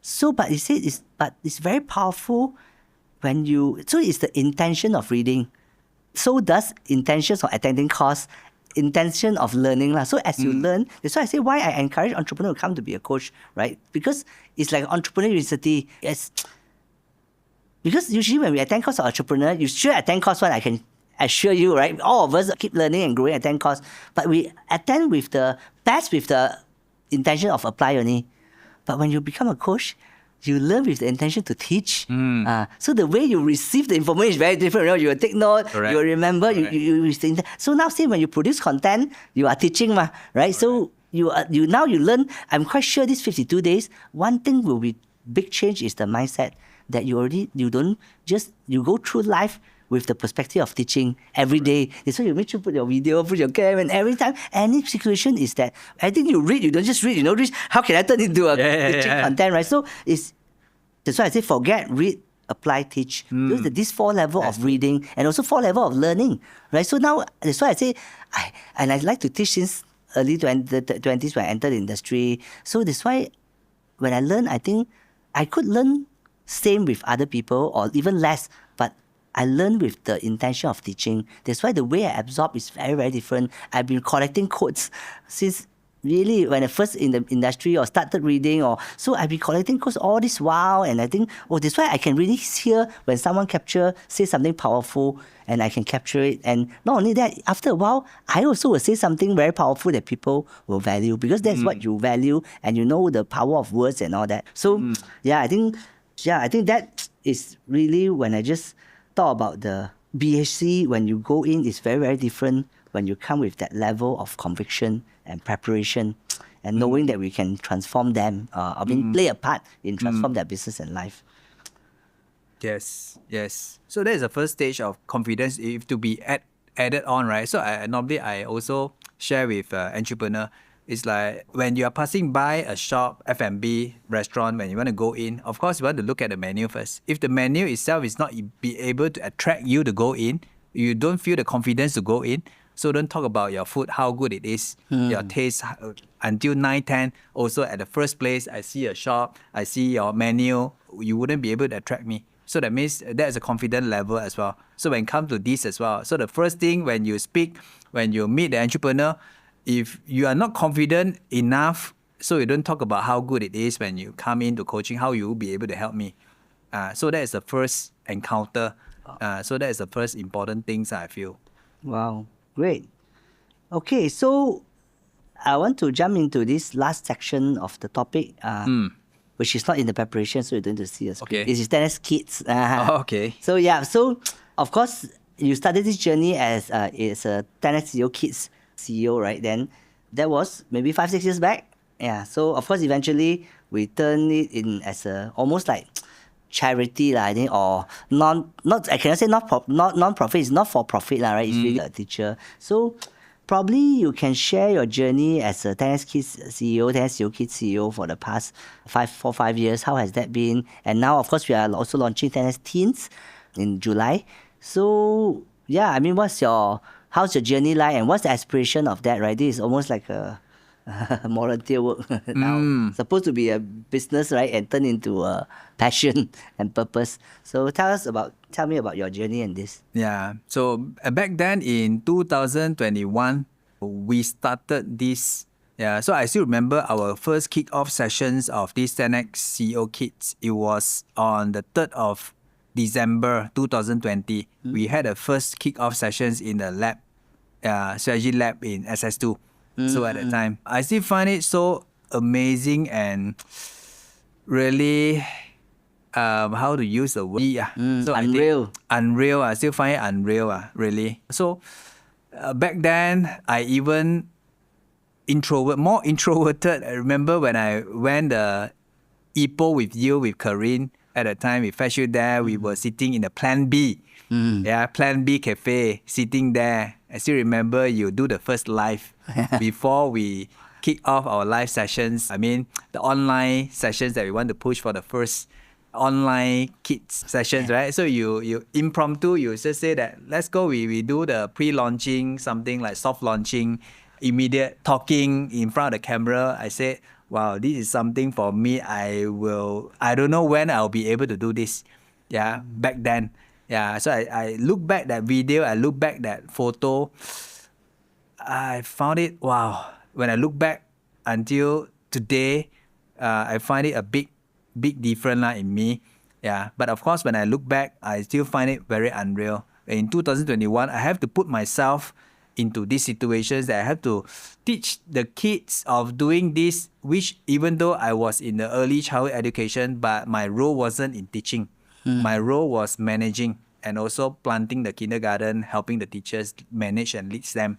So, but it says it's very powerful when so it's the intention of reading. So does intentions of attending course, intention of learning. So as you learn, that's why I say why I encourage entrepreneurs to come to be a coach, right? Because it's like entrepreneur university. Because usually when we attend course of entrepreneur, you should attend course one, I can assure you, right? All of us keep learning and growing, attend course. But we attend with the intention of apply only. But when you become a coach, you learn with the intention to teach. So the way you receive the information is very different. You will take note, you will remember, you so now say when you produce content, you are teaching, right? Correct. So you learn. I'm quite sure these 52 days, one thing will be big change is the mindset that you go through life with the perspective of teaching every day. That's why you make sure put your video, put your camera, and every time, any situation is that, I think you read, you don't just read, read, how can I turn into a teaching content, right? So that's why I say forget, read, apply, teach. These 4 levels of reading and also 4 levels of learning, right? So now, that's why I say, I like to teach since early 20s when I entered the industry. So that's why when I learn, I think I could learn same with other people or even less, but I learn with the intention of teaching. That's why the way I absorb is very, very different. I've been collecting quotes since really, when I first in the industry or started reading, or so I've been collecting course all this while, and I think, oh, that's why I can really hear when someone say something powerful, and I can capture it. And not only that, after a while, I also will say something very powerful that people will value, because that's what you value, and you know the power of words and all that. So I think that is really when I just thought about the BHC. When you go in, it's very, very different when you come with that level of conviction and preparation, and knowing that we can transform them, play a part in transform their business and life. Yes. So that is the first stage of confidence if to be added on, right? So normally I also share with entrepreneur. It's like when you are passing by a shop, F&B, restaurant, when you want to go in, of course you want to look at the menu first. If the menu itself is not be able to attract you to go in, you don't feel the confidence to go in. So don't talk about your food, how good it is, your taste. Until 9, 10, also at the first place, I see a shop, I see your menu, you wouldn't be able to attract me. So that means that is a confident level as well. So when it comes to this as well, so the first thing when you speak, when you meet the entrepreneur, if you are not confident enough, so you don't talk about how good it is when you come into coaching, how you will be able to help me. So that is the first encounter. So that is the first important things I feel. Wow, great. Okay, so I want to jump into this last section of the topic, which is not in the preparation, so you don't need to see a screen. Okay. It is tennis kids. Okay. So so of course you started this journey as a tennis CEO kids CEO, right? Then that was maybe 5-6 years back. Yeah. So of course eventually we turned it in as a almost like charity, I think, or I cannot say non-profit, it's not for profit, right? It's really a teacher. So probably you can share your journey as a tennis kids CEO, tennis CEO kids CEO for the past 5 years. How has that been? And now, of course, we are also launching tennis teens in July. So how's your journey like, and what's the aspiration of that, right? This is almost like a volunteer work now. Supposed to be a business, right? And turn into a passion and purpose. So tell me about your journey and this. Yeah. So back then in 2021, we started this. Yeah. So I still remember our first kick-off sessions of this 10X CEO Kids. It was on the 3rd of December 2020. We had the first kick-off sessions in the lab, strategy lab in SS2. So at that time, I still find it so amazing and really, how to use the word? So Unreal. Unreal. I still find it unreal, really. So back then, I even more introverted. I remember when I went the IPO with you, with Corinne. At the time, we fetched you there. We were sitting in the Plan B. Plan B cafe, sitting there. I still remember you do the first live before we kick off our live sessions. I mean, the online sessions that we want to push for the first online kids sessions, right? So you impromptu, you just say that, let's go, we do the pre-launching, something like soft launching, immediate talking in front of the camera. I said, wow, this is something for me. I don't know when I'll be able to do this. Back then. So I look back that video, I look back that photo. I found it, wow. When I look back until today, I find it a big difference in me. But of course, when I look back, I still find it very unreal. In 2021, I have to put myself into these situations that I have to teach the kids of doing this, which even though I was in the early childhood education, but my role wasn't in teaching. My role was managing and also planting the kindergarten, helping the teachers manage and lead them,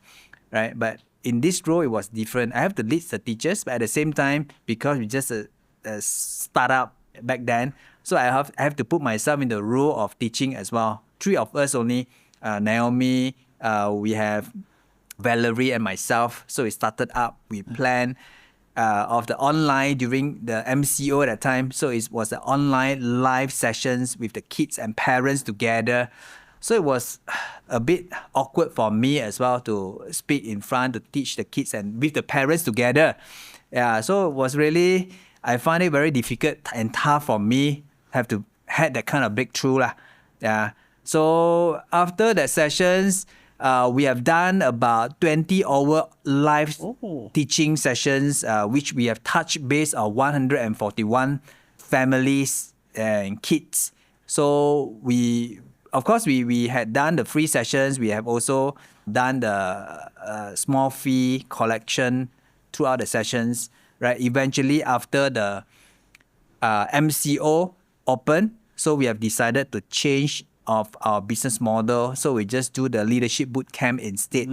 right? But in this role, it was different. I have to lead the teachers, but at the same time, because we just a startup back then, so I have to put myself in the role of teaching as well. 3 of us only, Naomi, we have Valerie and myself. So we started up, we planned of the online during the MCO at that time. So it was the online live sessions with the kids and parents together. So it was a bit awkward for me as well to speak in front, to teach the kids and with the parents together. So it was really, I find it very difficult and tough for me have to had that kind of breakthrough. So after that sessions, we have done about 20-hour live Oh. teaching sessions, which we have touched base on 141 families and kids. So of course, we had done the free sessions. We have also done the small fee collection throughout the sessions, right? Eventually, after the MCO open, so we have decided to change of our business model. So we just do the leadership boot camp instead.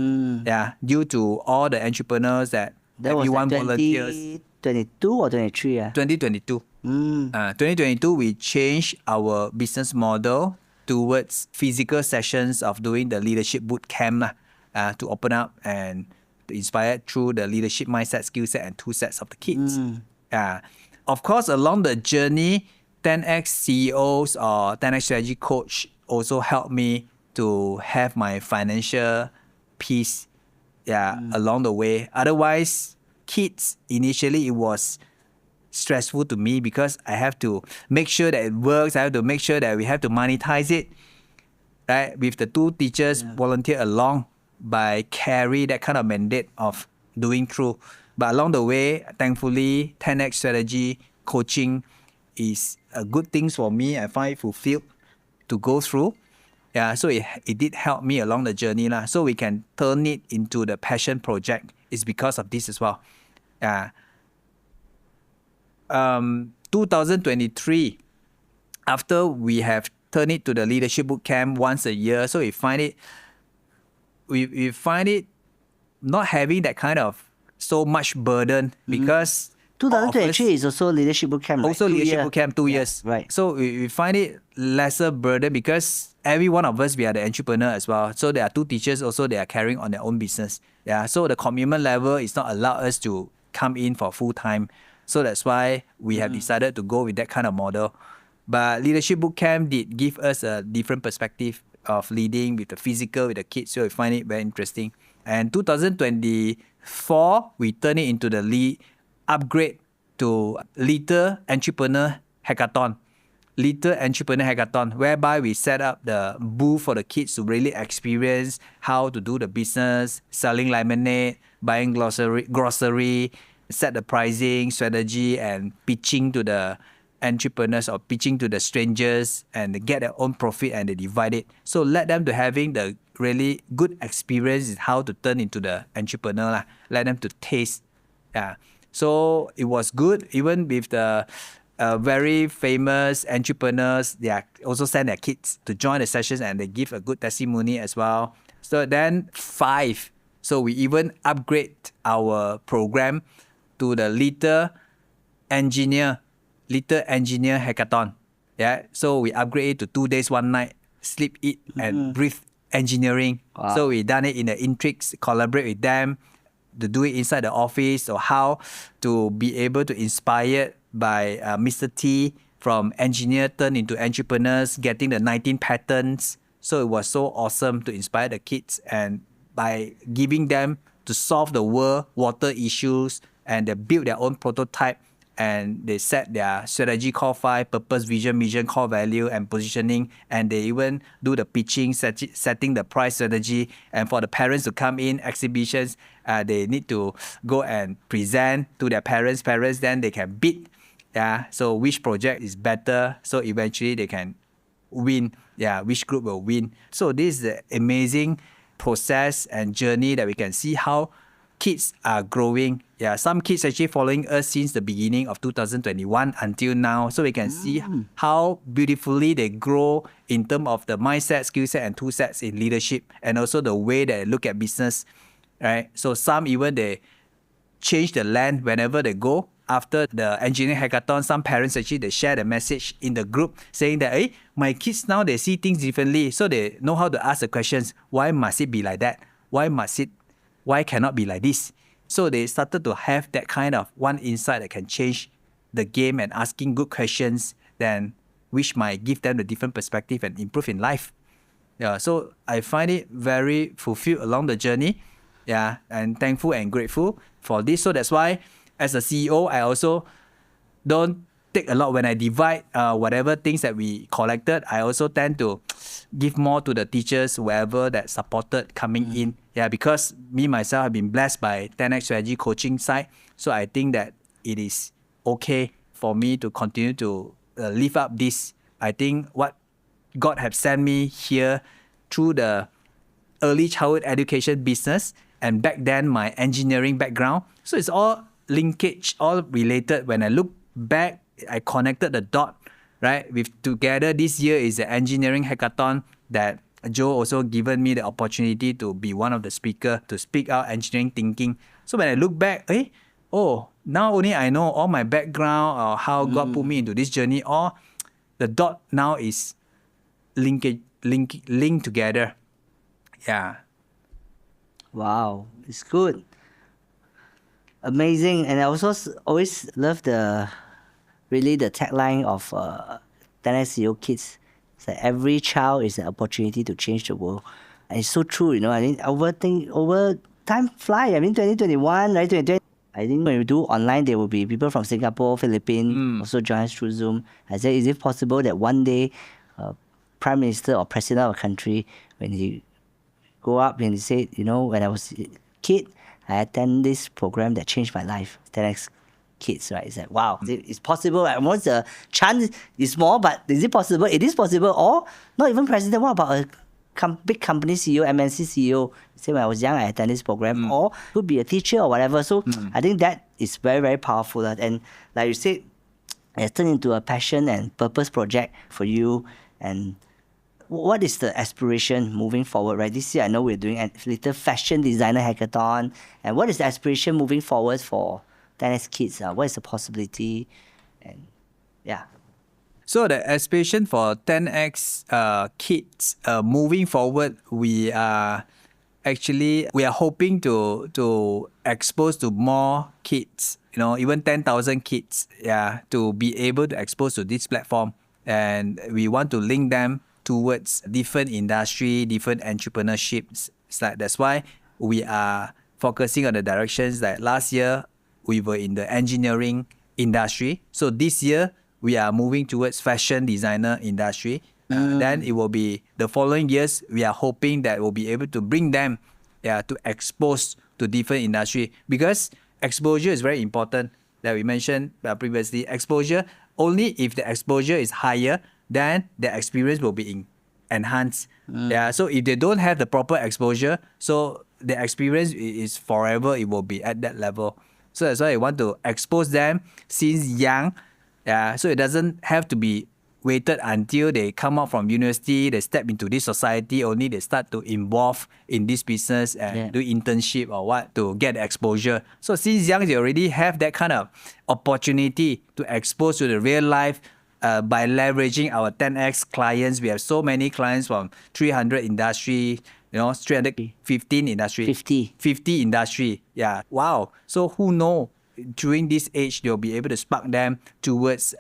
Yeah, due to all the entrepreneurs that That was everyone like volunteers. 2022 or 23? 2022. 2022, we changed our business model towards physical sessions of doing the leadership boot camp to open up and to inspire through the leadership mindset, skill set, and tool sets of the kids. Of course, along the journey, 10x CEOs or 10x strategy coach also helped me to have my financial peace along the way. Otherwise, kids, initially it was stressful to me because I have to make sure that it works. I have to make sure that we have to monetize it, right? With the two teachers volunteer along by carry that kind of mandate of doing through. But along the way, thankfully, 10x strategy coaching is a good thing for me. I find it fulfilled to go through. Yeah, so it did help me along the journey lah. So we can turn it into the passion project. It's because of this as well. 2023, after we have turned it to the leadership boot camp once a year, so we find it not having that kind of so much burden because 2023 is also leadership boot camp. also leadership boot camp 2 years. Right. So we find it lesser burden because every one of us, we are the entrepreneur as well. So there are two teachers also, they are carrying on their own business. Yeah. So the commitment level is not allow us to come in for full time. So that's why we have decided to go with that kind of model. But leadership bootcamp did give us a different perspective of leading with the physical, with the kids. So we find it very interesting. And 2024, we turn it into the upgrade to Little Entrepreneur Hackathon. Little Entrepreneur Hackathon, whereby we set up the booth for the kids to really experience how to do the business, selling lemonade, buying grocery, set the pricing strategy, and pitching to the entrepreneurs or pitching to the strangers, and they get their own profit and they divide it. So let them to having the really good experience in how to turn into the entrepreneur lah. Let them to taste. Yeah. So it was good. Even with the very famous entrepreneurs, they are also send their kids to join the sessions and they give a good testimony as well. So then 5. So we even upgrade our program to the Little Engineer Hackathon. Yeah. So we upgrade it to 2 days, 1 night, sleep, eat, and breathe engineering. Wow. So we done it in the Intrigues, collaborate with them to do it inside the office, or how to be able to inspire by Mr. T from engineer turn into entrepreneurs, getting the 19 patents. So it was so awesome to inspire the kids, and by giving them to solve the world water issues, and they build their own prototype, and they set their strategy core 5, purpose, vision, mission, core value, and positioning, and they even do the pitching, setting the price strategy. And for the parents to come in exhibitions, they need to go and present to their parents, then they can bid. Yeah, so which project is better, so eventually they can win. Yeah, which group will win. So this is the amazing process and journey that we can see how kids are growing. Yeah, some kids actually following us since the beginning of 2021 until now. So we can see how beautifully they grow in terms of the mindset, skill set, and tool sets in leadership, and also the way they look at business. Right. So some even they change the land whenever they go. After the engineering hackathon, some parents actually they share the message in the group saying that, hey, my kids now they see things differently, so they know how to ask the questions. Why must it be like that? Why cannot be like this? So they started to have that kind of one insight that can change the game, and asking good questions, then which might give them the different perspective and improve in life. Yeah, so I find it very fulfilled along the journey. Yeah, and thankful and grateful for this. So that's why as a CEO, I also don't take a lot. When I divide whatever things that we collected, I also tend to give more to the teachers, whoever that supported coming in. Yeah, because me myself have been blessed by 10x strategy coaching side. So I think that it is okay for me to continue to live up this. I think what God have sent me here through the early childhood education business, and back then my engineering background. So it's all linkage, all related. When I look back, I connected the dot, right? With together, this year is the engineering hackathon that Joe also given me the opportunity to be one of the speaker to speak out engineering thinking. So when I look back, now only I know all my background or how God put me into this journey. All the dot now is linked together. Yeah. Wow, it's good. Amazing. And I also always love the tagline of 10x CEO Kids. It's like every child is an opportunity to change the world. And it's so true, I think over time fly. 2021, right? 2020. I think when we do online, there will be people from Singapore, Philippines also join us through Zoom. I said, is it possible that one day Prime Minister or President of a country, when he go up and he said, when I was a kid, I attend this program that changed my life, 10x Kids, right? It's like, wow, it's possible. Almost the chance is small, but is it possible? It is possible. Or not even president, what about a big company CEO, MNC CEO? Say when I was young, I attended this program. Or could be a teacher or whatever. So I think that is very, very powerful. And like you said, it's turned into a passion and purpose project for you. And what is the aspiration moving forward, right? This year, I know we're doing a little fashion designer hackathon. And what is the aspiration moving forward for 10x Kids? What is the possibility? And yeah. So the aspiration for 10x Kids moving forward, we are hoping to expose to more kids, even 10,000 kids, to be able to expose to this platform. And we want to link them towards different industry, different entrepreneurships. That's why we are focusing on the directions that last year we were in the engineering industry. So this year we are moving towards fashion designer industry. Then it will be the following years, we are hoping that we'll be able to bring them to expose to different industry, because exposure is very important that we mentioned previously. Exposure, only if the exposure is higher, then the experience will be enhanced. So if they don't have the proper exposure, so the experience is forever, it will be at that level. So that's why I want to expose them since young. So it doesn't have to be waited until they come out from university, they step into this society, only they start to involve in this business and do internship or what to get exposure. So since young, they already have that kind of opportunity to expose to the real life. By leveraging our 10x clients. We have so many clients from 300 industry, 315 industry. 50 industry. Yeah. Wow. So who know, during this age, they'll be able to spark them towards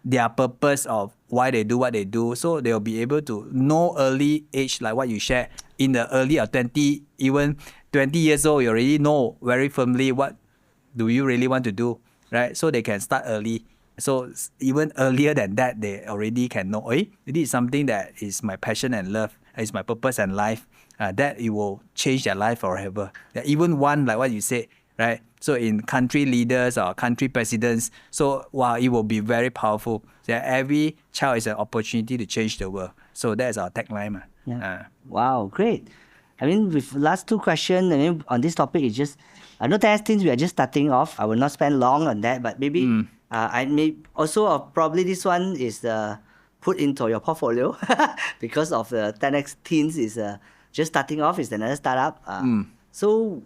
their purpose of why they do what they do. So they'll be able to know early age, like what you shared, in the early or 20, even 20 years old, you already know very firmly what do you really want to do, right? So they can start early. So even earlier than that, they already can know, this is something that is my passion and love, is my purpose and life, that it will change their life forever. Even one, like what you said, right? So in country leaders or country presidents, so wow, it will be very powerful. So every child is an opportunity to change the world. So that's our tagline. Wow, great. With last two questions, on this topic, it's just, I know that things we are just starting off. I will not spend long on that, but maybe I may also, probably this one is put into your portfolio because of the 10x Teens is just starting off, is another startup. So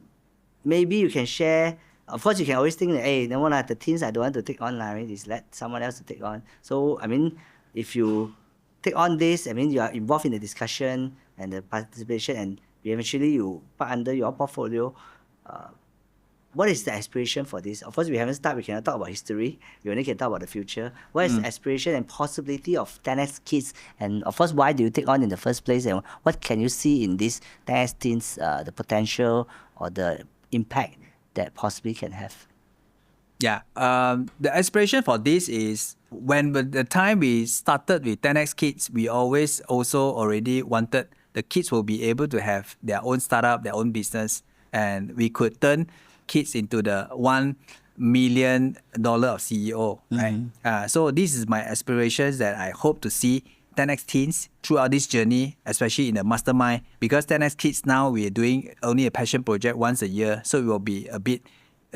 maybe you can share. Of course, you can always think that, hey, no one at the teens, I don't want to take on, right? Just let someone else to take on. So, if you take on this, you are involved in the discussion and the participation, and eventually you put under your portfolio. What is the aspiration for this? Of course, we haven't started. We cannot talk about history. We only can talk about the future. What is the aspiration and possibility of 10x Kids? And of course, why do you take on in the first place? And what can you see in this 10x Teens, the potential or the impact that possibly can have? Yeah. The aspiration for this is when the time we started with 10x Kids, we always also already wanted the kids will be able to have their own startup, their own business, and we could turn kids into the $1 million of CEO, right? So this is my aspirations that I hope to see 10x teens throughout this journey, especially in the mastermind, because 10x Kids now we are doing only a passion project once a year, so it will be a bit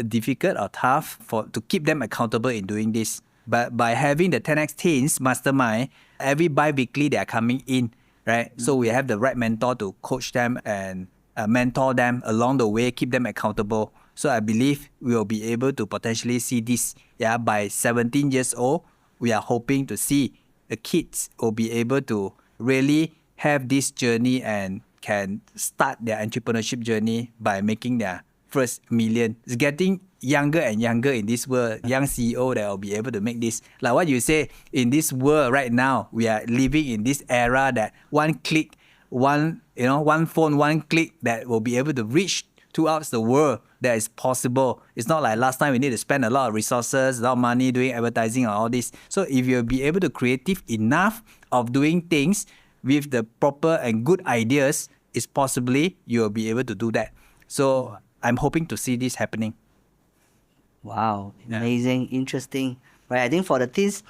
difficult or tough to keep them accountable in doing this. But by having the 10x Teens Mastermind, every bi-weekly they are coming in, right? So we have the right mentor to coach them and mentor them along the way, keep them accountable. So I believe we will be able to potentially see this. Yeah, by 17 years old, we are hoping to see the kids will be able to really have this journey and can start their entrepreneurship journey by making their first million. It's getting younger and younger in this world. Young CEO that will be able to make this. Like what you say, in this world right now, we are living in this era that one click, one phone, one click that will be able to reach throughout the world. That is possible. It's not like last time we need to spend a lot of resources, a lot of money doing advertising and all this. So if you'll be able to creative enough of doing things with the proper and good ideas, it's possibly you'll be able to do that. So I'm hoping to see this happening. Wow, amazing, interesting. Right, I think for the teens,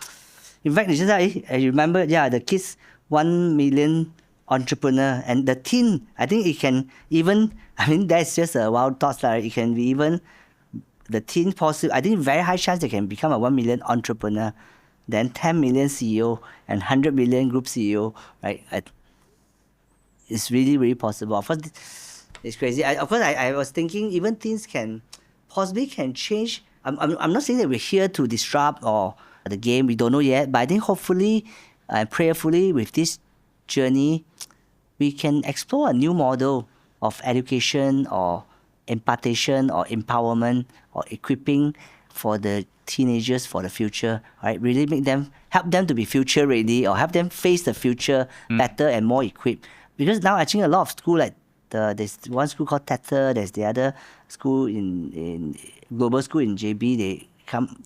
in fact, just I remember, the kids 1 million entrepreneur and the teen, I think it can even, that's just a wild thought. It can be even the teen possible. I think very high chance they can become a 1 million entrepreneur, then 10 million CEO and 100 million group CEO. Right, it's really, really possible. Of course, it's crazy. I was thinking even teens can possibly change. I'm not saying that we're here to disrupt or the game. We don't know yet. But I think hopefully and prayerfully with this journey, we can explore a new model of education or impartation or empowerment or equipping for the teenagers for the future. Right? Really help them to be future ready or help them face the future better and more equipped. Because now I think a lot of school like there's one school called Tether, there's the other school in global school in JB,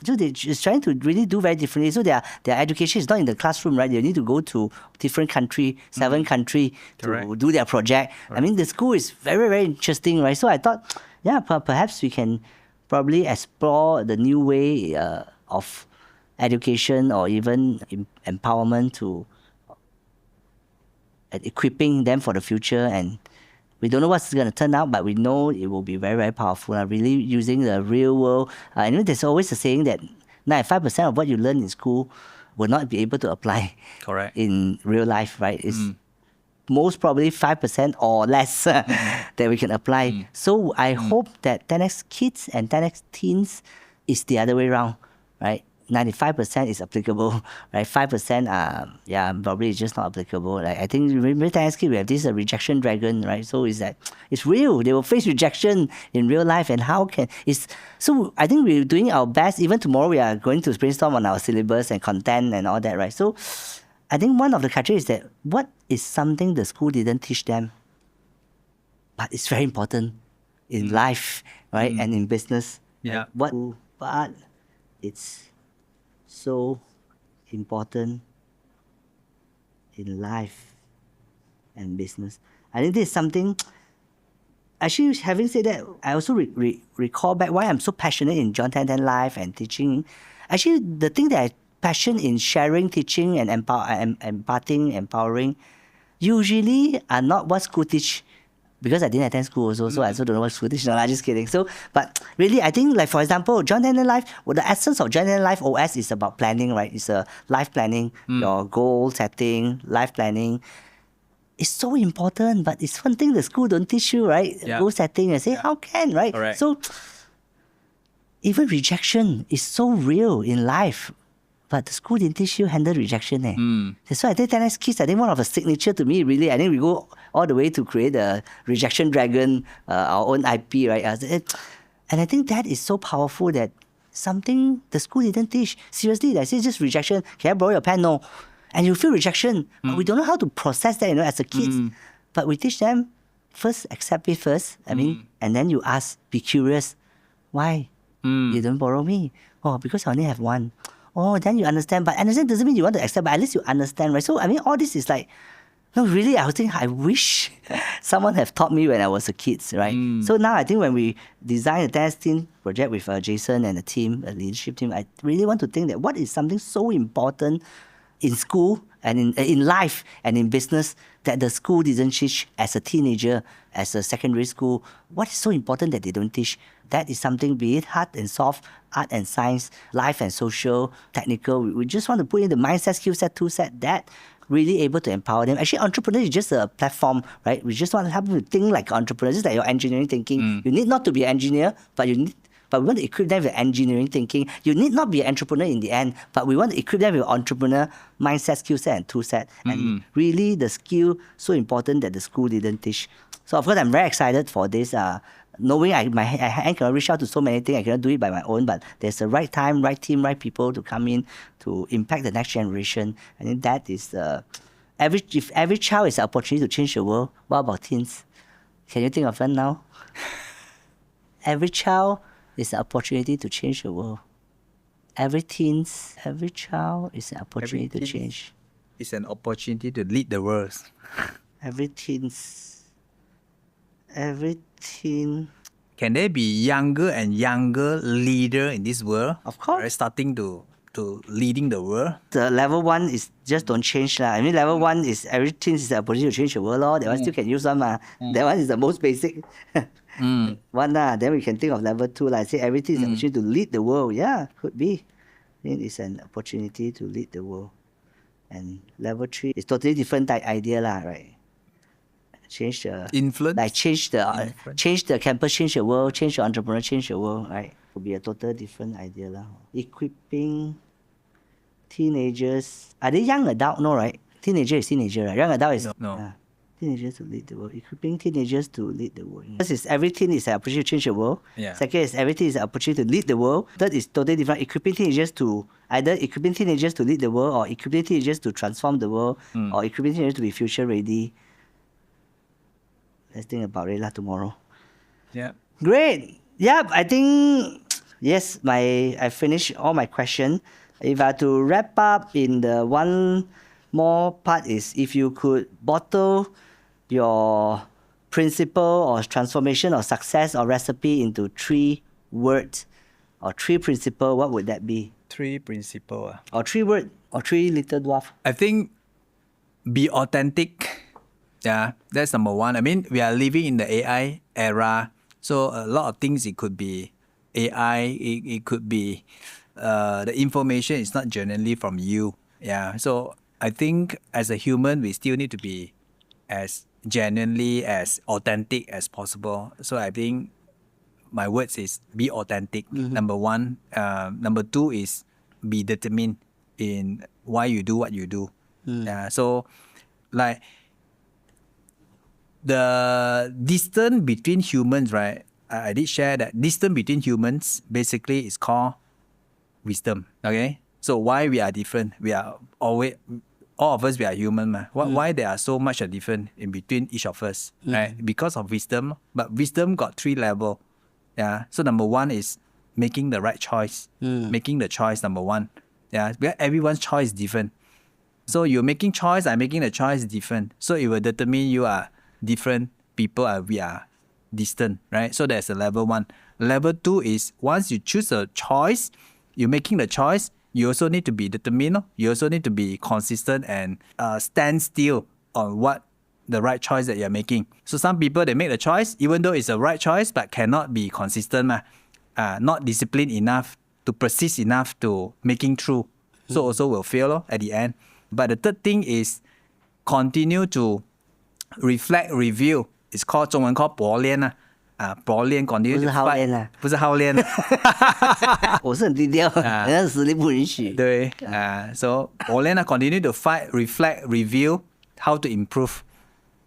they're just trying to really do very differently. So their education is not in the classroom, right? They need to go to different country, 7 country to do their project. Correct. The school is very, very interesting, right? So I thought, perhaps we can probably explore the new way of education or even empowerment to equipping them for the future. And we don't know what's going to turn out, but we know it will be very, very powerful. Really using the real world. There's always a saying that 95% of what you learn in school will not be able to apply in real life, right? It's most probably 5% or less that we can apply. So I hope that 10x Kids and 10x Teens is the other way around, right? 95% is applicable, right? 5%, probably it's just not applicable. Like I think with 10x Kids, we have this rejection dragon, right? So it's real. They will face rejection in real life, and so I think we're doing our best. Even tomorrow, we are going to brainstorm on our syllabus and content and all that, right? So I think one of the criteria is that what is something the school didn't teach them, but it's very important in life, right? And in business. Yeah. But it's so important in life and business. I think this is something. Actually, having said that, I also recall back why I'm so passionate in John 10:10 Life and teaching. Actually, the thing that I passion in sharing, teaching, and imparting, empowering, usually are not what school teach. Because I didn't attend school also, so I also don't know what school teach. No, I'm just kidding. So, but really, I think, like for example, John 10:10 Life, the essence of John 10:10 Life OS is about planning, right? It's a life planning, your goal setting, life planning. It's so important, but it's one thing the school don't teach you, right? Yeah. Goal setting and say, how can, right? Correct. So, even rejection is so real in life. But the school didn't teach you handle rejection. That's why I think 10x Kids, I think one of the signature to me, really, I think we go all the way to create a rejection dragon, our own IP, right? And I think that is so powerful that something the school didn't teach. Seriously, I say just rejection. Can I borrow your pen? No. And you feel rejection. But we don't know how to process that, as a kid. But we teach them, first, accept it first. And then you ask, be curious. Why? You don't borrow me. Oh, because I only have one. Oh, then you understand. But understand doesn't mean you want to accept, but at least you understand, right? So, I mean, all this is like, no, really, I was thinking, I wish someone have taught me when I was a kid, right? So now I think when we design the dance team project with Jason and the team, the leadership team, I really want to think that what is something so important in school and in life and in business that the school didn't teach as a teenager, as a secondary school. What is so important that they don't teach? That is something, be it hard and soft, art and science, life and social, technical. We just want to put in the mindset, skill set, tool set that really able to empower them. Actually, entrepreneur is just a platform, right? We just want to help them to think like entrepreneurs, just like your engineering thinking. You need not to be an engineer, but we want to equip them with engineering thinking. You need not be an entrepreneur in the end, but we want to equip them with entrepreneur mindset, skill set, and tool set. And really, the skill so important that the school didn't teach. So of course, I'm very excited for this. Knowing my hand cannot reach out to so many things, I cannot do it by my own, but there's the right time, right team, right people to come in to impact the next generation. I think that is if every child is an opportunity to change the world, what about teens? Can you think of one now? Every child is an opportunity to change the world. Every child is an opportunity to change. It's an opportunity to lead the world. Every teen. Can there be younger and younger leader in this world? Of course. Right, starting to leading the world. The level 1 is just don't change lah. I mean, level 1 is every teen is an opportunity to change the world lor. That one still can use one ma. That one is the most basic one lah. Then we can think of level 2 lah. Say everything is an opportunity to lead the world. Yeah, could be. I think it's an opportunity to lead the world. And level 3 is totally different type idea lah, right? Change the influence, like change the campus, change the world, change the entrepreneur, change the world, right? Would be a total different idea lah. Equipping teenagers. Are they young adult? No, right? Teenager is teenager, right? Young adult is no. Teenagers to lead the world. Equipping teenagers to lead the world. First is everything is an opportunity to change the world. Yeah. Second is everything is an opportunity to lead the world. Third is totally different. Equipping teenagers to lead the world, or equipping teenagers to transform the world, or equipping teenagers to be future ready. Let's think about it tomorrow. Yeah. Great. Yeah, I think yes. I finished all my question. If I had to wrap up in the one more part is if you could bottle your principle or transformation or success or recipe into 3 words or 3 principles, what would that be? 3 principles. Or 3 words or 3 little dwarf. I think be authentic. Yeah, that's number 1. I mean, we are living in the AI era, so a lot of things, it could be AI, it could be the information is not genuinely from you. Yeah, so I think as a human, we still need to be as genuinely, as authentic as possible. So I think my words is be authentic, number 1. Number 2 is be determined in why you do what you do. Yeah, so like the distance between humans, right? I did share that distance between humans basically is called wisdom. Okay, so why we are different? We are always, all of us, we are human, man. Why there are so much a difference in between each of us, right? Because of wisdom. But wisdom got 3 levels. Yeah. So number 1 is making the right choice. Making the choice, number 1. Yeah. Because everyone's choice is different. So you're making choice, I'm making the choice different. So it will determine you are different people, we are distant, right? So that's the level 1. Level 2 is once you choose a choice, you're making the choice, you also need to be determined. You also need to be consistent and stand still on what the right choice that you're making. So some people, they make the choice, even though it's the right choice, but cannot be consistent, not disciplined enough to persist enough to making true. So also will fail at the end. But the third thing is continue to reflect, review. It's called 中文 called 磨练磨练 continue to fight. 不是耗练我是很低调，那实力不允许。对so 磨练 continue to fight, reflect, review how to improve.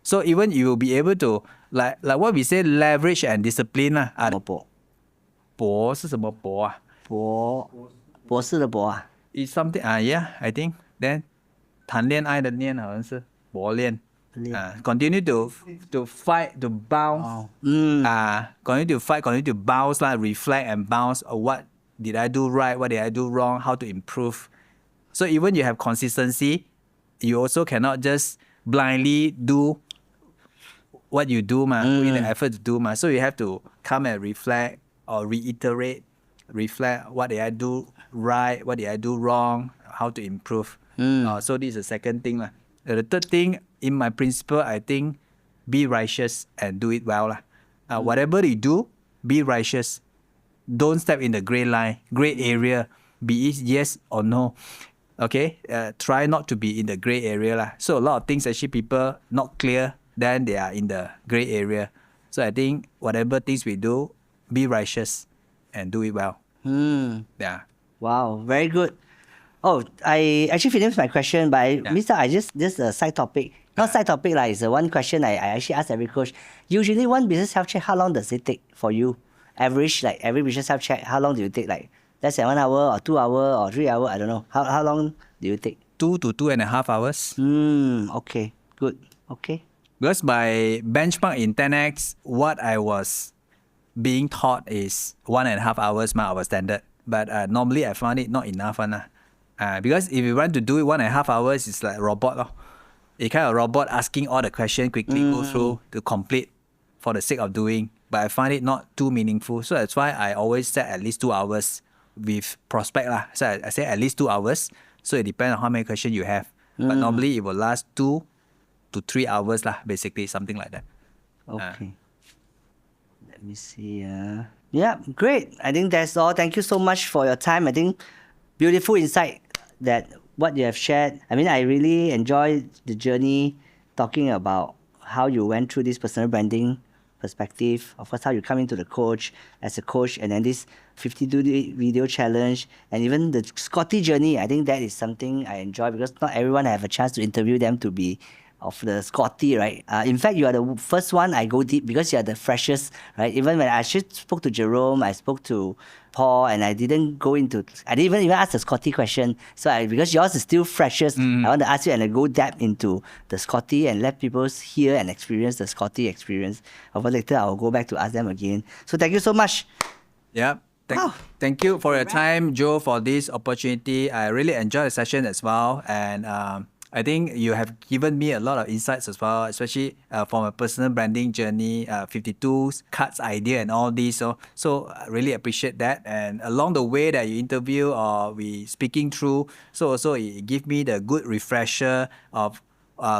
So even you will be able to like what we say, leverage and discipline 博是什么博啊？博士的博啊？ It's something yeah, I think then 谈恋爱的恋好像是磨练。Continue to fight, to bounce. Continue to fight, continue to bounce, like reflect and bounce. What did I do right? What did I do wrong? How to improve? So even you have consistency, you also cannot just blindly do what you do, put in the effort to do. So you have to come and reflect or reiterate, reflect what did I do right, what did I do wrong, how to improve. So this is the second thing. The third thing, in my principle, I think be righteous and do it well. Whatever you do, be righteous. Don't step in the gray line, gray area. Be it yes or no. Okay? Try not to be in the gray area. So a lot of things actually people not clear, then they are in the gray area. So I think whatever things we do, be righteous and do it well. Yeah. Wow, very good. Oh, I actually finished my question, but I missed out. I just a side topic. Not side topic, it's one question I actually ask every coach. Usually, one business health check, how long does it take for you? Average, like every business health check, how long do you take? Like less than 1 hour or 2 hour or 3 hour? I don't know. How long do you take? 2 to 2.5 hours. Okay, good. Okay. Because by benchmark in 10x, what I was being taught is 1.5 hours, our standard. But normally I found it not enough. Because if you want to do it 1.5 hours, it's like a robot. It's kind of robot asking all the questions quickly, go through to complete for the sake of doing. But I find it not too meaningful. So that's why I always set at least 2 hours with prospect. So I say at least 2 hours. So it depends on how many questions you have. But normally it will last 2 to 3 hours, basically, something like that. Okay. Let me see. Yeah, great. I think that's all. Thank you so much for your time. I think beautiful insight that what you have shared. I mean, I really enjoyed the journey talking about how you went through this personal branding perspective. Of course, how you come into the coach as a coach, and then this 52-day video challenge, and even the Scotty journey. I think that is something I enjoy because not everyone have a chance to interview them to be of the Scotty, right? In fact, you are the first one I go deep because you are the freshest, right? Even when I spoke to Jerome, I spoke to Paul, and I didn't even ask the Scotty question. So because yours is still freshest, I want to ask you and I go depth into the Scotty and let people hear and experience the Scotty experience. However, later I'll go back to ask them again. So thank you so much. Yeah. Thank you for your time, Joe, for this opportunity. I really enjoyed the session as well. And I think you have given me a lot of insights as well, especially for my personal branding journey, 52s, cuts idea and all this. So I really appreciate that. And along the way that you interview or we speaking through, so also it give me the good refresher of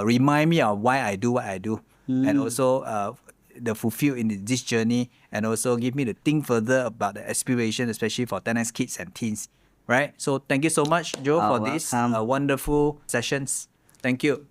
remind me of why I do what I do. And also the fulfill in this journey, and also give me to think further about the aspiration, especially for 10x kids and teens. Right? So thank you so much, Joe, for this wonderful sessions. Thank you.